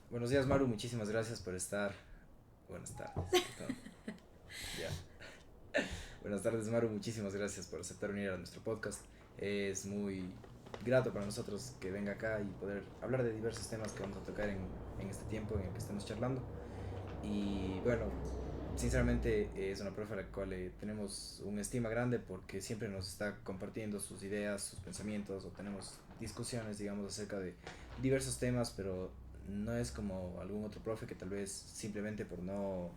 Buenos días, Maru. Muchísimas gracias por estar. Buenas tardes. Perdón. Ya. Buenas tardes, Maru. Muchísimas gracias por aceptar venir a nuestro podcast. Es muy grato para nosotros que venga acá y poder hablar de diversos temas que vamos a tocar en este tiempo en el que estemos charlando. Y bueno, sinceramente es una profe a la cual tenemos una estima grande porque siempre nos está compartiendo sus ideas, sus pensamientos, o tenemos discusiones, digamos, acerca de diversos temas, pero no es como algún otro profe que tal vez simplemente por no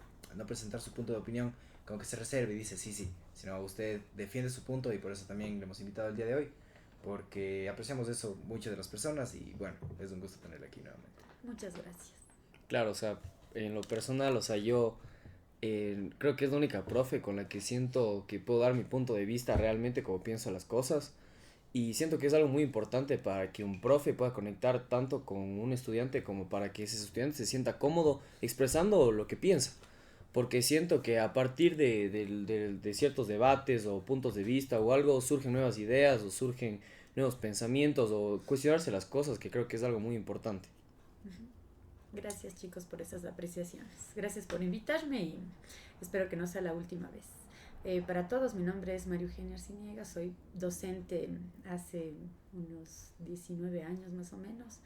presentar su punto de opinión, como que se reserva y dice sí, sí, sino usted defiende su punto y por eso también le hemos invitado el día de hoy, porque apreciamos eso mucho de las personas y bueno, es un gusto tenerle aquí nuevamente. Muchas gracias. Claro, o sea, en lo personal, o sea, yo creo que es la única profe con la que siento que puedo dar mi punto de vista realmente como pienso las cosas. Y siento que es algo muy importante para que un profe pueda conectar tanto con un estudiante como para que ese estudiante se sienta cómodo expresando lo que piensa. Porque siento que a partir de ciertos debates o puntos de vista o algo surgen nuevas ideas o surgen nuevos pensamientos o cuestionarse las cosas, que creo que es algo muy importante. Gracias chicos por esas apreciaciones. Gracias por invitarme y espero que no sea la última vez. Para todos, mi nombre es María Eugenia Arciniega, soy docente hace unos 19 años más o menos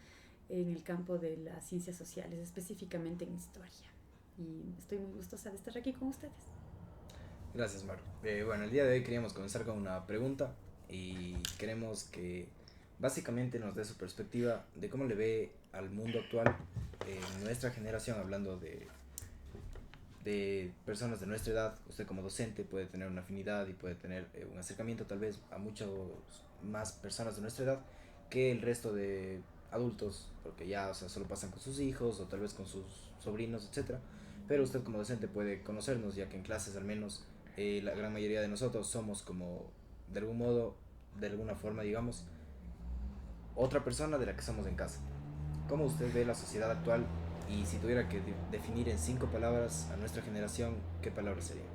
en el campo de las ciencias sociales, específicamente en historia. Y estoy muy gustosa de estar aquí con ustedes. Gracias, Maru. Bueno, el día de hoy queríamos comenzar con una pregunta y queremos que básicamente nos dé su perspectiva de cómo le ve al mundo actual en nuestra generación, hablando de personas de nuestra edad. Usted como docente puede tener una afinidad y puede tener un acercamiento tal vez a muchas más personas de nuestra edad que el resto de adultos, porque ya, o sea, solo pasan con sus hijos o tal vez con sus sobrinos, etcétera. Pero usted como docente puede conocernos, ya que en clases al menos la gran mayoría de nosotros somos como, de algún modo, de alguna forma, digamos, otra persona de la que somos en casa. ¿Cómo usted ve la sociedad actual y si tuviera que definir en 5 palabras a nuestra generación, qué palabras serían?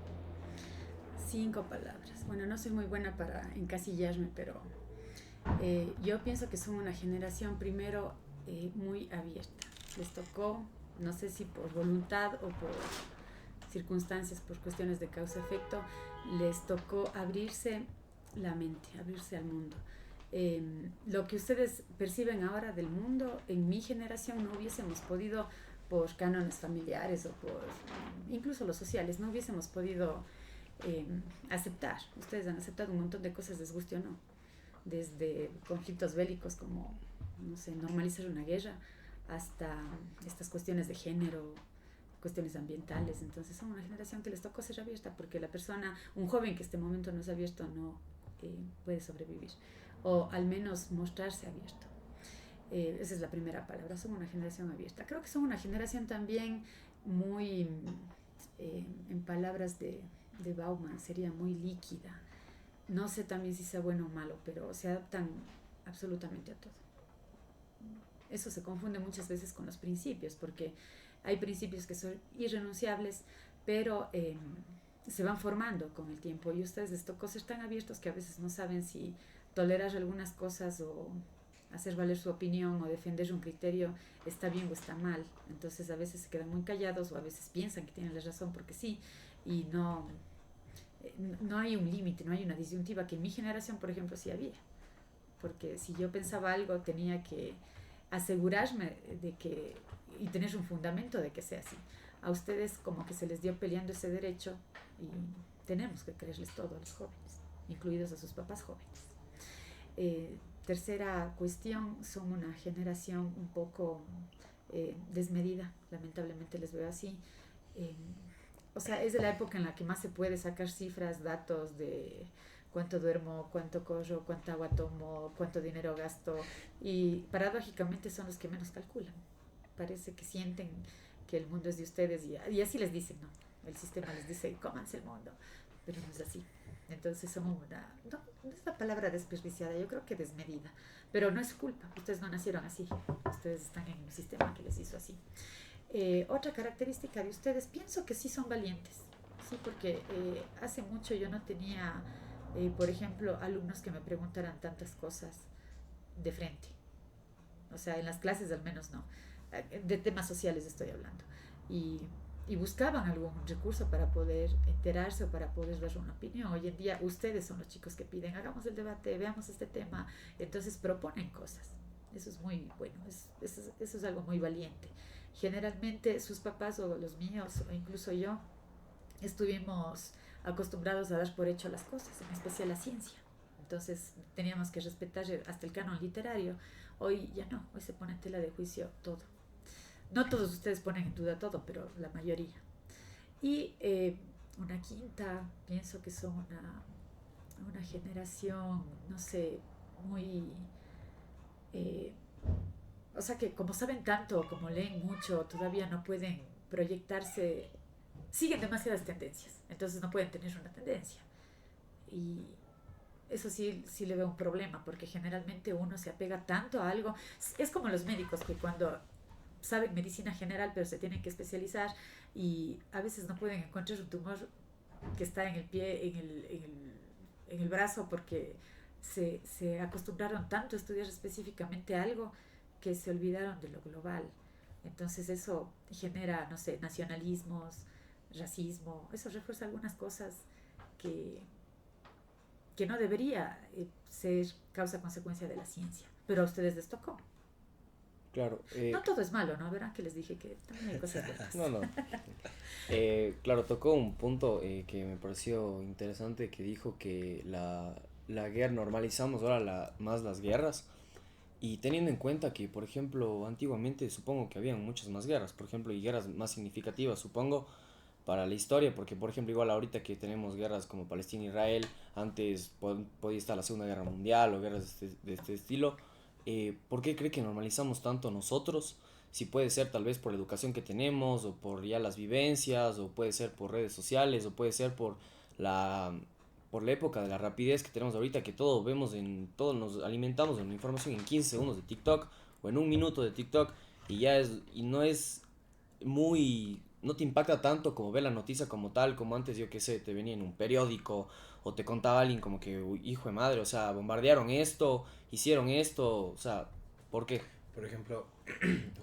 5 palabras. Bueno, no soy muy buena para encasillarme, pero yo pienso que son una generación primero muy abierta. Les tocó, no sé si por voluntad o por circunstancias, por cuestiones de causa-efecto, les tocó abrirse la mente, abrirse al mundo. Lo que ustedes perciben ahora del mundo, en mi generación no hubiésemos podido, por cánones familiares o por incluso los sociales, no hubiésemos podido eh, aceptar. Ustedes han aceptado un montón de cosas, les guste o no, desde conflictos bélicos como, no sé, normalizar una guerra, hasta estas cuestiones de género, cuestiones ambientales. Entonces son una generación que les tocó ser abierta porque la persona, un joven que este momento no es abierto, no puede sobrevivir o al menos mostrarse abierto. Esa es la primera palabra, son una generación abierta. Creo que son una generación también muy, en palabras de Bauman, sería muy líquida. No sé también si sea bueno o malo, pero se adaptan absolutamente a todo. Eso se confunde muchas veces con los principios, porque hay principios que son irrenunciables, pero se van formando con el tiempo y ustedes les tocó ser tan abiertos que a veces no saben si tolerar algunas cosas o hacer valer su opinión o defender un criterio está bien o está mal. Entonces a veces se quedan muy callados o a veces piensan que tienen la razón porque sí y no hay un límite, no hay una disyuntiva que en mi generación, por ejemplo, sí había. Porque si yo pensaba algo tenía que asegurarme de que y tener un fundamento de que sea así. A ustedes como que se les dio peleando ese derecho y tenemos que creerles todo a los jóvenes, incluidos a sus papás jóvenes. Tercera cuestión, son una generación un poco desmedida, lamentablemente les veo así. Eh, o sea, es de la época en la que más se puede sacar cifras, datos de cuánto duermo, cuánto corro, cuánta agua tomo, cuánto dinero gasto y paradójicamente son los que menos calculan. Parece que sienten que el mundo es de ustedes y así les dicen, ¿no? El sistema les dice, cómanse el mundo, pero no es así. Entonces somos no es la palabra desperdiciada, yo creo que desmedida, pero no es culpa, ustedes no nacieron así, ustedes están en un sistema que les hizo así. Otra característica de ustedes, pienso que sí son valientes, sí, porque hace mucho yo no tenía, por ejemplo, alumnos que me preguntaran tantas cosas de frente. O sea, en las clases al menos no. de temas sociales estoy hablando, y buscaban algún recurso para poder enterarse o para poder dar una opinión. Hoy en día ustedes son los chicos que piden, hagamos el debate, veamos este tema, entonces proponen cosas. Eso es muy bueno, eso es algo muy valiente. Generalmente sus papás o los míos o incluso yo estuvimos acostumbrados a dar por hecho las cosas, en especial la ciencia. Entonces teníamos que respetar hasta el canon literario. Hoy ya no, hoy se pone en tela de juicio todo. No todos ustedes ponen en duda todo, pero la mayoría. Y una quinta, pienso que son una generación, no sé, muy... eh, o sea que como saben tanto, como leen mucho, todavía no pueden proyectarse, siguen demasiadas tendencias, entonces no pueden tener una tendencia. Y eso sí, sí le veo un problema, porque generalmente uno se apega tanto a algo. Es como los médicos que cuando saben medicina general, pero se tienen que especializar y a veces no pueden encontrar un tumor que está en el pie, en el brazo, porque se acostumbraron tanto a estudiar específicamente algo que se olvidaron de lo global. Entonces eso genera, no sé, nacionalismos, racismo, eso refuerza algunas cosas que, que no debería ser causa-consecuencia de la ciencia. Pero a ustedes les tocó. Claro. No todo es malo, ¿no? Verán que les dije que también hay cosas buenas. No, no. Claro, tocó un punto que me pareció interesante, que dijo que la guerra, normalizamos ahora más las guerras, y teniendo en cuenta que, por ejemplo, antiguamente supongo que habían muchas más guerras, por ejemplo, y guerras más significativas, supongo, para la historia, porque, por ejemplo, igual ahorita que tenemos guerras como Palestina-Israel, antes podía estar la Segunda Guerra Mundial o guerras de este estilo. ¿Por qué cree que normalizamos tanto nosotros? Si puede ser tal vez por la educación que tenemos, o por ya las vivencias, o puede ser por redes sociales, o puede ser la, por la época de la rapidez que tenemos ahorita, que todo nos alimentamos de una información en 15 segundos de TikTok, o en un minuto de TikTok, y no es no te impacta tanto como ver la noticia como tal, como antes, yo qué sé, te venía en un periódico, o te contaba alguien como que, "Uy, hijo de madre, o sea, bombardearon esto, hicieron esto", o sea, ¿por qué? Por ejemplo,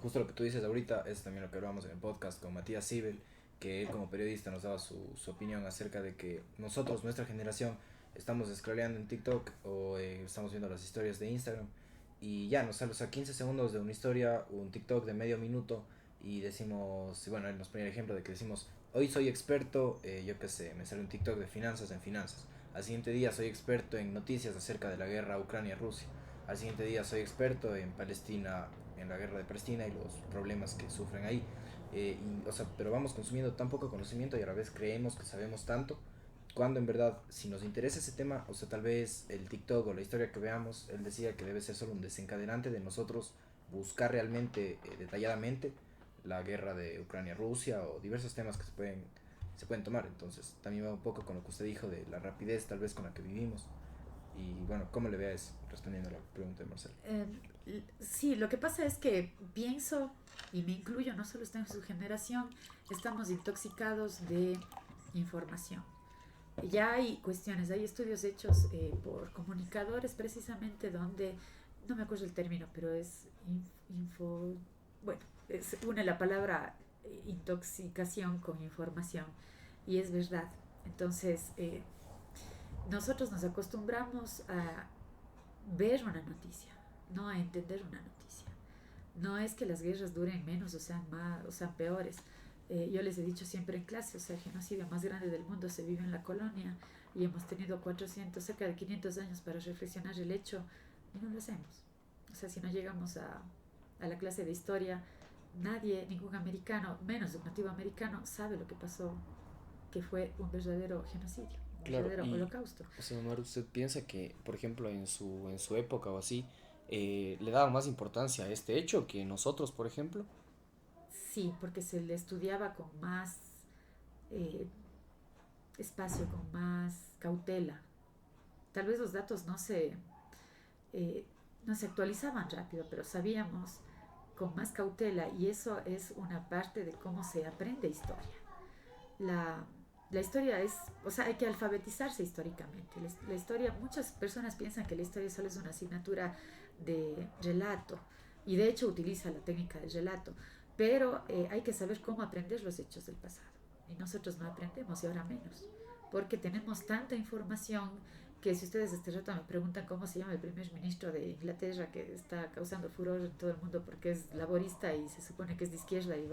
justo lo que tú dices ahorita es también lo que hablábamos en el podcast con Matías Sibel, que él como periodista nos daba su opinión acerca de que nosotros, nuestra generación, estamos scrolleando en TikTok o estamos viendo las historias de Instagram y ya nos sale, o sea, 15 segundos de una historia, un TikTok de medio minuto y decimos, y bueno, él nos ponía el ejemplo de que decimos, hoy soy experto, yo qué sé, me sale un TikTok de finanzas en finanzas. Al siguiente día soy experto en noticias acerca de la guerra Ucrania-Rusia. Al siguiente día soy experto en Palestina, en la guerra de Palestina y los problemas que sufren ahí. O sea, pero vamos consumiendo tan poco conocimiento y a la vez creemos que sabemos tanto, cuando en verdad, si nos interesa ese tema, o sea, tal vez el TikTok o la historia que veamos, él decía que debe ser solo un desencadenante de nosotros buscar realmente, detalladamente, la guerra de Ucrania-Rusia o diversos temas que se pueden tomar. Entonces, también va un poco con lo que usted dijo de la rapidez tal vez con la que vivimos. Y bueno, ¿cómo le ve a eso? Respondiendo a la pregunta de Marcelo. Sí, lo que pasa es que pienso, y me incluyo, no solo estoy en su generación, estamos intoxicados de información. Ya hay cuestiones, hay estudios hechos por comunicadores precisamente donde, no me acuerdo el término, pero es bueno, une la palabra intoxicación con información, y es verdad. Entonces, nosotros nos acostumbramos a ver una noticia, no a entender una noticia. No es que las guerras duren menos o sean más o sean peores. Yo les he dicho siempre en clase, o sea, el genocidio más grande del mundo se vive en la colonia y hemos tenido 400, cerca de 500 años para reflexionar el hecho y no lo hacemos. O sea, si no llegamos a la clase de historia, nadie, ningún americano, menos un nativo americano, sabe lo que pasó, que fue un verdadero genocidio, un Claro, verdadero holocausto. o sea, Omar, ¿usted piensa que, por ejemplo, en su época o así, le daban más importancia a este hecho que nosotros, por ejemplo? Sí, porque se le estudiaba con más eh, espacio, con más cautela. Tal vez los datos eh, no se actualizaban rápido, pero sabíamos con más cautela, y eso es una parte de cómo se aprende historia. La, la historia es, o sea, hay que alfabetizarse históricamente. Historia, muchas personas piensan que la historia solo es una asignatura de relato, Y de hecho utiliza la técnica del relato, pero hay que saber cómo aprender los hechos del pasado. Y nosotros no aprendemos y ahora menos, porque tenemos tanta información que si ustedes este rato me preguntan cómo se llama el primer ministro de Inglaterra, que está causando furor en todo el mundo porque es laborista y se supone que es de izquierda y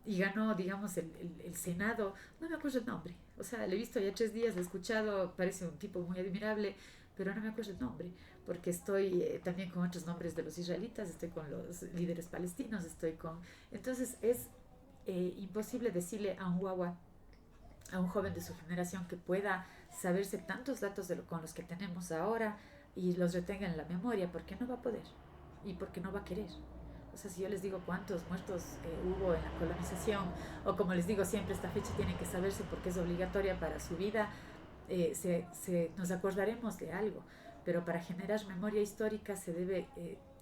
y ganó, digamos, el Senado, no me acuerdo el nombre. O sea, le he visto ya 3 días, le he escuchado, parece un tipo muy admirable, pero no me acuerdo el nombre, porque estoy también con otros nombres de los israelitas, estoy con los líderes palestinos, estoy con... Entonces es imposible decirle a un guagua, a un joven de su generación que pueda saberse tantos datos con los que tenemos ahora y los retenga en la memoria, porque no va a poder y porque no va a querer. O sea, si yo les digo cuántos muertos hubo en la colonización, o como les digo siempre, esta fecha tiene que saberse porque es obligatoria para su vida, nos acordaremos de algo. Pero para generar memoria histórica se debe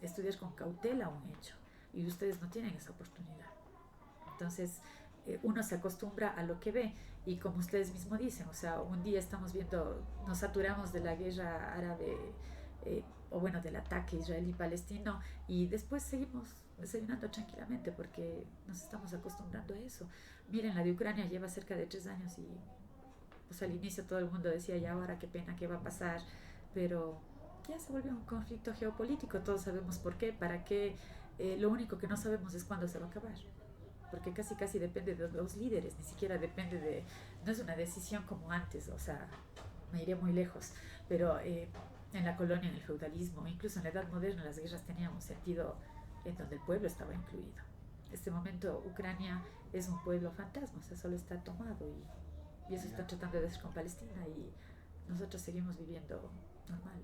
estudiar con cautela un hecho, y ustedes no tienen esa oportunidad. Entonces, uno se acostumbra a lo que ve, y como ustedes mismos dicen, o sea, un día estamos viendo, nos saturamos de la guerra árabe, o bueno, del ataque israelí-palestino, y después seguimos desayunando tranquilamente porque nos estamos acostumbrando a eso. Miren, la de Ucrania lleva cerca de 3 años y pues al inicio todo el mundo decía, ya ahora qué pena, qué va a pasar, pero ya se volvió un conflicto geopolítico, todos sabemos por qué, para qué, lo único que no sabemos es cuándo se va a acabar, porque casi depende de los líderes, ni siquiera depende de, no es una decisión como antes, o sea, me iré muy lejos, pero en la colonia, en el feudalismo, incluso en la Edad Moderna, las guerras tenían un sentido en donde el pueblo estaba incluido. En este momento Ucrania es un pueblo fantasma, o sea, solo está tomado, y eso están tratando de hacer con Palestina, y nosotros seguimos viviendo normal.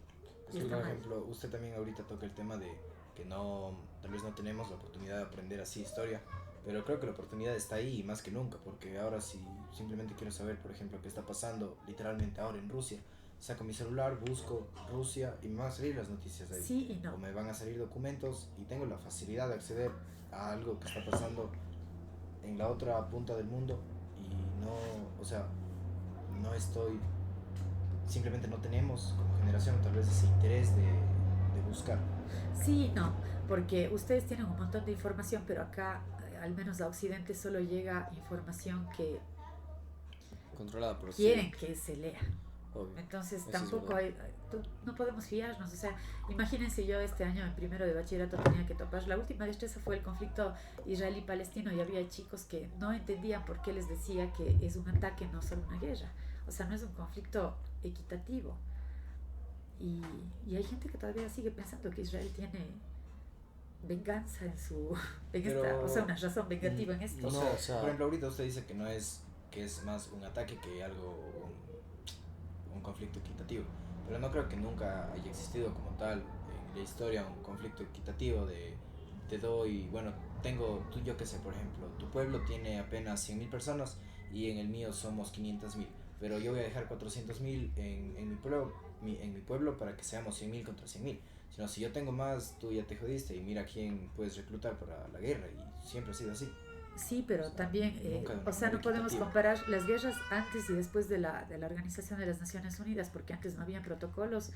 Sí, por ejemplo, usted también ahorita toca el tema de que no, tal vez no tenemos la oportunidad de aprender así historia, pero creo que la oportunidad está ahí más que nunca, porque ahora si simplemente quiero saber, por ejemplo, qué está pasando literalmente ahora en Rusia, saco mi celular, busco Rusia y me van a salir las noticias ahí. Sí y no. O me van a salir documentos y tengo la facilidad de acceder a algo que está pasando en la otra punta del mundo y no, o sea, no estoy, simplemente no tenemos como generación tal vez ese interés de buscar. Sí, no, porque ustedes tienen un montón de información, pero acá, al menos a Occidente, solo llega información que controlada por quieren que se lea. Obvio. Entonces Eso tampoco no podemos fiarnos. O sea, imagínense, yo este año en primero de bachillerato tenía que topar. La última destreza fue el conflicto israelí-palestino, y había chicos que no entendían por qué les decía que es un ataque, no solo una guerra. O sea, no es un conflicto equitativo. Y hay gente que todavía sigue pensando que Israel tiene venganza o sea, una razón vengativa en esto. No, o sea, por ejemplo, ahorita usted dice que no es, que es más un ataque que algo, un conflicto equitativo, pero no creo que nunca haya existido como tal en la historia un conflicto equitativo de te doy, bueno, yo qué sé, por ejemplo, tu pueblo tiene apenas 100.000 personas y en el mío somos 500.000, pero yo voy a dejar 400.000 en mi pueblo para que seamos 100.000 contra 100.000. Sino si yo tengo más, tú ya te jodiste y mira quién puedes reclutar para la guerra, y siempre ha sido así. Sí, pero o sea, también, o sea, no podemos comparar las guerras antes y después de la Organización de las Naciones Unidas, porque antes no había protocolos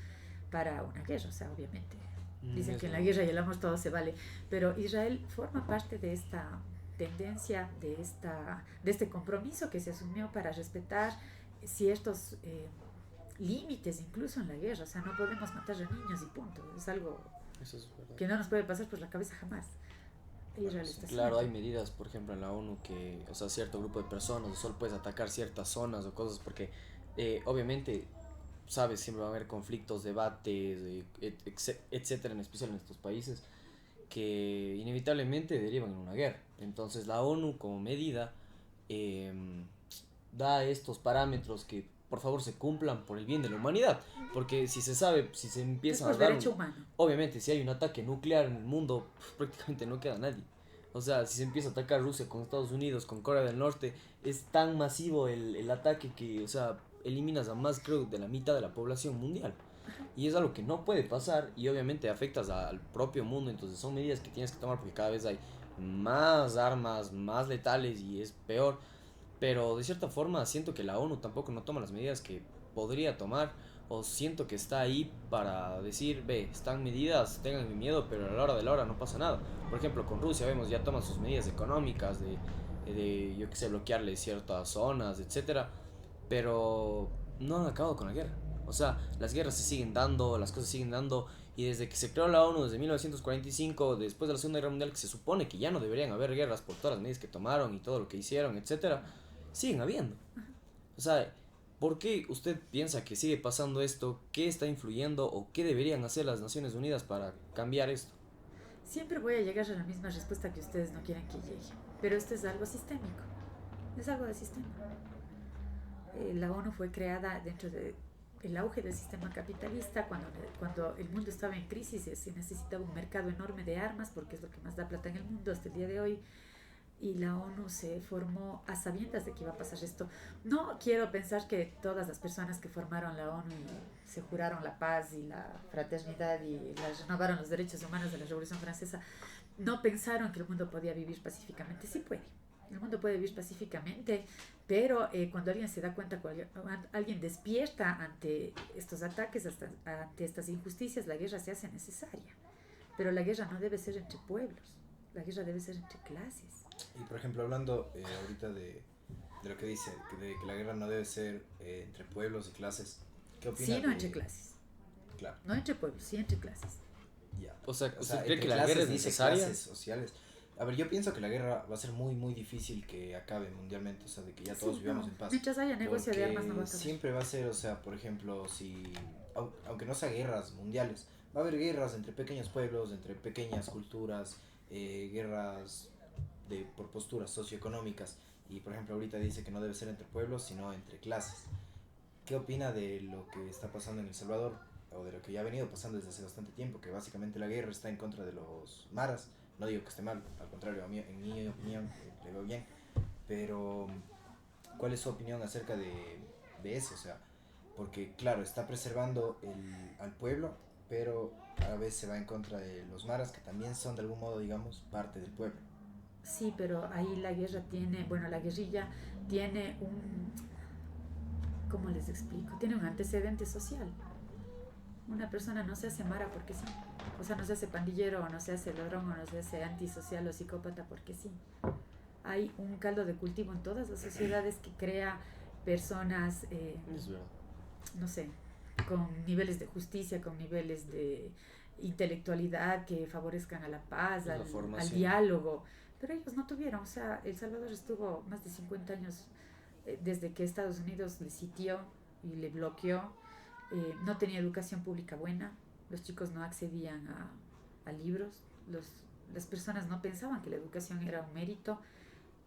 para una guerra, o sea, obviamente. Dicen que en la guerra y el amor todo se vale, pero Israel forma parte de esta tendencia, de este compromiso que se asumió para respetar ciertos límites incluso en la guerra. O sea, no podemos matar a niños y punto, es algo que no nos puede pasar por la cabeza jamás. Claro, hay medidas, por ejemplo, en la ONU que, o sea, cierto grupo de personas, solo puedes atacar ciertas zonas o cosas, porque obviamente, sabes, siempre va a haber conflictos, debates, etcétera, en especial en estos países, que inevitablemente derivan en una guerra. Entonces la ONU como medida da estos parámetros que por favor se cumplan por el bien de la humanidad, porque si se empieza a dar obviamente si hay un ataque nuclear en el mundo, prácticamente no queda nadie. O sea, si se empieza a atacar Rusia con Estados Unidos, con Corea del Norte, es tan masivo el ataque que, o sea, eliminas a más, creo, de la mitad de la población mundial. Y es algo que no puede pasar y obviamente afectas al propio mundo. Entonces son medidas que tienes que tomar porque cada vez hay más armas, más letales y es peor. Pero de cierta forma siento que la ONU tampoco no toma las medidas que podría tomar, o siento que está ahí para decir, ve, están medidas, tengan mi miedo, pero a la hora de la hora no pasa nada. Por ejemplo, con Rusia vemos ya toman sus medidas económicas de yo qué sé, bloquearle ciertas zonas, etcétera, pero no han acabado con la guerra. O sea, las guerras se siguen dando, las cosas se siguen dando, y desde que se creó la ONU, desde 1945, después de la Segunda Guerra Mundial, que se supone que ya no deberían haber guerras por todas las medidas que tomaron y todo lo que hicieron, etcétera, siguen habiendo. O sea, ¿por qué usted piensa que sigue pasando esto? ¿Qué está influyendo o qué deberían hacer las Naciones Unidas para cambiar esto? Siempre voy a llegar a la misma respuesta que ustedes no quieren que llegue, pero esto es algo sistémico, es algo de sistema. La ONU fue creada dentro del auge del sistema capitalista, cuando el mundo estaba en crisis y se necesitaba un mercado enorme de armas, porque es lo que más da plata en el mundo hasta el día de hoy, y la ONU se formó a sabiendas de que iba a pasar esto. No quiero pensar que todas las personas que formaron la ONU y se juraron la paz y la fraternidad y renovaron los derechos humanos de la Revolución Francesa, no pensaron que el mundo podía vivir pacíficamente. Sí puede. El mundo puede vivir pacíficamente, pero cuando alguien se da cuenta, cuando alguien despierta ante estos ataques, ante estas injusticias, la guerra se hace necesaria. Pero la guerra no debe ser entre pueblos, la guerra debe ser entre clases. Y por ejemplo, hablando ahorita de lo que dice, de que la guerra no debe ser entre pueblos y clases, ¿qué opinas? Sí, no entre clases. Claro. No entre pueblos, sí entre clases. Ya. O sea, O sea, ¿cree que entre la guerra clases es dice necesaria? clases sociales. A ver, yo pienso que la guerra va a ser muy, muy difícil que acabe mundialmente, o sea, de que ya todos Sí, vivamos no. en paz. Mientras haya negocio de Porque armas no va a acabar. siempre va a ser, o sea, por ejemplo, si, aunque no sea guerras mundiales, va a haber guerras entre pequeños pueblos, entre pequeñas culturas, guerras por posturas socioeconómicas. Y por ejemplo, ahorita dice que no debe ser entre pueblos, sino entre clases. ¿Qué opina de lo que está pasando en El Salvador? O de lo que ya ha venido pasando desde hace bastante tiempo, que básicamente la guerra está en contra de los maras. No digo que esté mal, al contrario, en mi opinión le veo bien. Pero, ¿cuál es su opinión acerca de eso? O sea, porque claro, está preservando al pueblo, pero a la vez se va en contra de los maras, que también son de algún modo, digamos, parte del pueblo. Sí, pero ahí la guerra tiene, bueno, la guerrilla tiene ¿cómo les explico? Tiene un antecedente social. Una persona no se hace mara porque sí. O sea, no se hace pandillero, o no se hace ladrón, o no se hace antisocial o psicópata porque sí. Hay un caldo de cultivo en todas las sociedades que crea personas, Es verdad. no sé, con niveles de justicia, con niveles de intelectualidad que favorezcan a la paz, La al formación. diálogo. Pero ellos no tuvieron, o sea, El Salvador estuvo más de 50 años desde que Estados Unidos le sitió y le bloqueó. No tenía educación pública buena, los chicos no accedían a libros, las personas no pensaban que la educación era un mérito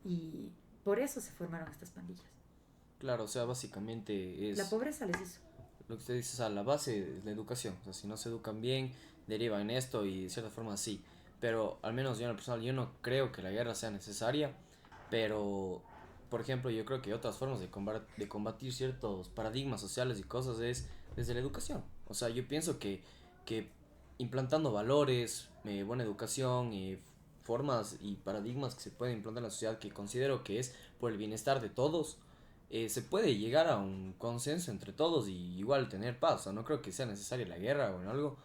y por eso se formaron estas pandillas. Claro, o sea, básicamente es La pobreza les hizo. lo que usted dice, o sea, la base es la educación. O sea, si no se educan bien, derivan en esto y de cierta forma sí. Pero al menos yo en lo personal, yo no creo que la guerra sea necesaria, pero, por ejemplo, yo creo que otras formas de combatir ciertos paradigmas sociales y cosas es desde la educación. O sea, yo pienso que implantando valores, buena educación, formas y paradigmas que se pueden implantar en la sociedad que considero que es por el bienestar de todos, se puede llegar a un consenso entre todos y igual tener paz. O sea, no creo que sea necesaria la guerra o en algo,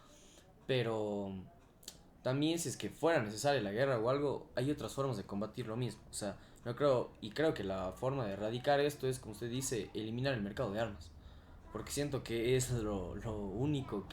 pero también si es que fuera necesaria la guerra o algo, hay otras formas de combatir lo mismo. O sea, no creo, y creo que la forma de erradicar esto es, como usted dice, eliminar el mercado de armas. Porque siento que es lo único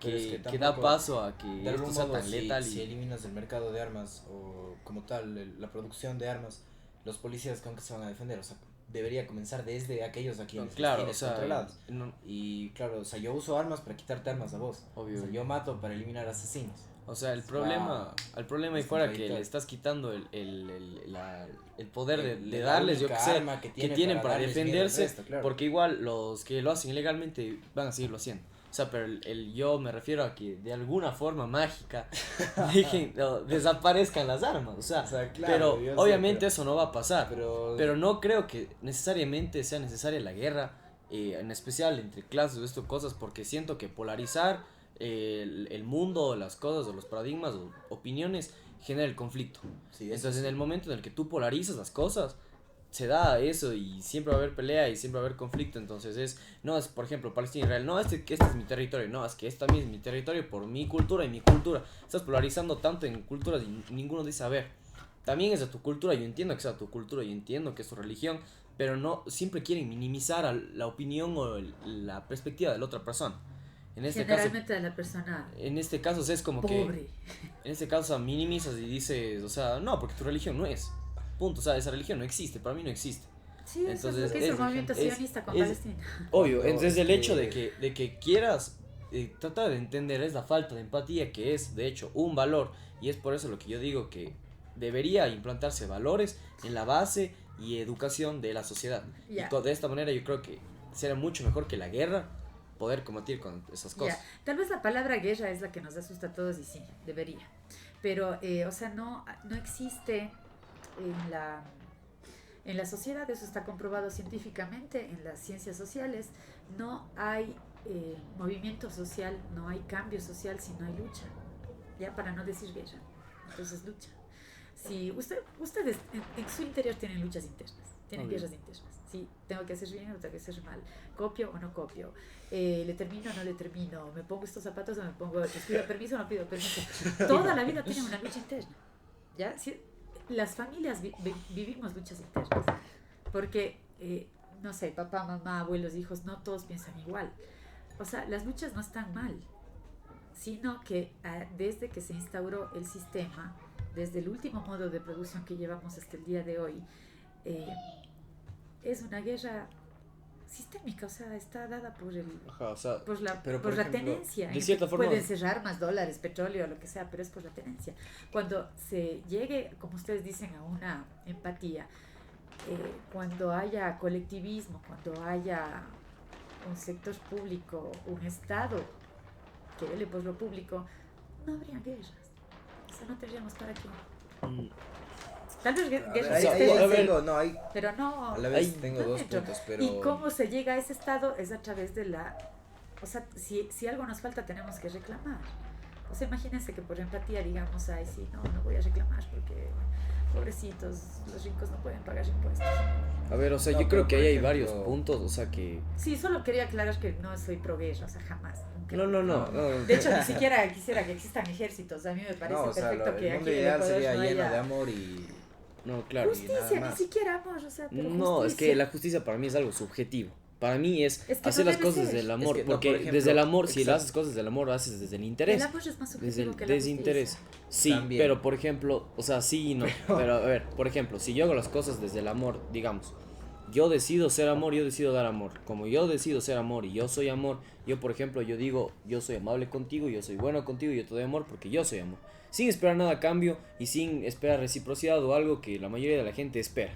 Pero es que que da tampoco, paso a que de esto algún sea modo, tan letal si y... eliminas el mercado de armas o como tal la producción de armas, los policías con que se van a defender, o sea, debería comenzar desde aquellos a quienes No, claro, tienes o sea, controlados. no, Y claro, o sea, yo uso armas para quitarte armas a vos. obvio. O sea, yo mato para eliminar asesinos. O sea, el Va, problema ahí es fuera que contradictorio. le estás quitando el poder de La darles, yo única que sé, arma que que tienen tienen para darles miedo al defenderse, resto, claro. porque igual los que lo hacen ilegalmente van a seguirlo haciendo. O sea, pero yo me refiero a que de alguna forma mágica desaparezcan las armas. O sea, claro, pero obviamente eso no va a pasar. pero No creo que necesariamente sea necesaria la guerra, en especial entre clases o estas cosas, porque siento que polarizar el mundo, las cosas, o los paradigmas, o opiniones, genera el conflicto. sí, eso Entonces, sí. en el momento en el que tú polarizas las cosas, se da eso y siempre va a haber pelea y siempre va a haber conflicto. Entonces no es, por ejemplo, Palestina, Israel, no, este es mi territorio, no, es que este también es mi territorio por mi cultura y mi cultura. Estás polarizando tanto en culturas y ninguno dice, a ver, también es de tu cultura, yo entiendo que sea tu cultura, yo entiendo que es tu religión, pero no, siempre quieren minimizar la opinión o la perspectiva de la otra persona. En este generalmente de la persona en este caso es como pobre. En este caso minimizas y dices, o sea, no, porque tu religión no es. Punto, o sea, esa religión no existe, para mí no existe. Sí, eso es lo que hizo el movimiento sionista con Palestina. Obvio, entonces el hecho de que quieras tratar de entender es la falta de empatía, que es de hecho un valor, y es por eso lo que yo digo que debería implantarse valores en la base y educación de la sociedad. Yeah. Y de esta manera yo creo que será mucho mejor que la guerra poder combatir con esas cosas. Yeah. Tal vez la palabra guerra es la que nos asusta a todos y sí, debería. Pero, o sea, no existe en la sociedad, eso está comprobado científicamente, en las ciencias sociales, no hay movimiento social, no hay cambio social si no hay lucha, ya para no decir guerra, entonces lucha. Si ustedes en su interior tienen luchas internas, tienen guerras internas, sí, tengo que hacer bien o tengo que hacer mal, copio o no copio, le termino o no le termino, me pongo estos zapatos o me pongo, les pido permiso o no pido permiso, toda la vida tienen una lucha interna, ya, sí, las familias vivimos luchas internas, porque, no sé, papá, mamá, abuelos, hijos, no todos piensan igual. O sea, las luchas no están mal, sino que desde que se instauró el sistema, desde el último modo de producción que llevamos hasta el día de hoy, es una guerra sistémica, o sea, está dada por el Ajá, o sea, por la ejemplo, tenencia. De cierta forma pueden ser armas, dólares, petróleo, lo que sea, pero es por la tenencia. Cuando se llegue, como ustedes dicen, a una empatía, cuando haya colectivismo, cuando haya un sector público, un Estado que vele por lo público, no habría guerras. O sea, no tendríamos para qué. Tal vez guerras pero no. A la vez tengo dos puntos, pero... ¿Y cómo se llega a ese estado? Es a través de la... O sea, si algo nos falta, tenemos que reclamar. O sea, imagínense que por empatía digamos, ay, sí, no voy a reclamar porque, pobrecitos, los ricos no pueden pagar impuestos. A ver, o sea, yo creo que ahí hay varios puntos, o sea que... Sí, solo quería aclarar que no soy pro guerra, o sea, jamás. No. De hecho, ni siquiera quisiera que existan ejércitos. A mí me parece perfecto que aquí en el Ecuador sería no lleno haya... de amor y... No, claro. Justicia, ni siquiera amor, o sea, pero no, justicia. es que la justicia para mí es algo subjetivo. Para mí es que hacer no las cosas desde el amor, porque por ejemplo, desde el amor, si haces cosas desde el amor, lo haces desde el interés. El amor es más subjetivo desde el que la desinterés. Sí, también. pero por ejemplo, o sea, sí y no. Pero a ver, por ejemplo, si yo hago las cosas desde el amor, digamos, yo decido ser amor, yo decido dar amor. Como yo decido ser amor y yo soy amor, yo por ejemplo, yo digo, yo soy amable contigo, yo soy bueno contigo y yo te doy amor porque yo soy amor. Sin esperar nada a cambio y sin esperar reciprocidad o algo que la mayoría de la gente espera.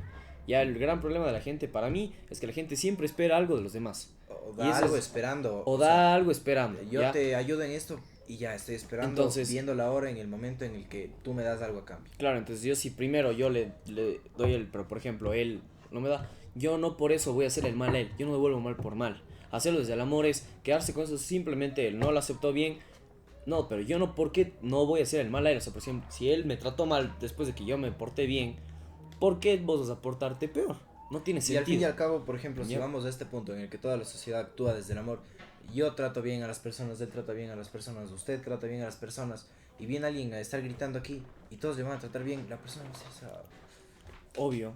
Ya el gran problema de la gente para mí es que la gente siempre espera algo de los demás. O da algo esperando. O da algo esperando. Yo ¿ya? te ayudo en esto y ya estoy esperando, entonces, viendo la hora en el momento en el que tú me das algo a cambio. Claro, entonces yo si primero yo le doy pero por ejemplo él no me da, yo no por eso voy a hacer el mal a él, yo no me vuelvo mal por mal. Hacerlo desde el amor es quedarse con eso, simplemente él no lo aceptó bien. No, pero yo no, ¿por qué no voy a hacer el mal a él? O sea, por ejemplo, si él me trató mal después de que yo me porté bien, ¿por qué vos vas a portarte peor? No tiene sentido. Y al fin y al cabo, por ejemplo, si vamos a este punto en el que toda la sociedad actúa desde el amor, yo trato bien a las personas, él trata bien a las personas, usted trata bien a las personas, y viene alguien a estar gritando aquí, y todos le van a tratar bien, la persona no se sabe. Obvio.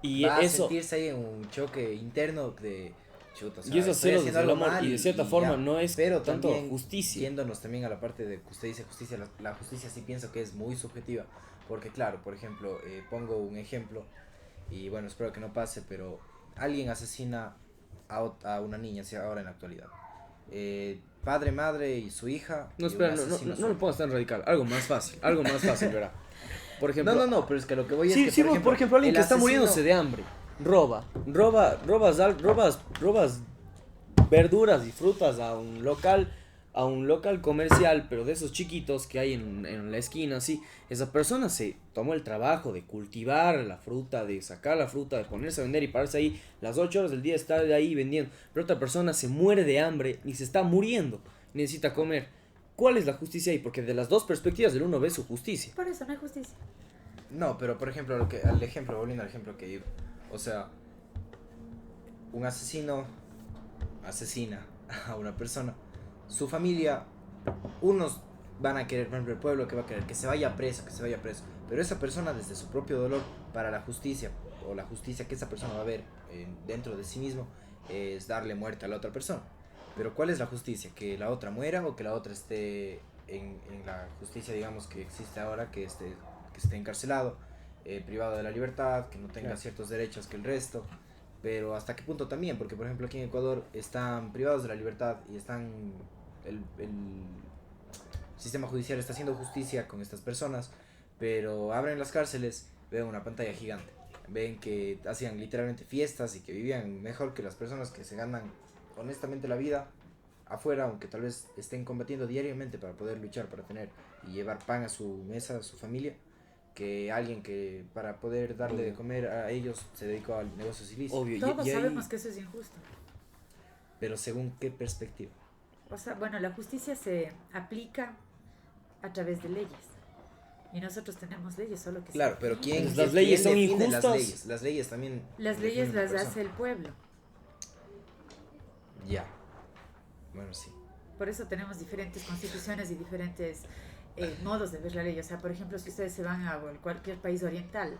Y va eso... a sentirse ahí en un choque interno de... Chuta, o sea, y eso hacerlo desde el amor, y de cierta forma ya, no es pero tanto también, justicia. Yéndonos también a la parte de que usted dice justicia, la justicia sí pienso que es muy subjetiva, porque claro, por ejemplo, pongo un ejemplo, y bueno, espero que no pase, pero alguien asesina a una niña, ahora en la actualidad. Padre, madre y su hija. No, espera, no lo pongas tan radical, algo más fácil, ¿verdad? Por ejemplo... No, pero es que lo que voy es sí, que, sí, por ejemplo, alguien que está muriéndose de hambre, robas verduras y frutas a un local comercial, pero de esos chiquitos que hay en la esquina, así. Esa persona se tomó el trabajo de cultivar la fruta, de sacar la fruta, de ponerse a vender y pararse ahí las 8 horas del día, estar ahí vendiendo. Pero otra persona se muere de hambre y se está muriendo, necesita comer. ¿Cuál es la justicia ahí? Porque de las dos perspectivas el uno ve su justicia. Por eso no hay justicia. No, pero por ejemplo, volviendo al ejemplo que digo. O sea, un asesino asesina a una persona, su familia, unos van a querer, por ejemplo, el pueblo que va a querer que se vaya preso, pero esa persona desde su propio dolor para la justicia, o la justicia que esa persona va a ver dentro de sí mismo, es darle muerte a la otra persona. Pero ¿cuál es la justicia? ¿Que la otra muera o que la otra esté en la justicia, digamos, que existe ahora, que esté encarcelado, privado de la libertad, que no tenga Claro. ciertos derechos que el resto? Pero ¿hasta qué punto también? Porque, por ejemplo, aquí en Ecuador están privados de la libertad y el sistema judicial está haciendo justicia con estas personas, pero abren las cárceles, ven una pantalla gigante, ven que hacían literalmente fiestas y que vivían mejor que las personas que se ganan honestamente la vida afuera, aunque tal vez estén combatiendo diariamente para poder luchar, para tener y llevar pan a su mesa, a su familia, que alguien que para poder darle de Obvio. comer a ellos se dedicó al negocio ilícito. Obvio, Todos y ahí, sabemos que eso es injusto. Pero según qué perspectiva. O sea, bueno, la justicia se aplica a través de leyes. Y nosotros tenemos leyes, solo que Claro, se pero aplican. ¿quién, Las leyes son define injustas. las leyes? Las leyes también. Las definen leyes una las persona. hace el pueblo. Ya. Bueno, sí. Por eso tenemos diferentes constituciones y diferentes modos de ver la ley. O sea, por ejemplo, si ustedes se van a cualquier país oriental,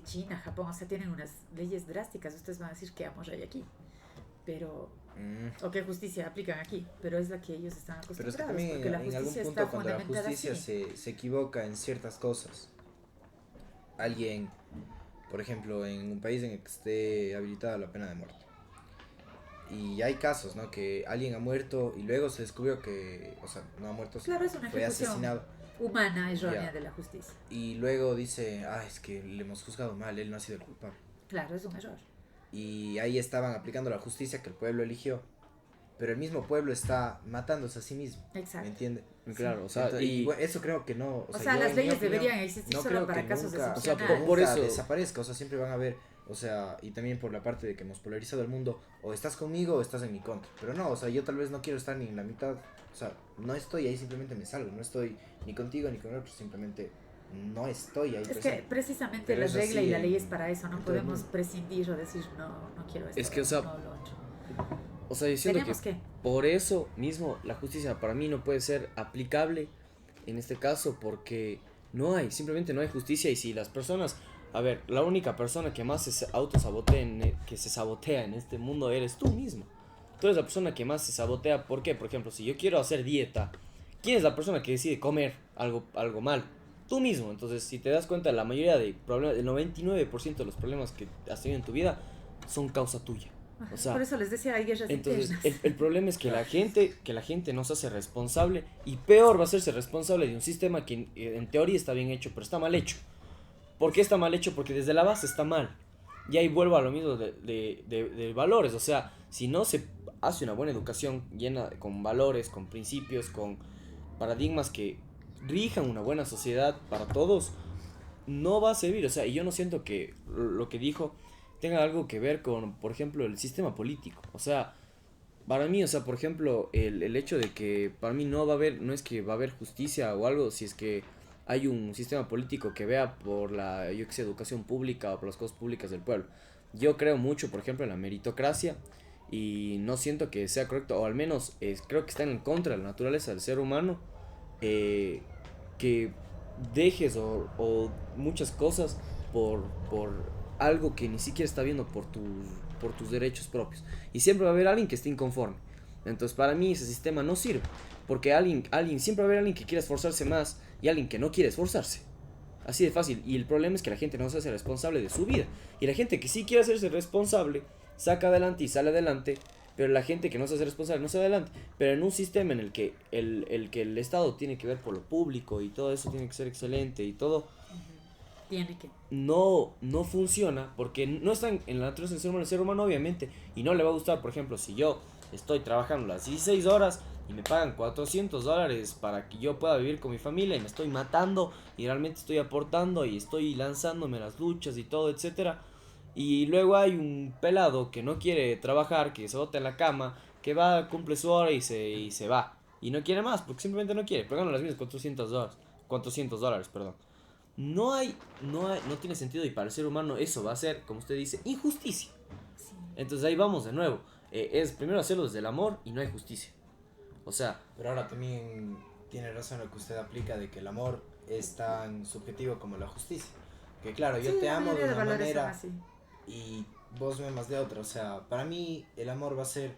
China, Japón, o sea, tienen unas leyes drásticas. Ustedes van a decir qué amor hay aquí. Pero, o qué justicia aplican aquí. Pero es la que ellos están Pero es acostumbrados. que también porque la en algún justicia punto está cuando la fundamentada justicia así. se equivoca en ciertas cosas, alguien, por ejemplo, en un país en el que esté habilitada la pena de muerte, y hay casos, ¿no? Que alguien ha muerto y luego se descubrió que, o sea, no ha muerto, Claro, es una fue ejecución asesinado, humana, errónea Ya. de la justicia. y luego dice, es que le hemos juzgado mal, él no ha sido el culpable. Claro, es un error. Y ahí estaban aplicando la justicia que el pueblo eligió, pero el mismo pueblo está matándose a sí mismo, ¿me Exacto. entiende? claro, o sea, Entonces, y bueno, eso creo que no, O sea, yo, las en mi leyes opinión, deberían existir no solo creo para que casos nunca, excepcionales. por nunca eso- desaparezca, o sea, siempre van a haber, o sea, y también por la parte de que hemos polarizado el mundo, o estás conmigo o estás en mi contra, pero no, o sea, yo tal vez no quiero estar ni en la mitad, o sea, no estoy ahí, simplemente me salgo, no estoy ni contigo ni con el otro, simplemente no estoy ahí Es que presente. precisamente Pero la eso regla sí y la ley en- es para eso, no en todo el podemos mundo. prescindir o decir no quiero esto, Es que, o sea, no lo otro. o sea, yo siento Tenemos que que, por eso mismo la justicia para mí no puede ser aplicable en este caso porque simplemente no hay justicia y si las personas, a ver, la única persona que más se autosabotea, que se sabotea en este mundo eres tú mismo. Tú eres la persona que más se sabotea, ¿por qué? Por ejemplo, si yo quiero hacer dieta, ¿quién es la persona que decide comer algo mal? Tú mismo. Entonces, si te das cuenta, la mayoría de problemas, el 99% de los problemas que has tenido en tu vida son causa tuya. O sea, por eso les decía, hay guerras entonces, internas. el problema es que la gente no se hace responsable y peor va a hacerse responsable de un sistema que en teoría está bien hecho, pero está mal hecho. ¿Por qué está mal hecho? Porque desde la base está mal. Y ahí vuelvo a lo mismo de valores. O sea, si no se hace una buena educación llena con valores, con principios, con paradigmas que rijan una buena sociedad para todos, no va a servir. O sea, y yo no siento que lo que dijo tenga algo que ver con, por ejemplo, el sistema político. O sea, para mí, o sea, por ejemplo, el hecho de que para mí no va a haber, no es que va a haber justicia o algo, si es que hay un sistema político que vea por la, yo que sé, educación pública o por las cosas públicas del pueblo. Yo creo mucho, por ejemplo, en la meritocracia y no siento que sea correcto, o al menos creo que está en contra de la naturaleza del ser humano, que dejes o muchas cosas por algo que ni siquiera está viendo por tus derechos propios. Y siempre va a haber alguien que esté inconforme. Entonces, para mí ese sistema no sirve. Porque siempre va a haber alguien que quiera esforzarse más y alguien que no quiere esforzarse. Así de fácil. Y el problema es que la gente no se hace responsable de su vida. Y la gente que sí quiere hacerse responsable, saca adelante y sale adelante. Pero la gente que no se hace responsable no sale adelante. Pero en un sistema en el que el Estado tiene que ver por lo público y todo eso tiene que ser excelente y todo, Tiene que. no funciona porque no está en la naturaleza del ser humano obviamente, y no le va a gustar. Por ejemplo, si yo estoy trabajando las 16 horas y me pagan $400 para que yo pueda vivir con mi familia y me estoy matando y realmente estoy aportando y estoy lanzándome a las luchas y todo, etcétera, y luego hay un pelado que no quiere trabajar, que se bota en la cama, que va, cumple su hora y se va y no quiere más porque simplemente no quiere, pero gana las mismas $400, perdón. no tiene sentido, y para el ser humano eso va a ser, como usted dice, injusticia. Sí. Entonces ahí vamos de nuevo. Es primero hacerlo desde el amor y no hay justicia. O sea, Pero ahora también tiene razón lo que usted aplica de que el amor es tan subjetivo como la justicia. Que claro, yo Sí, te la amo de mayoría de una valores son manera así. y vos me amas de otra. O sea, para mí el amor va a ser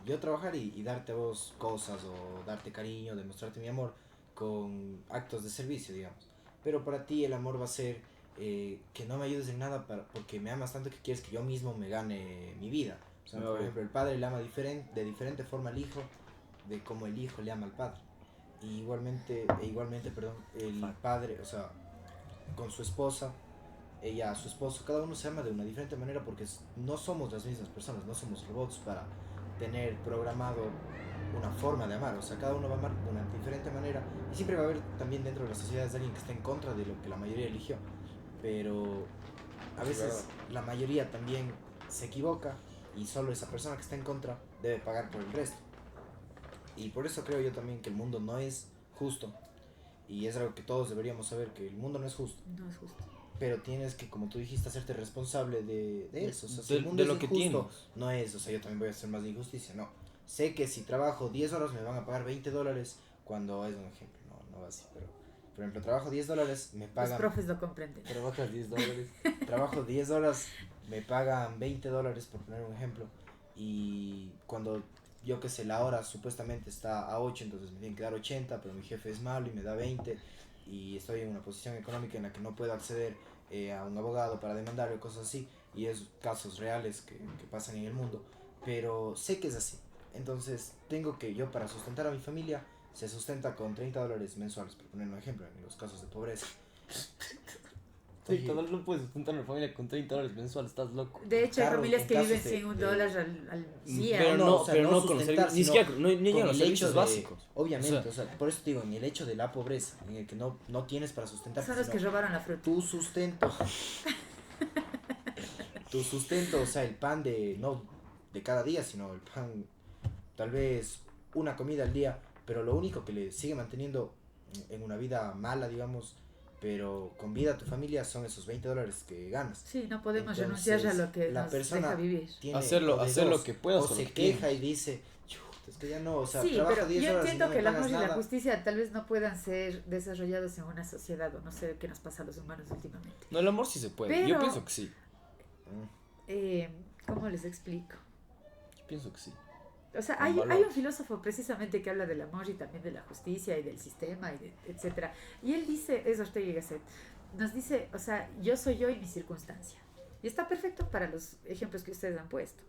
yo trabajar y darte a vos cosas o darte cariño, demostrarte mi amor con actos de servicio, digamos. Pero para ti el amor va a ser que no me ayudes en nada porque me amas tanto que quieres que yo mismo me gane mi vida. O sea, por Obvio. ejemplo, el padre le ama de diferente forma al hijo de cómo el hijo le ama al padre. Y igualmente, perdón, el padre, o sea, con su esposa, ella a su esposo, cada uno se ama de una diferente manera porque no somos las mismas personas, no somos robots para tener programado una forma de amar, o sea, cada uno va a amar de una diferente manera y siempre va a haber también dentro de las sociedades alguien que esté en contra de lo que la mayoría eligió, pero a veces la mayoría también se equivoca y solo esa persona que está en contra debe pagar por el resto. Y por eso creo yo también que el mundo no es justo. Y es algo que todos deberíamos saber, que el mundo no es justo. No es justo. Pero tienes que, como tú dijiste, hacerte responsable de eso. O sea, si De- el mundo de lo es que injusto, tienes. no es, o sea, yo también voy a hacer más de injusticia. No. Sé que si trabajo 10 horas me van a pagar $20 cuando es un ejemplo. No, no va así, pero por ejemplo, trabajo 10 dólares, me Los pagan. profes lo comprenden. Trabajas 10 dólares. Trabajo 10 horas, me pagan $20, por poner un ejemplo. Y cuando yo que sé, la hora supuestamente está a 8, entonces me tienen que dar 80, pero mi jefe es malo y me da 20. Y estoy en una posición económica en la que no puedo acceder a un abogado para demandarle o cosas así. Y es casos reales que pasan en el mundo. Pero sé que es así. Entonces tengo que yo para sustentar a mi familia se sustenta con $30 mensuales, por poner un ejemplo, en los casos de pobreza. $30 no puedes sustentar una familia con $30 mensuales, estás loco. De hecho, hay Claro, familias en que casos viven de- sin un de- dólar al día. Pero no, no, o sea, pero no no con los sustentar, servicios, ni sino siquiera, no llegan con los el hecho servicios de, básicos. obviamente, o sea, por eso te digo, en el hecho de la pobreza, en el que no tienes para sustentar, Son los que robaron la fruta. tu sustento, tu sustento, o sea, el pan no de cada día, sino el pan, tal vez una comida al día, pero lo único que le sigue manteniendo en una vida mala, digamos, pero con vida a tu familia son esos $20 que ganas. Sí, no podemos Entonces, renunciar a lo que la nos persona deja vivir. tiene Hacer lo dos, que puedas o con se lo que queja tienes. y dice, "Chuta, es que ya no, o sea, Sí, trabajo pero 10 yo horas y entiendo no que me el pagas amor y la nada". justicia tal vez no puedan ser desarrollados en una sociedad, o no sé qué nos pasa a los humanos últimamente. No, el amor sí se puede. Yo Pero- pienso que sí. ¿Cómo les explico? Yo pienso que sí. O sea, Con hay valores. un filósofo precisamente que habla del amor y también de la justicia y del sistema, etcétera. Y él dice, es Ortega y Gasset, nos dice, o sea, yo soy yo y mi circunstancia. Y está perfecto para los ejemplos que ustedes han puesto.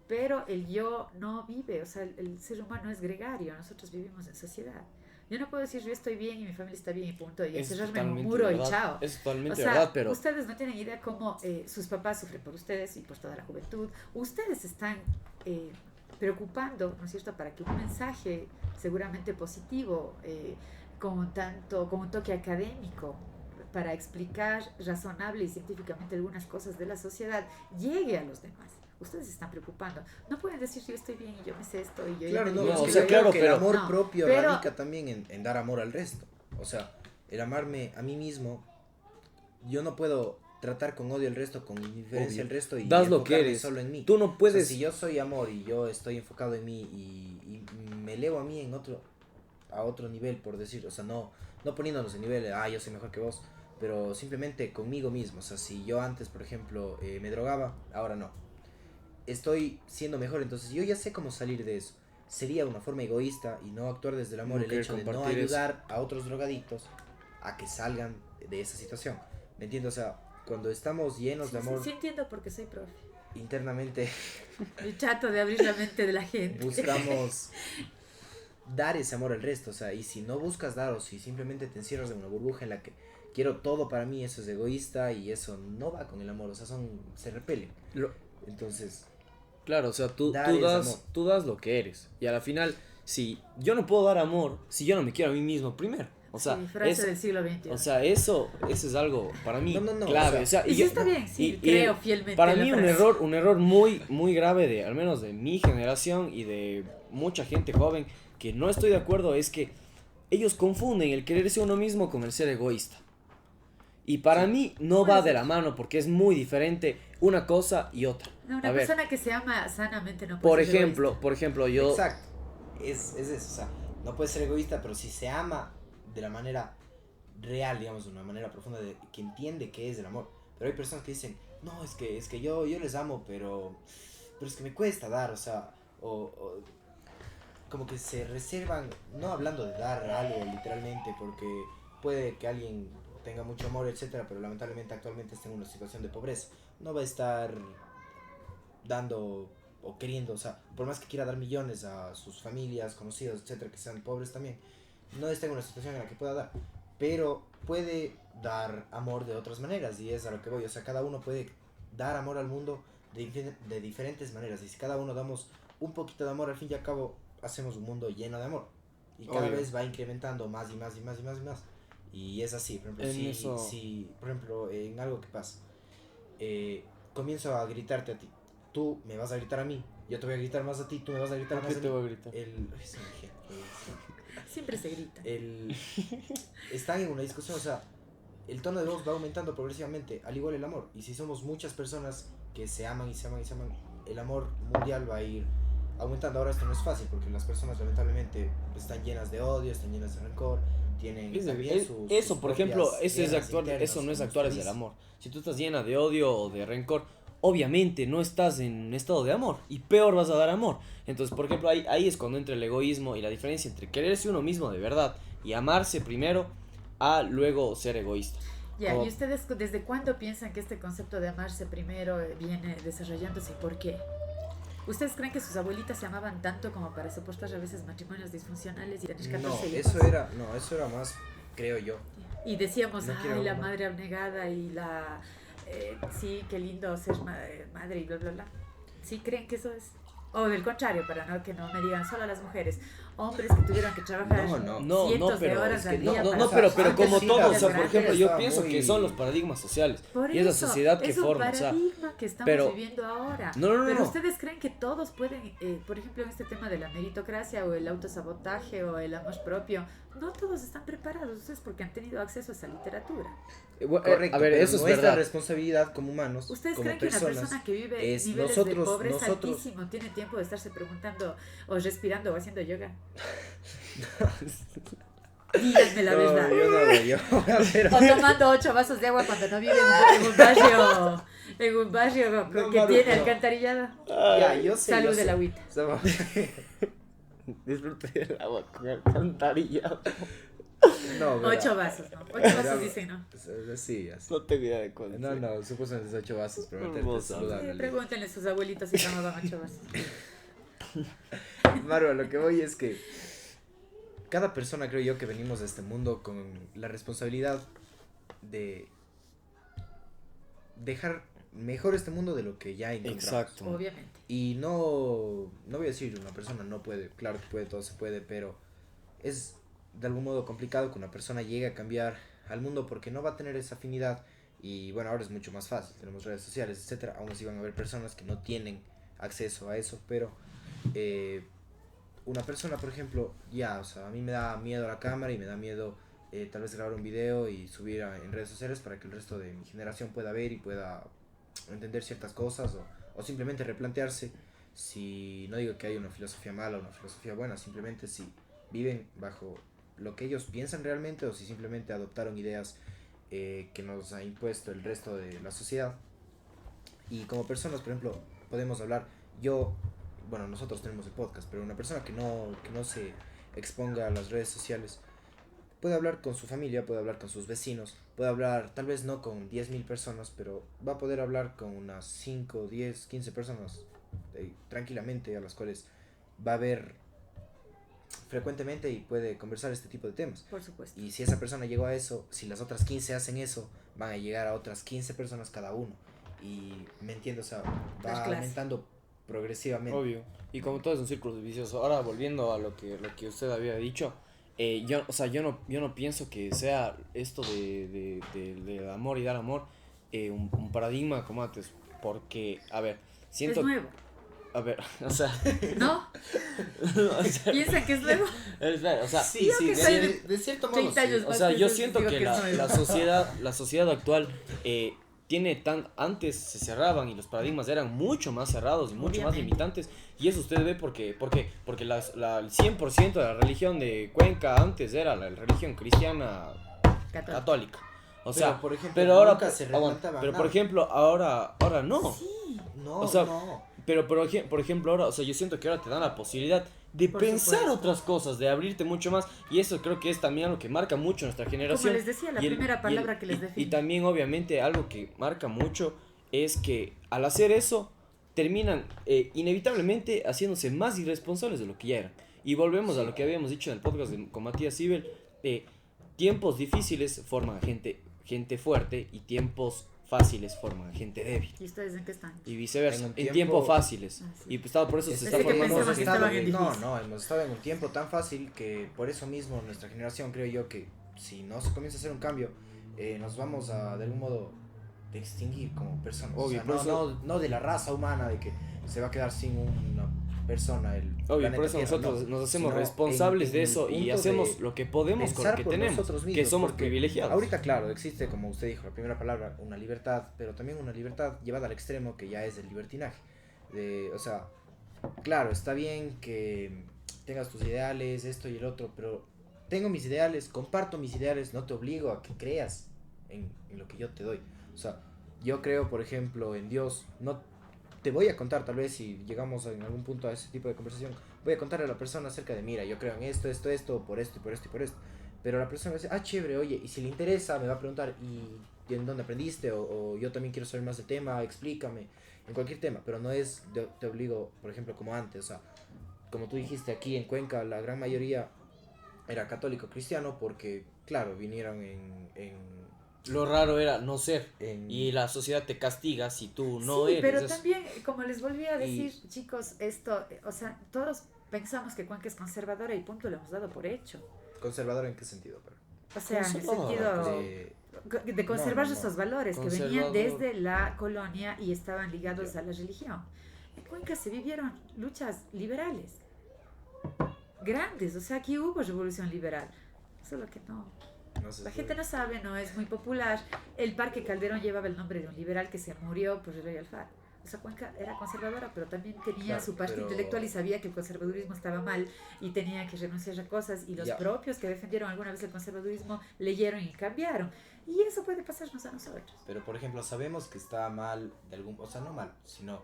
Pero el yo no vive, o sea, el ser humano es gregario, nosotros vivimos en sociedad. Yo no puedo decir yo estoy bien y mi familia está bien y punto, y Es encerrarme en un totalmente muro y verdad. chao. Es O totalmente sea, verdad, pero ustedes no tienen idea cómo sus papás sufren por ustedes y por toda la juventud. Ustedes están preocupando, ¿no es cierto?, para que un mensaje seguramente positivo, con un toque académico, para explicar razonable y científicamente algunas cosas de la sociedad, llegue a los demás. Ustedes se están preocupando. No pueden decir yo estoy bien y yo me sé esto y yo ya Claro, me no, digo o es que que sea, yo yo- claro, creo que el pero- amor no, propio pero- radica también en dar amor al resto. O sea, el amarme a mí mismo, yo no puedo tratar con odio al resto, con indiferencia Obvio. al resto y Das lo que enfocarme eres. solo en mí. tú no O sea, puedes. si yo soy amor y yo estoy enfocado en mí y me elevo a mí a otro nivel, por decir, o sea, no poniéndonos en nivel, yo soy mejor que vos, pero simplemente conmigo mismo. O sea, si yo antes, por ejemplo, me drogaba, ahora no. Estoy siendo mejor, entonces yo ya sé cómo salir de eso. Sería una forma egoísta y no actuar desde el amor, No el querer hecho de no compartir eso. ayudar a otros drogadictos a que salgan de esa situación. ¿Me entiendes? O sea, cuando estamos llenos Sí, de sí, amor sí entiendo porque soy profe. internamente, Y trato de abrir la mente de la gente. buscamos dar ese amor al resto. O sea, y si no buscas dar o si simplemente te encierras en una burbuja en la que quiero todo para mí, eso es egoísta y eso no va con el amor. O sea, se repelen. Entonces, Claro, o sea, tú Dar es amor. das lo que eres. Y a la final, si yo no puedo dar amor, si yo no me quiero a mí mismo primero. O sea, Sí, frase es- del siglo XXI. o sea, eso es algo para mí No, clave. o sea, y sí yo- está bien, sí, y- creo fielmente. para la mí un frase. error muy, muy grave de, al menos de mi generación y de mucha gente joven, que no estoy de acuerdo, es que ellos confunden el quererse uno mismo con el ser egoísta. Y para Sí. mí no Puede va de ser. la mano porque es muy diferente una cosa y otra. No, una A ver, persona que se ama sanamente no puede por ser egoísta. ejemplo, yo... Exacto. Es eso, o sea, no puede ser egoísta, pero si se ama de la manera real, digamos, de una manera profunda, de, que entiende qué es el amor. Pero hay personas que dicen, no, es que yo les amo, pero es que me cuesta dar, o sea, o como que se reservan, no hablando de dar algo literalmente, porque puede que alguien tenga mucho amor, etcétera, pero lamentablemente actualmente está en una situación de pobreza. No va a estar dando o queriendo, o sea, por más que quiera dar millones a sus familias, conocidos, etcétera, que sean pobres también, no está en una situación en la que pueda dar, pero puede dar amor de otras maneras, y es a lo que voy, o sea, cada uno puede dar amor al mundo de diferentes maneras, y si cada uno damos un poquito de amor, al fin y al cabo hacemos un mundo lleno de amor, y cada Obvio. vez va incrementando más y más y más y más y más, y es así. Por ejemplo, En si, eso... si por ejemplo, en algo que pasa, comienzo a gritarte a ti, tú me vas a gritar a mí, yo te voy a gritar más a ti, tú me vas a gritar ¿Por más qué a te mí. voy a gritar? Es un ejemplo, Siempre se grita. están en una discusión, o sea, el tono de voz va aumentando progresivamente, al igual el amor. Y si somos muchas personas que se aman y se aman y se aman, el amor mundial va a ir aumentando. Ahora esto no es fácil porque las personas lamentablemente están llenas de odio, están llenas de rencor, tienen también sus Eso, por ejemplo, propias eso es guerras actuar, internas, eso no es como actuar usted desde el dice. amor. Si tú estás llena de odio o de rencor, obviamente no estás en un estado de amor y peor vas a dar amor. Entonces, por ejemplo, ahí es cuando entra el egoísmo y la diferencia entre quererse uno mismo de verdad y amarse primero a luego ser egoísta. Ya, Como- ¿y ustedes desde cuándo piensan que este concepto de amarse primero viene desarrollándose y por qué? ¿Ustedes creen que sus abuelitas se amaban tanto como para soportar a veces matrimonios disfuncionales y tener 14 No, hijos? eso era más, creo yo. Y decíamos, No quiero ay, la hablar. madre abnegada y la... sí, qué lindo ser madre y bla, bla, bla. ¿Sí creen que eso es? O del contrario, para no que no me digan solo las mujeres, hombres que tuvieron que trabajar No, cientos de pero horas es al que día. No, para no, pero soportar como antes sí, todo, o las sea, por grandes ejemplo, yo estaba pienso que muy- son los paradigmas sociales Por y es la eso, sociedad que es un forma, o sea, paradigma que estamos pero- viviendo ahora. No, Pero no. ustedes creen que todos pueden, por ejemplo, en este tema de la meritocracia o el autosabotaje o el amor propio, no todos están preparados, ustedes porque han tenido acceso a esa literatura. Correcto, a ver, pero eso es nuestra verdad. responsabilidad como humanos, ¿Ustedes como creen que una personas, persona que vive es niveles de nosotros- pobreza nosotros- altísimo tiene tiempo de estarse preguntando o respirando o haciendo yoga? Díganme la verdad. yo no hago yo, pero- O tomando 8 vasos de agua cuando no vive en un barrio No, que Maru, tiene no. alcantarillado. Ya, yo sé. Salud yo de sé. la agüita. O sea, Disfrute el agua con alcantarilla. no, verá. 8 vasos, ¿no? 8 vasos dicen, ¿no? Sí, así. No tengo idea de cuánto. No, supuestamente es 8 vasos, pero meterte Hermosa. saludable. Pregúntenle a sus abuelitos si tomaban 8 vasos. Maru, a lo que voy es que cada persona, creo yo, que venimos a este mundo con la responsabilidad de dejar mejor este mundo de lo que ya encontramos. Exacto. Obviamente. Y no voy a decir una persona no puede, claro que puede, todo se puede, pero es de algún modo complicado que una persona llegue a cambiar al mundo porque no va a tener esa afinidad. Y bueno, ahora es mucho más fácil, tenemos redes sociales, etcétera. Aún así van a haber personas que no tienen acceso a eso, pero una persona, por ejemplo, o sea, a mí me da miedo la cámara y me da miedo tal vez grabar un video y subir en redes sociales para que el resto de mi generación pueda ver y pueda entender ciertas cosas o simplemente replantearse si, no digo que hay una filosofía mala o una filosofía buena, simplemente si viven bajo lo que ellos piensan realmente o si simplemente adoptaron ideas que nos ha impuesto el resto de la sociedad. Y como personas, por ejemplo, podemos hablar, bueno, nosotros tenemos el podcast, pero una persona que no se exponga a las redes sociales puede hablar con su familia, puede hablar con sus vecinos, puede hablar tal vez no con 10.000 personas, pero va a poder hablar con unas 5, 10, 15 personas tranquilamente, a las cuales va a ver frecuentemente y puede conversar este tipo de temas. Por supuesto. Y si esa persona llegó a eso, si las otras 15 hacen eso, van a llegar a otras 15 personas cada uno. Y me entiendo, o sea, va Las clases. aumentando progresivamente. Obvio. Y como todo es un círculo vicioso. Ahora volviendo a lo que usted había dicho, yo no pienso que sea esto de amor y dar amor un paradigma como antes. Porque, a ver, siento... Es nuevo. A ver, o sea... ¿No? o sea, ¿Piensan que es nuevo? o sea, Sí, Yo sí, que soy de cierto modo 30 sí. años o más sea, que yo eso, siento digo que que es nuevo. la sociedad actual tiene antes se cerraban y los paradigmas eran mucho más cerrados y mucho más Obviamente. limitantes, y eso usted ve porque el 100% de la religión de Cuenca antes era la religión cristiana católica. O sea, Pero, por ejemplo, pero ahora, nunca se aguanta, replanteaba pero por nada. ejemplo, ahora no. Sí, No, O sea, no. pero por ejemplo ahora, o sea, yo siento que ahora te dan la posibilidad de Por pensar supuesto. otras cosas, de abrirte mucho más, y eso creo que es también algo que marca mucho nuestra generación. como les decía, la y primera palabra que les y define. también obviamente algo que marca mucho es que al hacer eso terminan inevitablemente haciéndose más irresponsables de lo que ya eran. Y volvemos a lo que habíamos dicho en el podcast con Matías Sibel, tiempos difíciles forman a gente fuerte y tiempos fáciles forman a gente débil. ¿Y ustedes en qué están? Y viceversa, En un en tiempo- tiempos fáciles. Ah, sí. Y pues, por eso se Es está que formando. pensaban que estaban en no, difícil. no, hemos estado en un tiempo tan fácil que por eso mismo nuestra generación creo yo que si no se comienza a hacer un cambio, nos vamos a de algún modo de extinguir como personas. Obvio, o sea, por no, eso- no de la raza humana, de que se va a quedar sin una persona el Obvio, planeta por eso Tierra, nosotros no, nos hacemos sino responsables en de el eso y punto hacemos de lo que podemos con lo pensar que por tenemos, nosotros que mismos, somos porque privilegiados. Ahorita, claro, existe, como usted dijo, la primera palabra, una libertad, pero también una libertad llevada al extremo que ya es el libertinaje. O sea, claro, está bien que tengas tus ideales, esto y el otro, pero tengo mis ideales, comparto mis ideales, no te obligo a que creas en lo que yo te doy. O sea, yo creo, por ejemplo, en Dios, no te voy a contar, tal vez si llegamos en algún punto a ese tipo de conversación, voy a contarle a la persona acerca de, mira, yo creo en esto, por esto y por esto y por esto. Pero la persona va a decir, ah, chévere, oye, y si le interesa, me va a preguntar, ¿y en dónde aprendiste? O yo también quiero saber más del tema, explícame, en cualquier tema, pero no es, te obligo, por ejemplo, como antes, o sea, como tú dijiste, aquí en Cuenca la gran mayoría era católico cristiano porque, claro, vinieron Lo raro era no ser. en Y la sociedad te castiga si tú no Sí, eres. pero eso. también, como les volví a Y- decir, chicos, esto, o sea, todos pensamos que Cuenca es conservadora y punto, lo hemos dado por hecho. conservador en qué sentido, pero O sea, en el Conservadora, sentido de conservar no, no. esos valores que venían Conservador. desde la colonia y estaban ligados Ya. a la religión. En Cuenca se vivieron luchas liberales grandes, o sea, aquí hubo revolución liberal, solo que no. no sé La si- gente no sabe, no es muy popular. El Parque Calderón llevaba el nombre de un liberal que se murió por el rey Alfaro. O sea, Cuenca era conservadora, pero también tenía Claro, su parte pero- intelectual y sabía que el conservadurismo estaba mal y tenía que renunciar a cosas. Y los Ya. propios que defendieron alguna vez el conservadurismo leyeron y cambiaron. Y eso puede pasarnos a nosotros. Pero por ejemplo, sabemos que está mal de algún, o sea, no mal, sino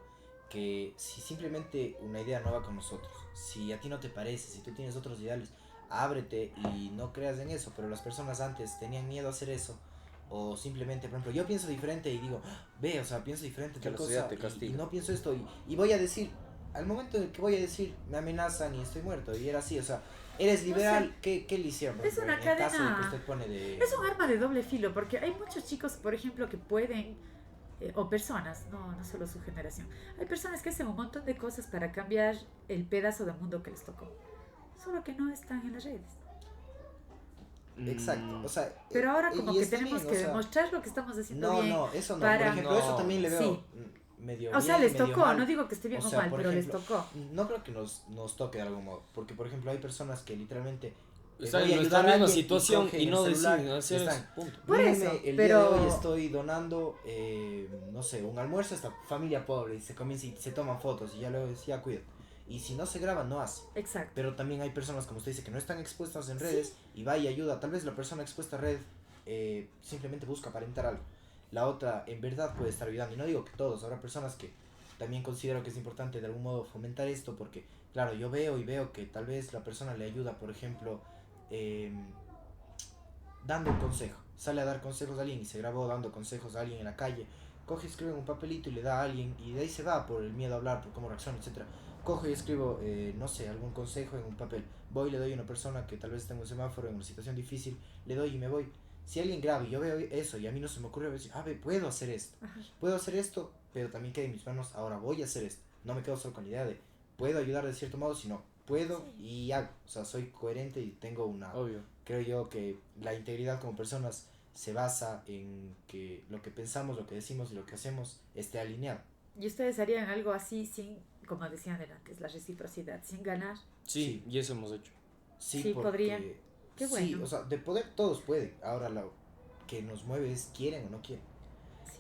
que si simplemente una idea no va con nosotros, si a ti no te parece, si tú tienes otros ideales, ábrete y no creas en eso, pero las personas antes tenían miedo a hacer eso o simplemente, por ejemplo, yo pienso diferente y digo, "Ah, ve, o sea, pienso diferente Que tal la sociedad cosa te y castiga. no pienso esto y voy a decir, al momento en que voy a decir, me amenazan y estoy muerto y era así, o sea, eres No liberal, ¿qué le hicieron? por Es ejemplo, una en el caso de cadena- que usted pone de... Es un arma de doble filo, porque hay muchos chicos, por ejemplo, que pueden, o personas, no solo su generación, hay personas que hacen un montón de cosas para cambiar el pedazo de mundo que les tocó, solo que no están en las redes. Exacto, o sea... Pero ahora como y que está tenemos bien, que o sea, demostrar lo que estamos haciendo no, bien. no, eso no. para- Por ejemplo, No. eso también le veo Sí. medio O sea, bien, les medio tocó, mal. no digo que esté bien O o, sea, mal, por pero ejemplo, les tocó. No creo que nos toque de algún modo. Porque, por ejemplo, hay personas que literalmente... Están voy a en ayudar nuestra a misma alguien situación cogen y el no celular deciden y hacer están, eso. Punto. Por "Mírenme, eso, el pero- día de hoy estoy donando, no sé, un almuerzo a esta familia pobre y se comienza y se toman fotos y ya luego decía, cuida. Y si no se graban, no hace. Exacto. Pero también hay personas, como usted dice, que no están expuestas en redes y va y ayuda. Tal vez la persona expuesta a red simplemente busca aparentar algo. La otra, en verdad, puede estar ayudando. Y no digo que todos, habrá personas que también considero que es importante de algún modo fomentar esto porque, claro, yo veo que tal vez la persona le ayuda, por ejemplo, dando un consejo. Sale a dar consejos a alguien y se grabó dando consejos a alguien en la calle. Coge, escribe en un papelito y le da a alguien y de ahí se va por el miedo a hablar, por cómo reacciona, etcétera. Cojo y escribo, no sé, algún consejo en un papel. Voy y le doy a una persona que tal vez está en un semáforo, en una situación difícil, le doy y me voy. Si alguien graba y yo veo eso y a mí no se me ocurre decir, puedo hacer esto. Ajá. Puedo hacer esto, pero también queda en mis manos, ahora voy a hacer esto. No me quedo solo con la idea de, puedo ayudar de cierto modo, sino puedo y hago. O sea, soy coherente y tengo una... Obvio. Creo yo que la integridad como personas se basa en que lo que pensamos, lo que decimos y lo que hacemos esté alineado. ¿Y ustedes harían algo así sin, como decían antes, la reciprocidad, sin ganar? Sí, y eso hemos hecho. Sí, podrían. Qué Sí, bueno. o sea, de poder todos pueden. Ahora lo que nos mueve es quieren o no quieren. Sí.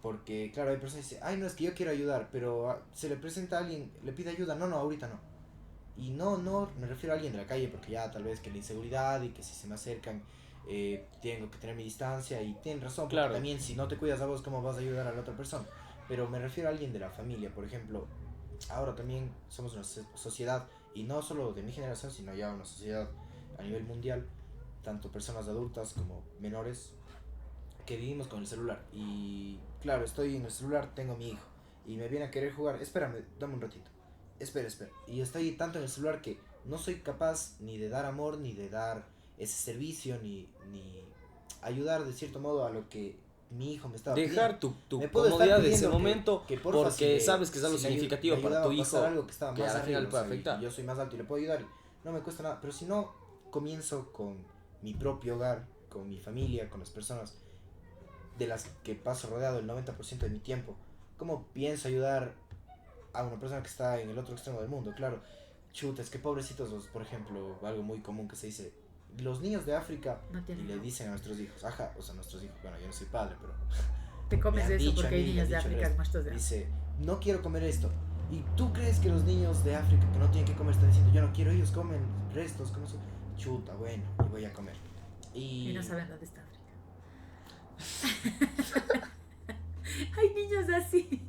Porque, claro, hay personas que dicen, ay, no, es que yo quiero ayudar, pero se le presenta a alguien, le pide ayuda, no, ahorita no. Y no, me refiero a alguien de la calle, porque ya tal vez que la inseguridad y que si se me acercan, tengo que tener mi distancia y tienen razón, porque Claro. también si no te cuidas a vos, ¿cómo vas a ayudar a la otra persona? Pero me refiero a alguien de la familia, por ejemplo, ahora también somos una sociedad, y no solo de mi generación, sino ya una sociedad a nivel mundial, tanto personas adultas como menores, que vivimos con el celular. Y claro, estoy en el celular, tengo a mi hijo, y me viene a querer jugar, espérame, dame un ratito, espera. Y estoy tanto en el celular que no soy capaz ni de dar amor, ni de dar ese servicio, ni ayudar de cierto modo a lo que mi hijo me estaba Dejar pidiendo. tu Me puedo estar comodidad de ese pidiendo momento que porfa, porque sabes que es algo si me significativo para tu ayudaba a hijo pasar algo que estaba que más al arriba, final puede o sea, y afectar. yo soy más alto y le puedo ayudar, y no me cuesta nada. Pero si no comienzo con mi propio hogar, con mi familia, con las personas de las que paso rodeado el 90% de mi tiempo, ¿cómo pienso ayudar a una persona que está en el otro extremo del mundo? Claro, chuta, es que pobrecitos los, por ejemplo, algo muy común que se dice, los niños de África, No y tienen le nada. dicen a nuestros hijos, ajá, o sea, nuestros hijos, bueno, yo no soy padre, pero Te me comes han de eso dicho a porque hay mí, me niños han de dicho el África resto. muertos de hambre. Dice, no quiero comer esto. ¿Y tú crees que los niños de África que no tienen que comer están diciendo, yo no quiero, ellos comen restos, como eso? Chuta, bueno, y voy a comer. Y no saben dónde está África. Hay niños así.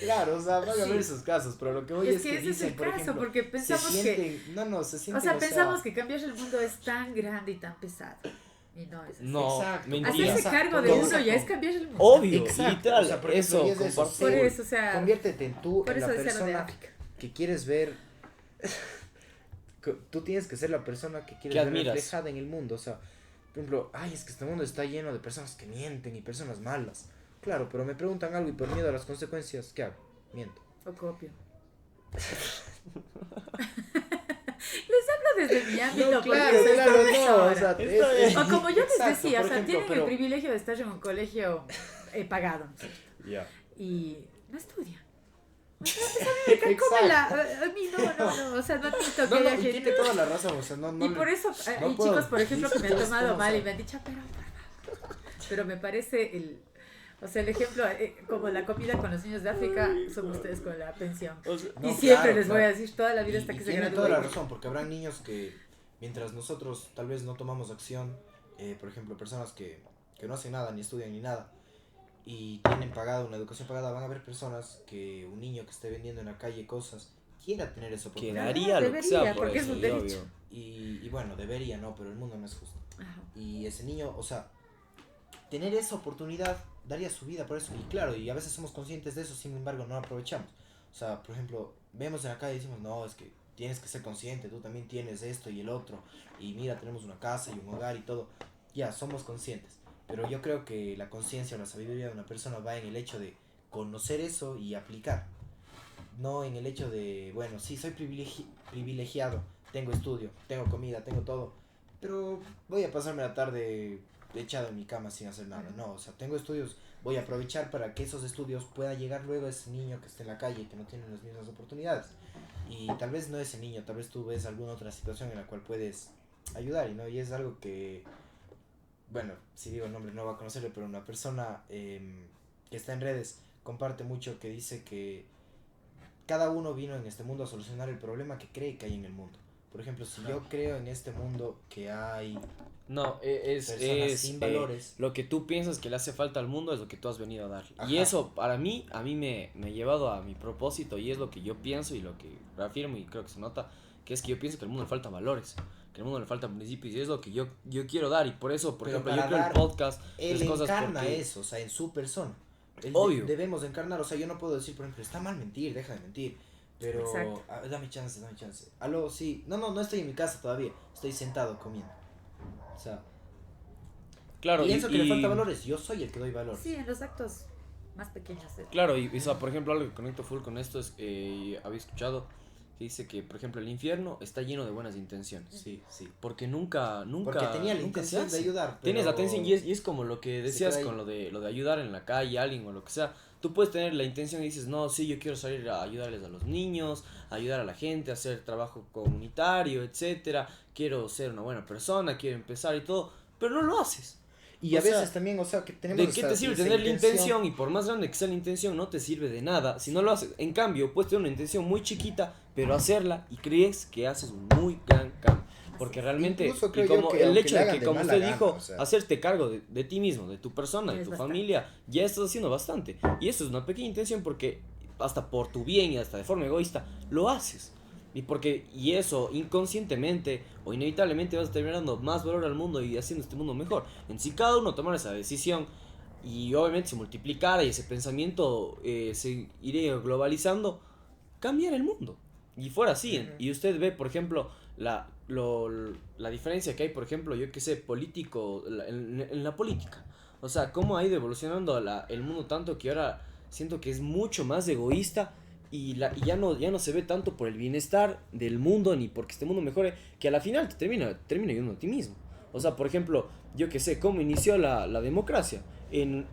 Claro, o sea, van a Sí. haber esos casos, pero lo que voy Es es que que ese es dicen, el por caso, ejemplo, porque pensamos se sienten, no, se o sienten, sea, pensamos que cambiar el mundo es tan grande y tan pesado. Y no es así. No, Exacto. mentira. Hacerse cargo de Piensa uno ya con- es cambiar el mundo. Obvio, Exacto, literal, o sea, por ejemplo, eso y es de eso, comparto. Por sé, eso, o sea, conviértete en tú, por en eso la decía lo de persona África. que quieres ver. Tú tienes que ser la persona que quieres Que ver admiras. reflejada en el mundo. O sea, por ejemplo, ay, es que este mundo está lleno de personas que mienten y personas malas. Claro, pero me preguntan algo y por miedo a las consecuencias, ¿qué hago? Miento. O copio. Les hablo desde mi ámbito No, porque claro, soy claro, no, o profesora. sea, Está bien. O como yo les exacto, decía, o por sea, ejemplo, tienen pero- el privilegio de estar en un colegio pagado, ¿no? Ya. Y no estudian. O sea, me cae como a mí no, o sea, no admito que No, haya y tiene gente. toda la razón, o sea, no Y por eso no hay puedo chicos, por ejemplo, que me han discutir tomado cómo mal y son. me han dicho, pero me parece o sea, el ejemplo, como la comida con los niños de África, son ustedes con la pensión. O sea, No, Y siempre claro, les voy a claro. decir toda la vida hasta Y que se tiene toda la gradúen. razón, porque habrá niños que mientras nosotros tal vez no tomamos acción, por ejemplo, personas que no hacen nada, ni estudian ni nada, y tienen pagado una educación pagada, van a haber personas que un niño que esté vendiendo en la calle cosas quiera tener esa que oportunidad. daría lo que sea Debería, por porque eso, es un y derecho. obvio. Y bueno, debería, ¿no? Pero el mundo no es justo. Ajá. Y ese niño, o sea, tener esa oportunidad daría su vida por eso. Y claro, y a veces somos conscientes de eso, sin embargo, no lo aprovechamos. O sea, por ejemplo, vemos en la calle y decimos, no, es que tienes que ser consciente, tú también tienes esto y el otro. Y mira, tenemos una casa y un hogar y todo. Ya, somos conscientes. Pero yo creo que la conciencia o la sabiduría de una persona va en el hecho de conocer eso y aplicar. No en el hecho de, bueno, sí, soy privilegiado, tengo estudio, tengo comida, tengo todo, pero voy a pasarme la tarde echado en mi cama sin hacer nada. No, o sea, tengo estudios, voy a aprovechar para que esos estudios pueda llegar luego a ese niño que está en la calle y que no tiene las mismas oportunidades. Y tal vez no ese niño, tal vez tú ves alguna otra situación en la cual puedes ayudar, y es algo que, bueno, si digo el nombre no va a conocerlo, pero una persona que está en redes comparte mucho, que dice que cada uno vino en este mundo a solucionar el problema que cree que hay en el mundo. Por ejemplo, si yo creo en este mundo que hay No, personas sin valores, lo que tú piensas que le hace falta al mundo es lo que tú has venido a dar. Ajá. Y eso, para mí, me ha llevado a mi propósito y es lo que yo pienso y lo que reafirmo y creo que se nota, que es que yo pienso que al mundo le faltan valores, que al mundo le faltan principios y es lo que yo quiero dar y por eso, por Pero ejemplo, yo para creo el dar, podcast, él esas cosas encarna porque... eso, o sea, en su persona. Obvio. Debemos encarnar, o sea, yo no puedo decir, por ejemplo, está mal mentir, deja de mentir. Pero, Exacto. dame chance. Aló, sí. No estoy en mi casa todavía. Estoy sentado comiendo. O sea, Claro, pienso que le falta valores. Yo soy el que doy valores. Sí, en los actos más pequeños. Claro, y o sea, por ejemplo, algo que conecto full con esto es, había escuchado que dice que, por ejemplo, el infierno está lleno de buenas intenciones. Sí, sí. Porque nunca Porque tenía la nunca se intención de hace. ayudar. Tienes la pero atención y es como lo que decías queda ahí. con lo de ayudar en la calle a alguien o lo que sea. Tú puedes tener la intención y dices, no, sí, yo quiero salir a ayudarles a los niños, ayudar a la gente, hacer trabajo comunitario, etcétera. Quiero ser una buena persona, quiero empezar y todo, pero no lo haces. Y O a veces sea, también, o sea, que tenemos ¿de qué esa- te sirve esa tener la intención? Y por más grande que sea la intención, no te sirve de nada si no lo haces. En cambio, puedes tener una intención muy chiquita, pero hacerla y crees que haces un muy gran cambio. Porque realmente, Incluso y creo yo como que el aunque hecho le de hagan que, de como mala usted gana, dijo, o sea. hacerte cargo de ti mismo, de tu persona, de Es tu bastante. familia, ya estás haciendo bastante. Y eso es una pequeña intención porque hasta por tu bien y hasta de forma egoísta, lo haces. Y eso inconscientemente o inevitablemente vas a terminar dando más valor al mundo y haciendo este mundo mejor. En si cada uno tomara esa decisión y obviamente se multiplicara y ese pensamiento se iría globalizando, cambiar el mundo. Y fuera así. Ujú. Y usted ve, por ejemplo, la diferencia que hay, por ejemplo, yo que sé, político, en la política. O sea, cómo ha ido evolucionando el mundo tanto que ahora siento que es mucho más egoísta y ya no se ve tanto por el bienestar del mundo ni porque este mundo mejore, que a la final te termina ayudando a ti mismo. O sea, por ejemplo, yo que sé, cómo inició la democracia en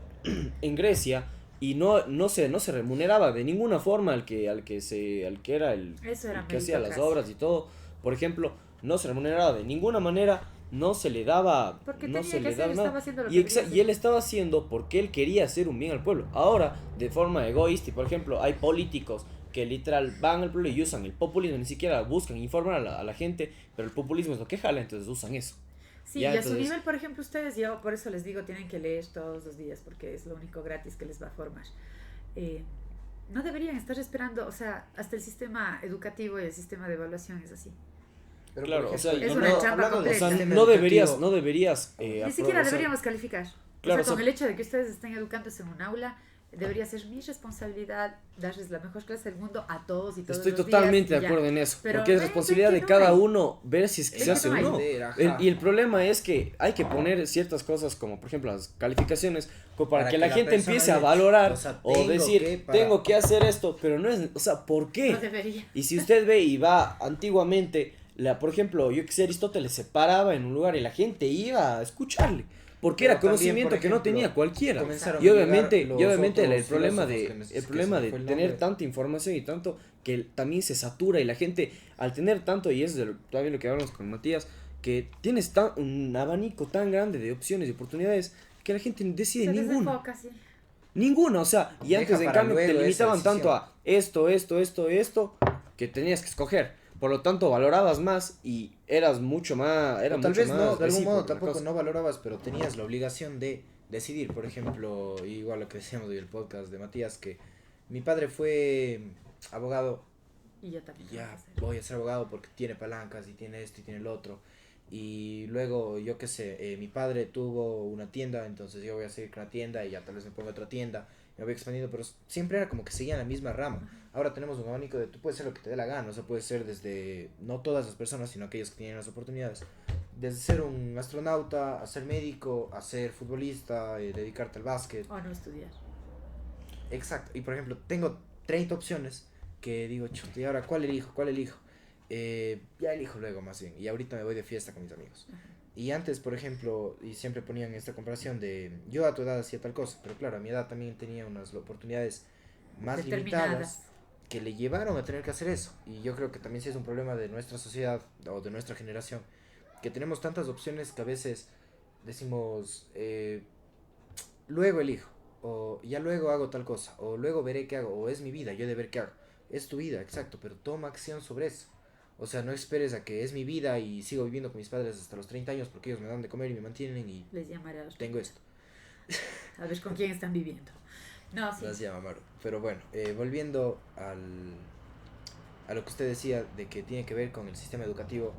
Grecia y no se remuneraba de ninguna forma al que era Eso era el que hacía las meritocracia. obras y todo. Por ejemplo, no se remuneraba de ninguna manera, no se le daba, Porque no tenía se que le hacer, daba estaba nada. haciendo lo Y, que quería y él hacer. estaba haciendo porque él quería hacer un bien al pueblo. Ahora, de forma egoísta, y por ejemplo, hay políticos que literal van al pueblo y usan el populismo, ni siquiera buscan informar a la gente, pero el populismo es lo que jala, entonces usan eso. Sí, Ya, y a su entonces- nivel, por ejemplo, ustedes, yo por eso les digo, tienen que leer todos los días, porque es lo único gratis que les va a formar. No deberían estar esperando, o sea, hasta el sistema educativo y el sistema de evaluación es así. Pero, Claro, por o sea, ejemplo, es y una no- trampa hablando del o sea, completa. sistema no deberías, educativo, no deberías Ni siquiera o sea, deberíamos calificar. Claro, o sea, o con sea- el hecho de que ustedes estén educándose en un aula, debería ser mi responsabilidad darles la mejor clase del mundo a todos y todos Estoy los totalmente días, de y acuerdo ya. en eso, Pero porque es ven responsabilidad que de no cada hay. uno ver si es que Ven se que hace no o hay. no. Ajá. Y el problema es que hay que poner ciertas cosas como por ejemplo las calificaciones como para que la gente persona empiece a diga, valorar o sea, o tengo decir que para- tengo que hacer esto, pero no es, o sea, ¿por qué? No debería. Y si usted ve y va antiguamente, por ejemplo, yo que sé, Aristóteles se paraba en un lugar y la gente iba a escucharle. Porque Pero era también, conocimiento por que no ejemplo, tenía cualquiera. comenzaron Y a obviamente, llegar y obviamente los el problema otros de, filósofos el que problema se me de fue el tener nombre. tanta información y tanto que también se satura y la gente al tener tanto, y es también lo que hablamos con Matías, que tienes un abanico tan grande de opciones y oportunidades que la gente decide Se ninguna. desenfoca, sí. Ninguna, o sea, y Deja antes en para cambio te luego esa limitaban tanto decisión. a esto, que tenías que escoger. Por lo tanto, valorabas más y eras mucho más, era O tal mucho vez más no, de algún recíproco modo la tampoco cosa. no valorabas, pero tenías la obligación de decidir. Por ejemplo, igual lo que decíamos del podcast de Matías, que mi padre fue abogado. Y yo también. tengo que Ya hacer. voy a ser abogado porque tiene palancas y tiene esto y tiene lo otro. Y luego, yo qué sé, mi padre tuvo una tienda, entonces yo voy a seguir con la tienda y ya tal vez me ponga otra tienda. Me voy expandiendo, pero siempre era como que seguía en la misma rama. Ahora tenemos un abanico de tú puedes ser lo que te dé la gana, o sea, puedes ser desde, no todas las personas, sino aquellos que tienen las oportunidades, desde ser un astronauta, a ser médico, a ser futbolista, dedicarte al básquet. O no estudiar. Exacto, y por ejemplo, tengo 30 opciones que digo, chuta, ¿y ahora cuál elijo? ¿Cuál elijo? Ya elijo luego más bien, y ahorita me voy de fiesta con mis amigos. Y antes, por ejemplo, y siempre ponían esta comparación de yo a tu edad hacía tal cosa, pero claro, a mi edad también tenía unas oportunidades más limitadas Determinadas. que le llevaron a tener que hacer eso. Y yo creo que también sí es un problema de nuestra sociedad o de nuestra generación, que tenemos tantas opciones que a veces decimos, luego elijo, o ya luego hago tal cosa, o luego veré qué hago, o es mi vida, yo de ver qué hago. Es tu vida, exacto, pero toma acción sobre eso. O sea, no esperes a que es mi vida y sigo viviendo con mis padres hasta los 30 años porque ellos me dan de comer y me mantienen y Les llamaré a los tengo esto. A ver con quién están viviendo. No, sí. Las llama Maru. Pero bueno, volviendo a lo que usted decía de que tiene que ver con el sistema educativo,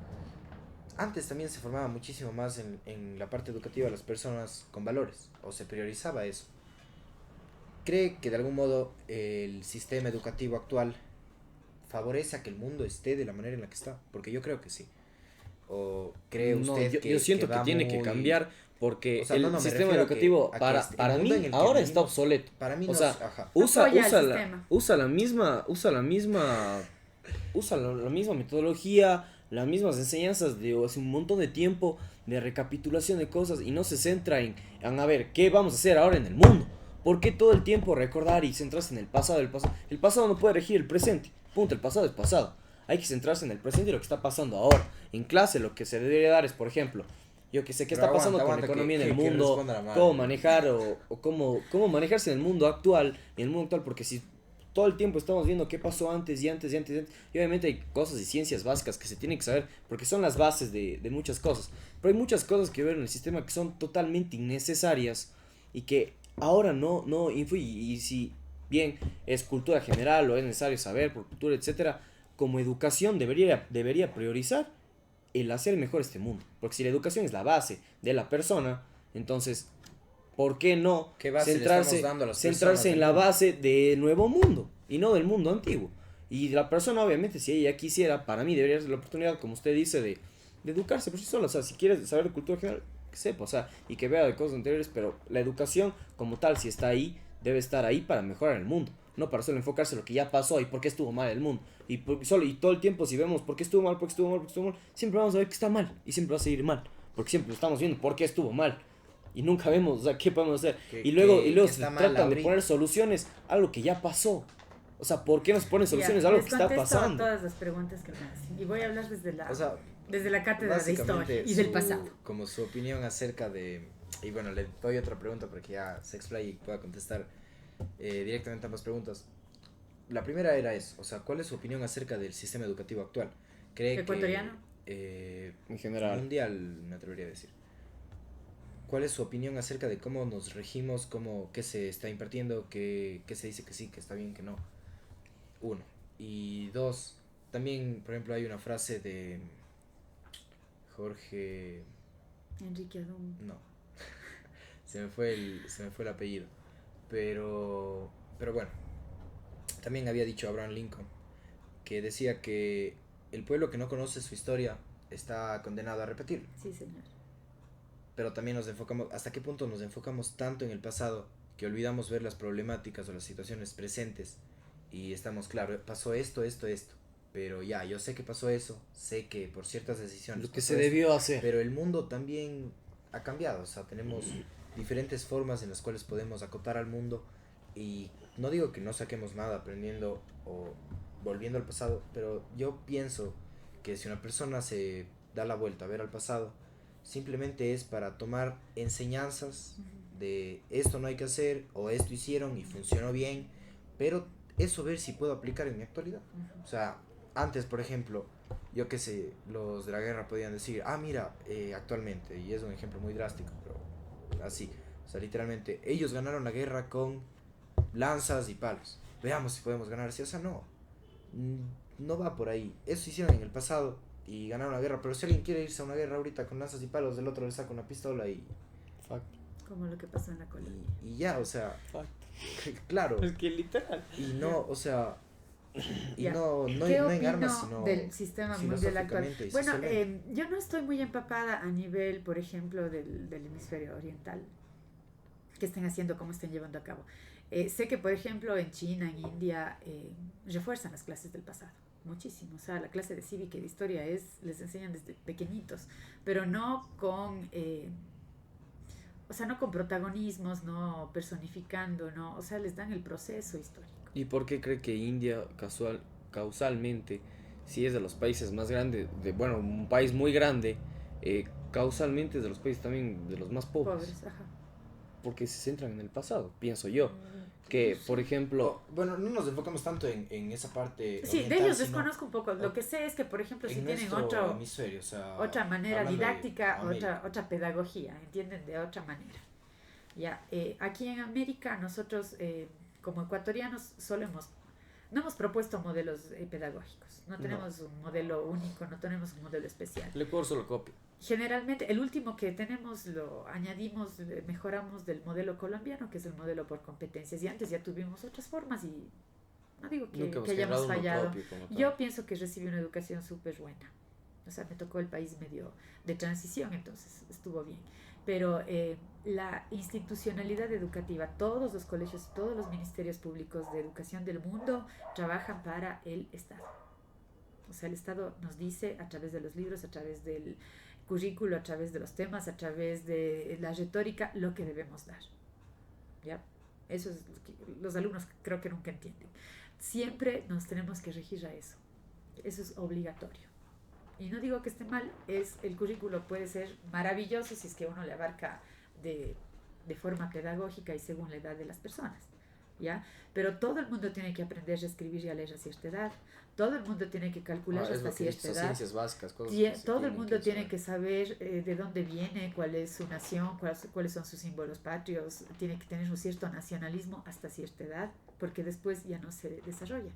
antes también se formaba muchísimo más en la parte educativa a las personas con valores, o se priorizaba eso. ¿Cree que de algún modo el sistema educativo actual favorece a que el mundo esté de la manera en la que está? Porque yo creo que sí. ¿O cree No, usted yo siento que va tiene que muy- cambiar porque O sea, el no, me sistema refiero a que- educativo a que el para mundo en mí el que ahora vivimos- está obsoleto. Para mí O no sea, es- ajá. usa Apoya el usa sistema. usa la misma usa la misma metodología, las mismas enseñanzas de hace un montón de tiempo, de recapitulación de cosas, y no se centra en a ver, ¿qué vamos a hacer ahora en el mundo? ¿Por qué todo el tiempo recordar y centrarse en el pasado? El pasado no puede regir el presente. Punto, el pasado es pasado. Hay que centrarse en el presente y lo que está pasando ahora. En clase lo que se debería dar es, por ejemplo, yo que sé qué Pero está pasando con la aguanta, economía en el que mundo, responda la madre. cómo manejar o cómo manejarse en el mundo actual, porque si todo el tiempo estamos viendo qué pasó antes y antes y antes y antes, y obviamente hay cosas y ciencias básicas que se tienen que saber porque son las bases de muchas cosas, pero hay muchas cosas que ver en el sistema que son totalmente innecesarias y que ahora no influyen, y si bien es cultura general o es necesario saber por cultura, etcétera, como educación debería priorizar el hacer mejor este mundo. Porque si la educación es la base de la persona, entonces, ¿por qué no ¿Qué base le estamos centrarse, dando a las centrarse personas en del la mundo? base del nuevo mundo y no del mundo antiguo? Y la persona, obviamente, si ella quisiera, para mí debería ser la oportunidad, como usted dice, de educarse por sí sola. O sea, si quiere saber de cultura general, que sepa, o sea, y que vea de cosas anteriores, pero la educación como tal, si está ahí, debe estar ahí para mejorar el mundo. No para solo enfocarse en lo que ya pasó y por qué estuvo mal el mundo. Y todo el tiempo, si vemos por qué estuvo mal, por qué estuvo mal, por qué estuvo mal, siempre vamos a ver que está mal y siempre va a seguir mal. Porque siempre estamos viendo por qué estuvo mal. Y nunca vemos, o sea, qué podemos hacer. Y luego Que se está mal tratan de ahorita. poner soluciones a algo que ya pasó. O sea, ¿por qué nos ponen soluciones Ya, a algo les que está contesto a pasando? todas las preguntas que me hacen. Y voy a hablar O sea, desde la cátedra de historia y del pasado. como su opinión acerca de... Y bueno, le doy otra pregunta para que ya se explaye y pueda contestar directamente a ambas preguntas. La primera era eso, o sea, ¿cuál es su opinión acerca del sistema educativo actual? ¿Cree ¿Ecuatoriano? que... En general. mundial, me atrevería a decir. ¿Cuál es su opinión acerca de cómo nos regimos, qué se está impartiendo, qué se dice que sí, que está bien, que no? Uno. Y dos, también, por ejemplo, hay una frase de Jorge... Enrique Adón. No, se me fue el apellido. Pero bueno, también había dicho Abraham Lincoln, que decía que el pueblo que no conoce su historia está condenado a repetirlo. Sí, señor. Pero también nos enfocamos, ¿hasta qué punto nos enfocamos tanto en el pasado que olvidamos ver las problemáticas o las situaciones presentes? Y estamos, claro, pasó esto, pero ya, yo sé que pasó eso, sé que por ciertas decisiones Lo que pasó se esto, debió hacer. pero el mundo también ha cambiado, o sea, tenemos diferentes formas en las cuales podemos acotar al mundo, y no digo que no saquemos nada aprendiendo o volviendo al pasado, pero yo pienso que si una persona se da la vuelta a ver al pasado, simplemente es para tomar enseñanzas de esto no hay que hacer o esto hicieron y funcionó bien, pero eso ver si puedo aplicar en mi actualidad. O sea, antes, por ejemplo, yo qué sé, los de la guerra podían decir, ah, mira, actualmente, y es un ejemplo muy drástico, pero así, o sea, literalmente, ellos ganaron la guerra con lanzas y palos. Veamos si podemos ganar así, o sea, no, no va por ahí. Eso hicieron en el pasado y ganaron la guerra, pero si alguien quiere irse a una guerra ahorita con lanzas y palos, del otro le saca una pistola Fact. Como lo que pasó en la colonia. y ya, o sea, Fact. claro, Es que literal. y no, o sea, y Ya. no ¿Qué en opino armas, sino del sistema mundial actual? filosóficamente y Bueno, socialmente. yo no estoy muy empapada a nivel, por ejemplo, del hemisferio oriental, que estén haciendo, cómo estén llevando a cabo. Sé que, por ejemplo, en China, en India, refuerzan las clases del pasado, muchísimo. O sea, la clase de cívica y de historia les enseñan desde pequeñitos, pero no con... o sea, no con protagonismos, no personificando, no, o sea, les dan el proceso histórico. ¿Y por qué cree que India causalmente, si es de los países más grandes, bueno, un país muy grande, causalmente es de los países también de los más pobres? Pobres, ajá. Porque se centran en el pasado, pienso yo. Mm, Que, no sé. por ejemplo, Bueno, no nos enfocamos tanto en esa parte Sí, oriental, de ellos sino desconozco un poco. Lo que sé es que, por ejemplo, si en tienen nuestro hemisferio, o sea, otra manera hablando de didáctica, América. otra pedagogía, ¿entienden? De otra manera. Ya, aquí en América nosotros como ecuatorianos no hemos propuesto modelos pedagógicos, no tenemos un modelo único, no tenemos un modelo especial. el Ecuador solo copia. Generalmente, el último que tenemos lo añadimos, mejoramos del modelo colombiano, que es el modelo por competencias, y antes ya tuvimos otras formas y no digo Nunca hemos que hayamos generado uno fallado. propio como tal. Yo pienso que recibí una educación súper buena. O sea, me tocó el país medio de transición, entonces estuvo bien. Pero la institucionalidad educativa, todos los colegios, todos los ministerios públicos de educación del mundo trabajan para el Estado. O sea, el Estado nos dice a través de los libros, a través del currículo, a través de los temas, a través de la retórica, lo que debemos dar. ¿Ya? Eso es lo que los alumnos creo que nunca entienden. Siempre nos tenemos que regir a eso. Eso es obligatorio. Y no digo que esté mal, el currículo puede ser maravilloso si es que uno le abarca de forma pedagógica y según la edad de las personas, ¿ya? Pero todo el mundo tiene que aprender a escribir y a leer a cierta edad, todo el mundo tiene que calcular hasta cierta edad, ciencias básicas, cosas todo el mundo tiene que saber de dónde viene, cuál es su nación, cuáles son sus símbolos patrios, tiene que tener un cierto nacionalismo hasta cierta edad, porque después ya no se desarrolla.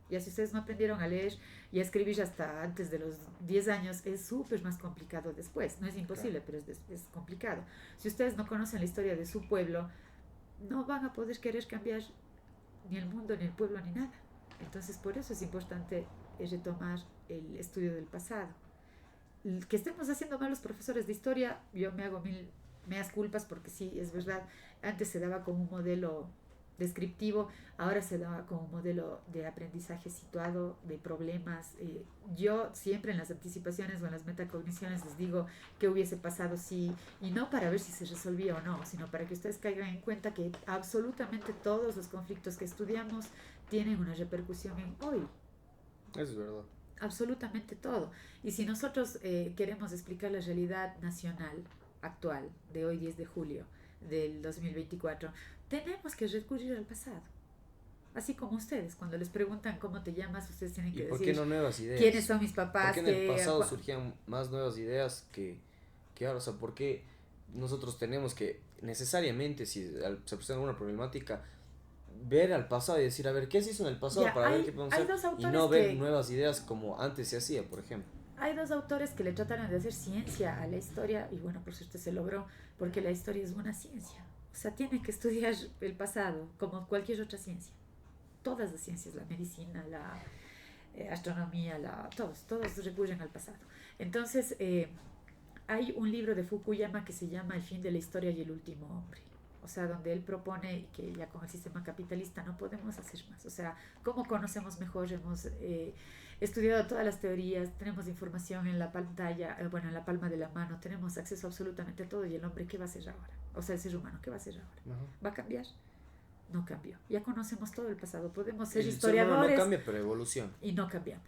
Ya si ustedes no aprendieron a leer y a escribir hasta antes de los 10 años, es súper más complicado después. No es imposible, claro, pero es complicado. Si ustedes no conocen la historia de su pueblo, no van a poder querer cambiar ni el mundo, ni el pueblo, ni nada. Entonces, por eso es importante retomar el estudio del pasado. Que estemos haciendo mal los profesores de historia, yo me hago mil meas culpas, porque sí, es verdad, antes se daba como un modelo descriptivo, ahora se da como un modelo de aprendizaje situado, de problemas. Yo siempre en las anticipaciones o en las metacogniciones les digo qué hubiese pasado si, y no para ver si se resolvía o no, sino para que ustedes caigan en cuenta que absolutamente todos los conflictos que estudiamos tienen una repercusión en hoy. Eso es verdad. Absolutamente todo. Y si nosotros queremos explicar la realidad nacional actual de hoy 10 de julio del 2024, tenemos que recurrir al pasado. Así como ustedes, cuando les preguntan cómo te llamas, ustedes tienen que decir, ¿por qué no nuevas ideas? ¿Quiénes son mis papás? ¿Por qué en el pasado surgían más nuevas ideas que ahora? O sea, ¿por qué nosotros tenemos que necesariamente, si se presenta alguna problemática, ver al pasado y decir, a ver, ¿qué se hizo en el pasado para ver qué podemos hacer? Y no ver nuevas ideas como antes se hacía, por ejemplo. Hay dos autores que le trataron de hacer ciencia a la historia, y bueno, por suerte se logró, porque la historia es una ciencia. O sea, tiene que estudiar el pasado como cualquier otra ciencia. Todas las ciencias, la medicina, la astronomía, todos recurren al pasado. Entonces, hay un libro de Fukuyama que se llama El fin de la historia y el último hombre. O sea, donde él propone que ya con el sistema capitalista no podemos hacer más. O sea, ¿cómo conocemos mejor? Hemos estudiado todas las teorías, tenemos información en la pantalla, en la palma de la mano, tenemos acceso a absolutamente todo. ¿Y el hombre qué va a hacer ahora? O sea, el ser humano, ¿qué va a hacer ahora? Uh-huh. ¿Va a cambiar? No cambió. Ya conocemos todo el pasado. Podemos ser historiadores. No cambia, pero evoluciona. Y no cambiamos.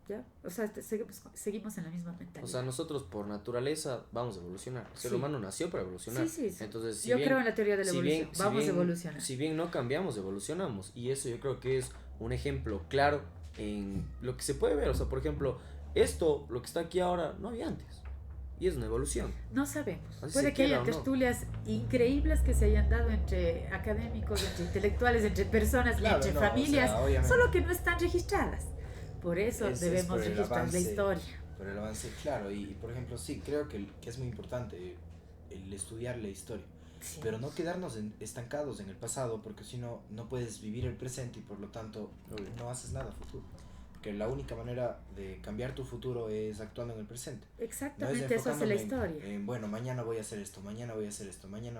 ¿Ya? O sea, seguimos en la misma mentalidad. O sea, nosotros por naturaleza vamos a evolucionar. El ser humano nació para evolucionar. Sí. Entonces, yo creo en la teoría de la evolución. Vamos a evolucionar. Si bien no cambiamos, evolucionamos. Y eso yo creo que es un ejemplo claro en lo que se puede ver. O sea, por ejemplo, lo que está aquí ahora, no había antes. Y es una evolución. No sabemos. Puede que haya tertulias increíbles que se hayan dado entre académicos, entre intelectuales, entre personas, entre familias, solo que no están registradas. Por eso debemos registrar la historia. Por el avance, claro. Y por ejemplo, sí, creo que es muy importante el estudiar la historia. Sí. Pero no quedarnos estancados en el pasado, porque si no, no puedes vivir el presente y por lo tanto no haces nada futuro. Porque la única manera de cambiar tu futuro es actuando en el presente. Exactamente, no eso hace la historia. Bueno, mañana voy a hacer esto, mañana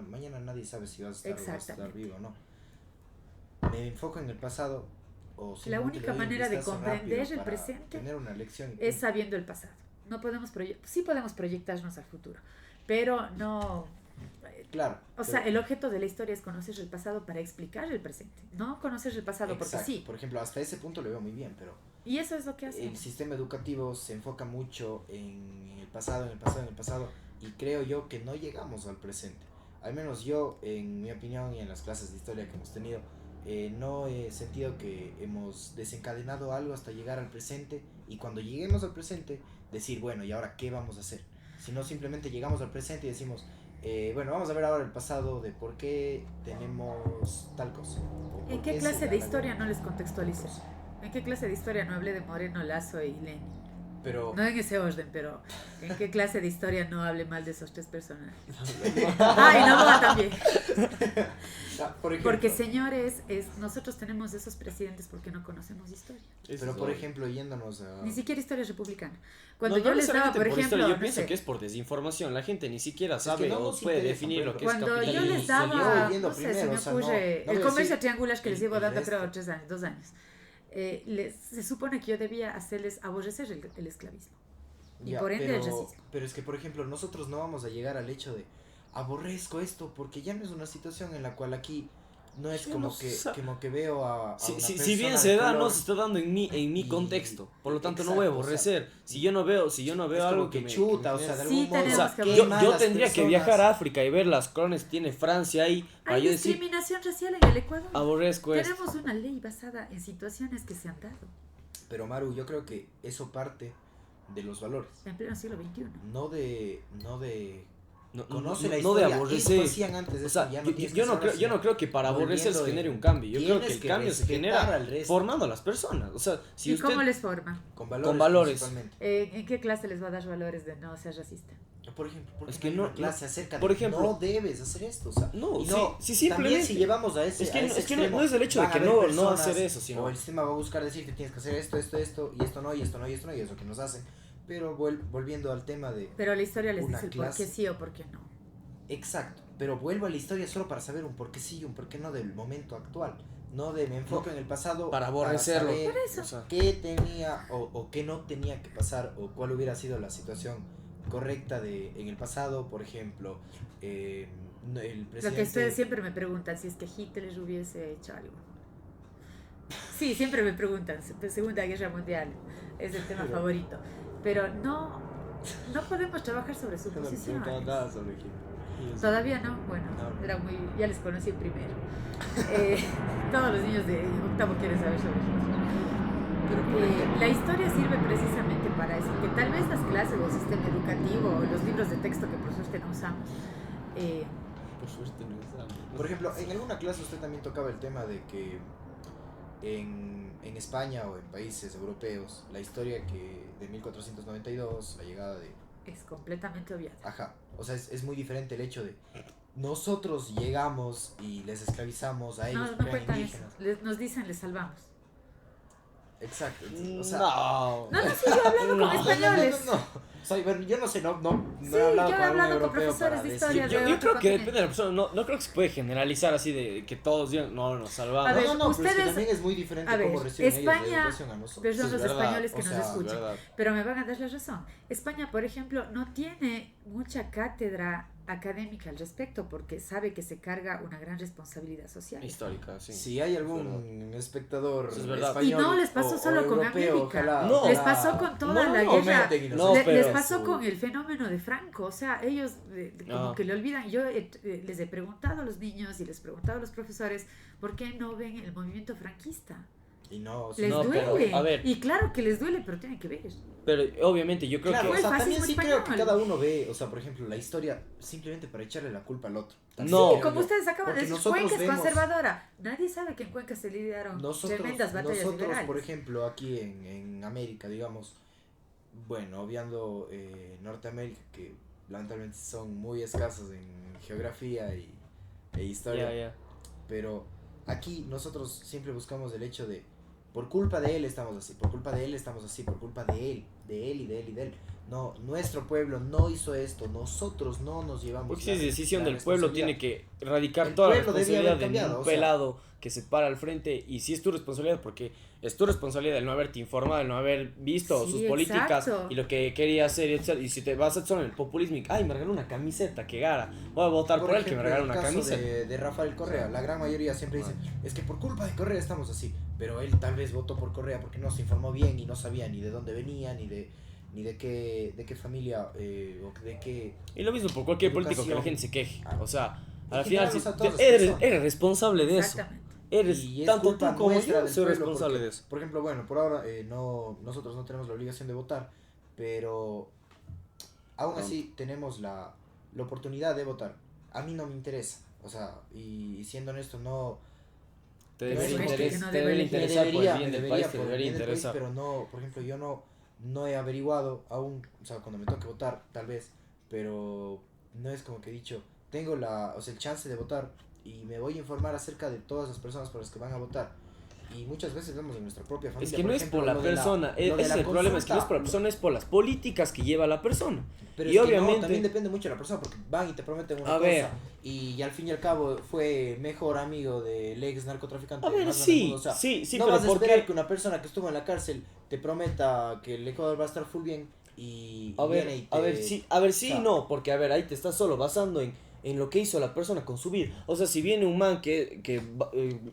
mañana nadie sabe si vas a estar o vas a estar vivo o no. Me enfoco en el pasado. La única manera de comprender el presente tener una lección es sabiendo el pasado. No podemos sí podemos proyectarnos al futuro, pero no. Claro. O sea, el objeto de la historia es conocer el pasado para explicar el presente, no conocer el pasado porque sí. Por ejemplo, hasta ese punto lo veo muy bien, pero. Y eso es lo que hace. El sistema educativo se enfoca mucho en el pasado, y creo yo que no llegamos al presente. Al menos yo, en mi opinión y en las clases de historia que hemos tenido, no he sentido que hemos desencadenado algo hasta llegar al presente, y cuando lleguemos al presente decir, bueno, ¿y ahora qué vamos a hacer? Sino simplemente llegamos al presente y decimos, bueno, vamos a ver ahora el pasado de por qué tenemos tal cosa. ¿En qué clase de historia no les contextualicé? ¿En qué clase de historia no hablé de Moreno, Lazo y Lenin? Pero, no en ese orden, pero ¿en qué clase de historia no hable mal de esos tres personajes? ¡Ay, no va también! Porque, señores, nosotros tenemos esos presidentes porque no conocemos historia. Pero, por ejemplo, yéndonos a... Ni siquiera historia republicana. Cuando yo les daba, por ejemplo... Historia, yo pienso que es por desinformación. La gente ni siquiera sabe o puede definir lo que es capitalismo. Cuando yo les daba, no sé, se me ocurre... el comercio triangular que les llevo dando, creo, 2 años. se supone que yo debía hacerles aborrecer el esclavismo. Y Ya, por ende el racismo. pero es que, por ejemplo, nosotros no vamos a llegar al hecho de aborrezco esto, porque ya no es una situación en la cual aquí no es como no que, sa- como que veo a Si, una si, persona si bien de se da, no color se está dando en mi y- contexto. Por lo tanto, no voy a exacto, o sea, aborrecer. Si yo no veo es algo como que me chuta, o genere- sea, de Sí, algún modo, tenemos o sea, que qué yo malas tendría que personas. viajar a África y ver las clones tiene Francia ahí para Hay yo decir discriminación racial en el Ecuador. aborrezco esto. Tenemos una ley basada en situaciones que se han dado Pero Maru, yo creo que eso parte de los valores, en pleno siglo XXI. no de No, conoce la no de historia, aborrecer. esto hacían antes de O sea, esto, ya no yo, tienes yo que no saber, creo, yo no sino creo que para aborrecer se volviendo genere en- un cambio. Yo creo que tienes el que cambio se respetar genera al resto. formando a las personas. O sea, si ¿Y usted cómo les forma? con valores, con valores. principalmente. ¿En qué clase les va a dar valores de no ser racista? Por ejemplo, porque Es que hay no- una clase acerca por de ejemplo- no debes hacer esto, o sea, No, y sí, no, sí, simplemente. también si llevamos a ese Es que, a ese es que no, extremo, no es el hecho de van a que haber no personas, hacer eso, sino o el sistema va a buscar decirte tienes que hacer esto, y esto no, y esto no, y esto no, y eso que nos hacen, pero volviendo al tema de, Pero la historia les Una dice el por clase. qué sí o por qué no. exacto, pero vuelvo a la historia solo para saber un por qué sí y un por qué no del momento actual, no de me enfoco en el pasado para aborrecerlo. saber Por eso. O sea, qué tenía o qué no tenía que pasar o cuál hubiera sido la situación correcta en el pasado, por ejemplo, el presidente... Lo que ustedes siempre me preguntan, si es que Hitler hubiese hecho algo. Sí, siempre me preguntan, Segunda Guerra Mundial es el tema Pero- favorito. Pero no podemos trabajar sobre Yo no me suposiciones. preguntaba nada sobre Hitler. Todavía no, bueno, No. era muy, ya les conocí primero. Todos los niños de octavo quieren saber sobre Hitler. Pero por ejemplo, La historia sirve precisamente para eso, que tal vez las clases o el sistema educativo o los libros de texto que por suerte no usamos, por suerte no es algo. por ejemplo, en alguna clase usted también tocaba el tema de que en España o en países europeos, la historia que de 1492, la llegada de... es completamente obviada. Ajá, o sea, es muy diferente el hecho de nosotros llegamos y les esclavizamos a ellos No porque eran cuentan eso. indígenas. Nos dicen, les salvamos. Exacto, o sea, No. No, sí, yo he hablado No. con españoles. no. O sea, bueno, yo no sé, no Sí, he hablado yo he con algún hablado con europeo profesores para de decir- historia Yo de creo otro que continente. depende de la persona. No creo que se puede generalizar así de que todos digan, no, nos salvamos. A ver, pero es que ustedes- también es muy diferente a ver, cómo reciben ellos la España- educación a nosotros. Perdón es los verdad, españoles que o nos sea, es escuchan, verdad. pero me van a dar la razón. España, por ejemplo, no tiene mucha cátedra académica al respecto porque sabe que se carga una gran responsabilidad social. Histórica, sí. Si hay Es algún espectador Eso es verdad. español Y no les pasó o solo con europeo, América. ojalá- No. Les ojalá pasó con toda No, la no, guerra. comenten y nos No, expliquen Les pero- pasó su- con el fenómeno de Franco, o sea, ellos como Ah. que le olvidan. Yo les he preguntado a los niños y les he preguntado a los profesores por qué no ven el movimiento franquista. Y no, Les No, pero, duele. a ver. Y claro que les duele, pero tienen que ver. Pero obviamente yo creo claro, Fue o el sea, también fascismo sí creo que español. cada uno ve, o sea, por ejemplo, la historia simplemente para echarle la culpa al otro. También No. creo Como yo. ustedes acaban de Porque decir, nosotros Cuenca es vemos- conservadora. Nadie sabe que en Cuenca se lidiaron tremendas batallas nosotros liberales. por ejemplo, aquí en América, digamos, bueno, obviando Norteamérica, que lamentablemente son muy escasos en geografía e historia, Ya, ya. pero aquí nosotros siempre buscamos el hecho de por culpa de él estamos así, por culpa de él estamos así, por culpa de él y de él y de él. No, nuestro pueblo no hizo esto, nosotros no nos llevamos. Porque si es decisión del pueblo, tiene que erradicar El toda la pueblo debía haber responsabilidad de cambiado, un o sea. pelado que se para al frente. Y si es tu responsabilidad, porque es tu responsabilidad el no haberte informado, el no haber visto Sí, sus políticas exacto. y lo que quería hacer. Y si te vas a solo en el populismo y, ay, me regaló una camiseta, qué gara. Voy a votar por, él que me ejemplo, regale en una el caso camiseta. de Rafael Correa, la gran mayoría siempre dice, es que por culpa de Correa estamos así, pero él tal vez votó por Correa porque no se informó bien y no sabía ni de dónde venía, ni de qué familia, o de qué... Y lo mismo por cualquier político que la Educación. gente se queje. O sea, En al final general, si o sea, todas las eres personas. responsable de eso. Exactamente. Eres Y es tanto culpa tú como nuestra yo del soy pueblo responsable porque, de eso. Por ejemplo, bueno, por ahora nosotros no tenemos la obligación de votar, pero aún así tenemos la oportunidad de votar. A mí no me interesa, o sea, y siendo honesto, no... Te Pero debería, es que interes- no te debería debería- interesar por el bien me del debería país, te por el debería bien del país, interesar. pero no, por ejemplo, yo no he averiguado aún, o sea, cuando me toque votar, tal vez, pero no es como que he dicho, tengo el chance de votar y me voy a informar acerca de todas las personas por las que van a votar. y muchas veces vemos en nuestra propia familia. Es que no es por la persona, ese es el problema, es que no es por la persona, es por las políticas que lleva la persona. Pero y es obviamente que no, también depende mucho de la persona, porque van y te prometen una cosa y al fin y al cabo fue mejor amigo del ex narcotraficante. A ver, más sí, mundo. O sea, sí, no pero vas a ¿por esperar qué? que una persona que estuvo en la cárcel te prometa que el Ecuador va a estar full bien y A ver, viene y te... a ver, sí, o sea, no, porque a ver, ahí te estás solo basando en lo que hizo la persona con su vida. O sea, si viene un man que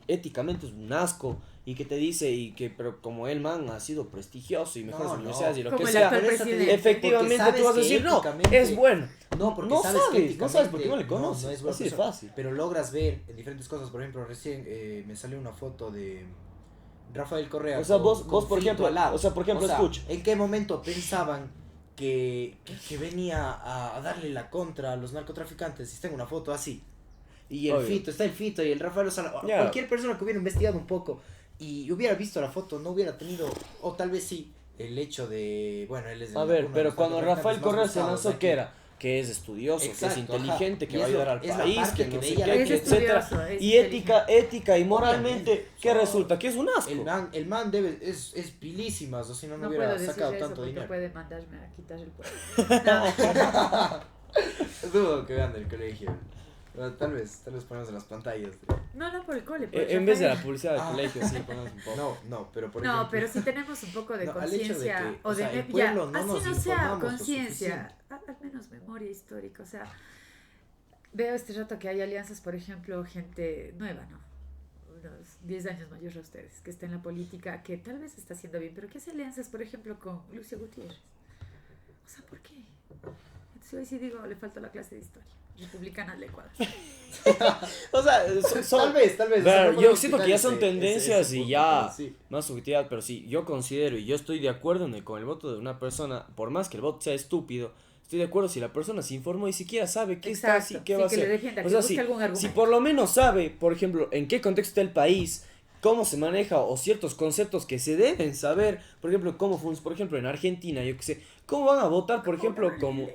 éticamente es un asco y que te dice, pero como el man ha sido prestigioso y mejores universidades y lo como que el sea, actual presidente. efectivamente tú vas a decir, no, es bueno. No, porque no sabes que no sabes porque no le conoces, no es buena así de persona, fácil. pero logras ver en diferentes cosas. Por ejemplo, recién me salió una foto de Rafael Correa. O sea, vos por Fito ejemplo, al lado. escucha. ¿En qué momento pensaban que venía a darle la contra a los narcotraficantes? Y tengo una foto así. Y el Obvio. Fito, está el Fito y el Rafael Lozano. Ya. Cualquier persona que hubiera investigado un poco y hubiera visto la foto, no hubiera tenido, o tal vez sí, el hecho de, bueno, él es A uno ver, de pero los cuando Rafael narcotraficantes Correa más se buscados lanzó, aquí. ¿qué era? Que es estudioso, Exacto, que es inteligente, ajá. que Y va a es ayudar al es la país, parte que que no sé veía qué, la que gente. etcétera. estudioso, es Y ética y moralmente, Obviamente, ¿qué o sea, resulta? Que es un asco. El man es pilísimas, o si no, no No hubiera puedo decir sacado eso tanto porque dinero. puede mandarme a quitar el puesto. Dudo que vean del colegio. Pero tal vez ponemos en las pantallas. No por el cole. Por En vez de la Rafael. publicidad del Ah. colegio, sí, ponemos un poco. No, pero por No, ejemplo. pero si tenemos un poco de No, al hecho de conciencia que, o o sea, de el pueblo no así nos no sea informamos lo conciencia, al menos memoria histórica, o sea, veo este rato que hay alianzas, por ejemplo, gente nueva, ¿no? Unos 10 años mayor a ustedes, que está en la política, que tal vez está haciendo bien, pero que hace alianzas, por ejemplo, con Lucio Gutiérrez. O sea, ¿por qué? Entonces hoy sí digo, le falta la clase de historia. Republicana del Ecuador. O sea, Tal vez. Pero o sea, no yo podemos siento que quitar ya son ese tendencias y punto, ya pero sí. más subjetividad, pero sí, yo considero y yo estoy de acuerdo con el voto de una persona, por más que el voto sea estúpido, estoy de acuerdo si la persona se informó y siquiera sabe qué está así, qué va a que le hacer. defienda, O que sea, busque algún si argumento. por lo menos sabe, por ejemplo, en qué contexto está el país, cómo se maneja o ciertos conceptos que se deben saber, por ejemplo, por ejemplo, en Argentina, yo qué sé, cómo van a votar, por ejemplo, cómo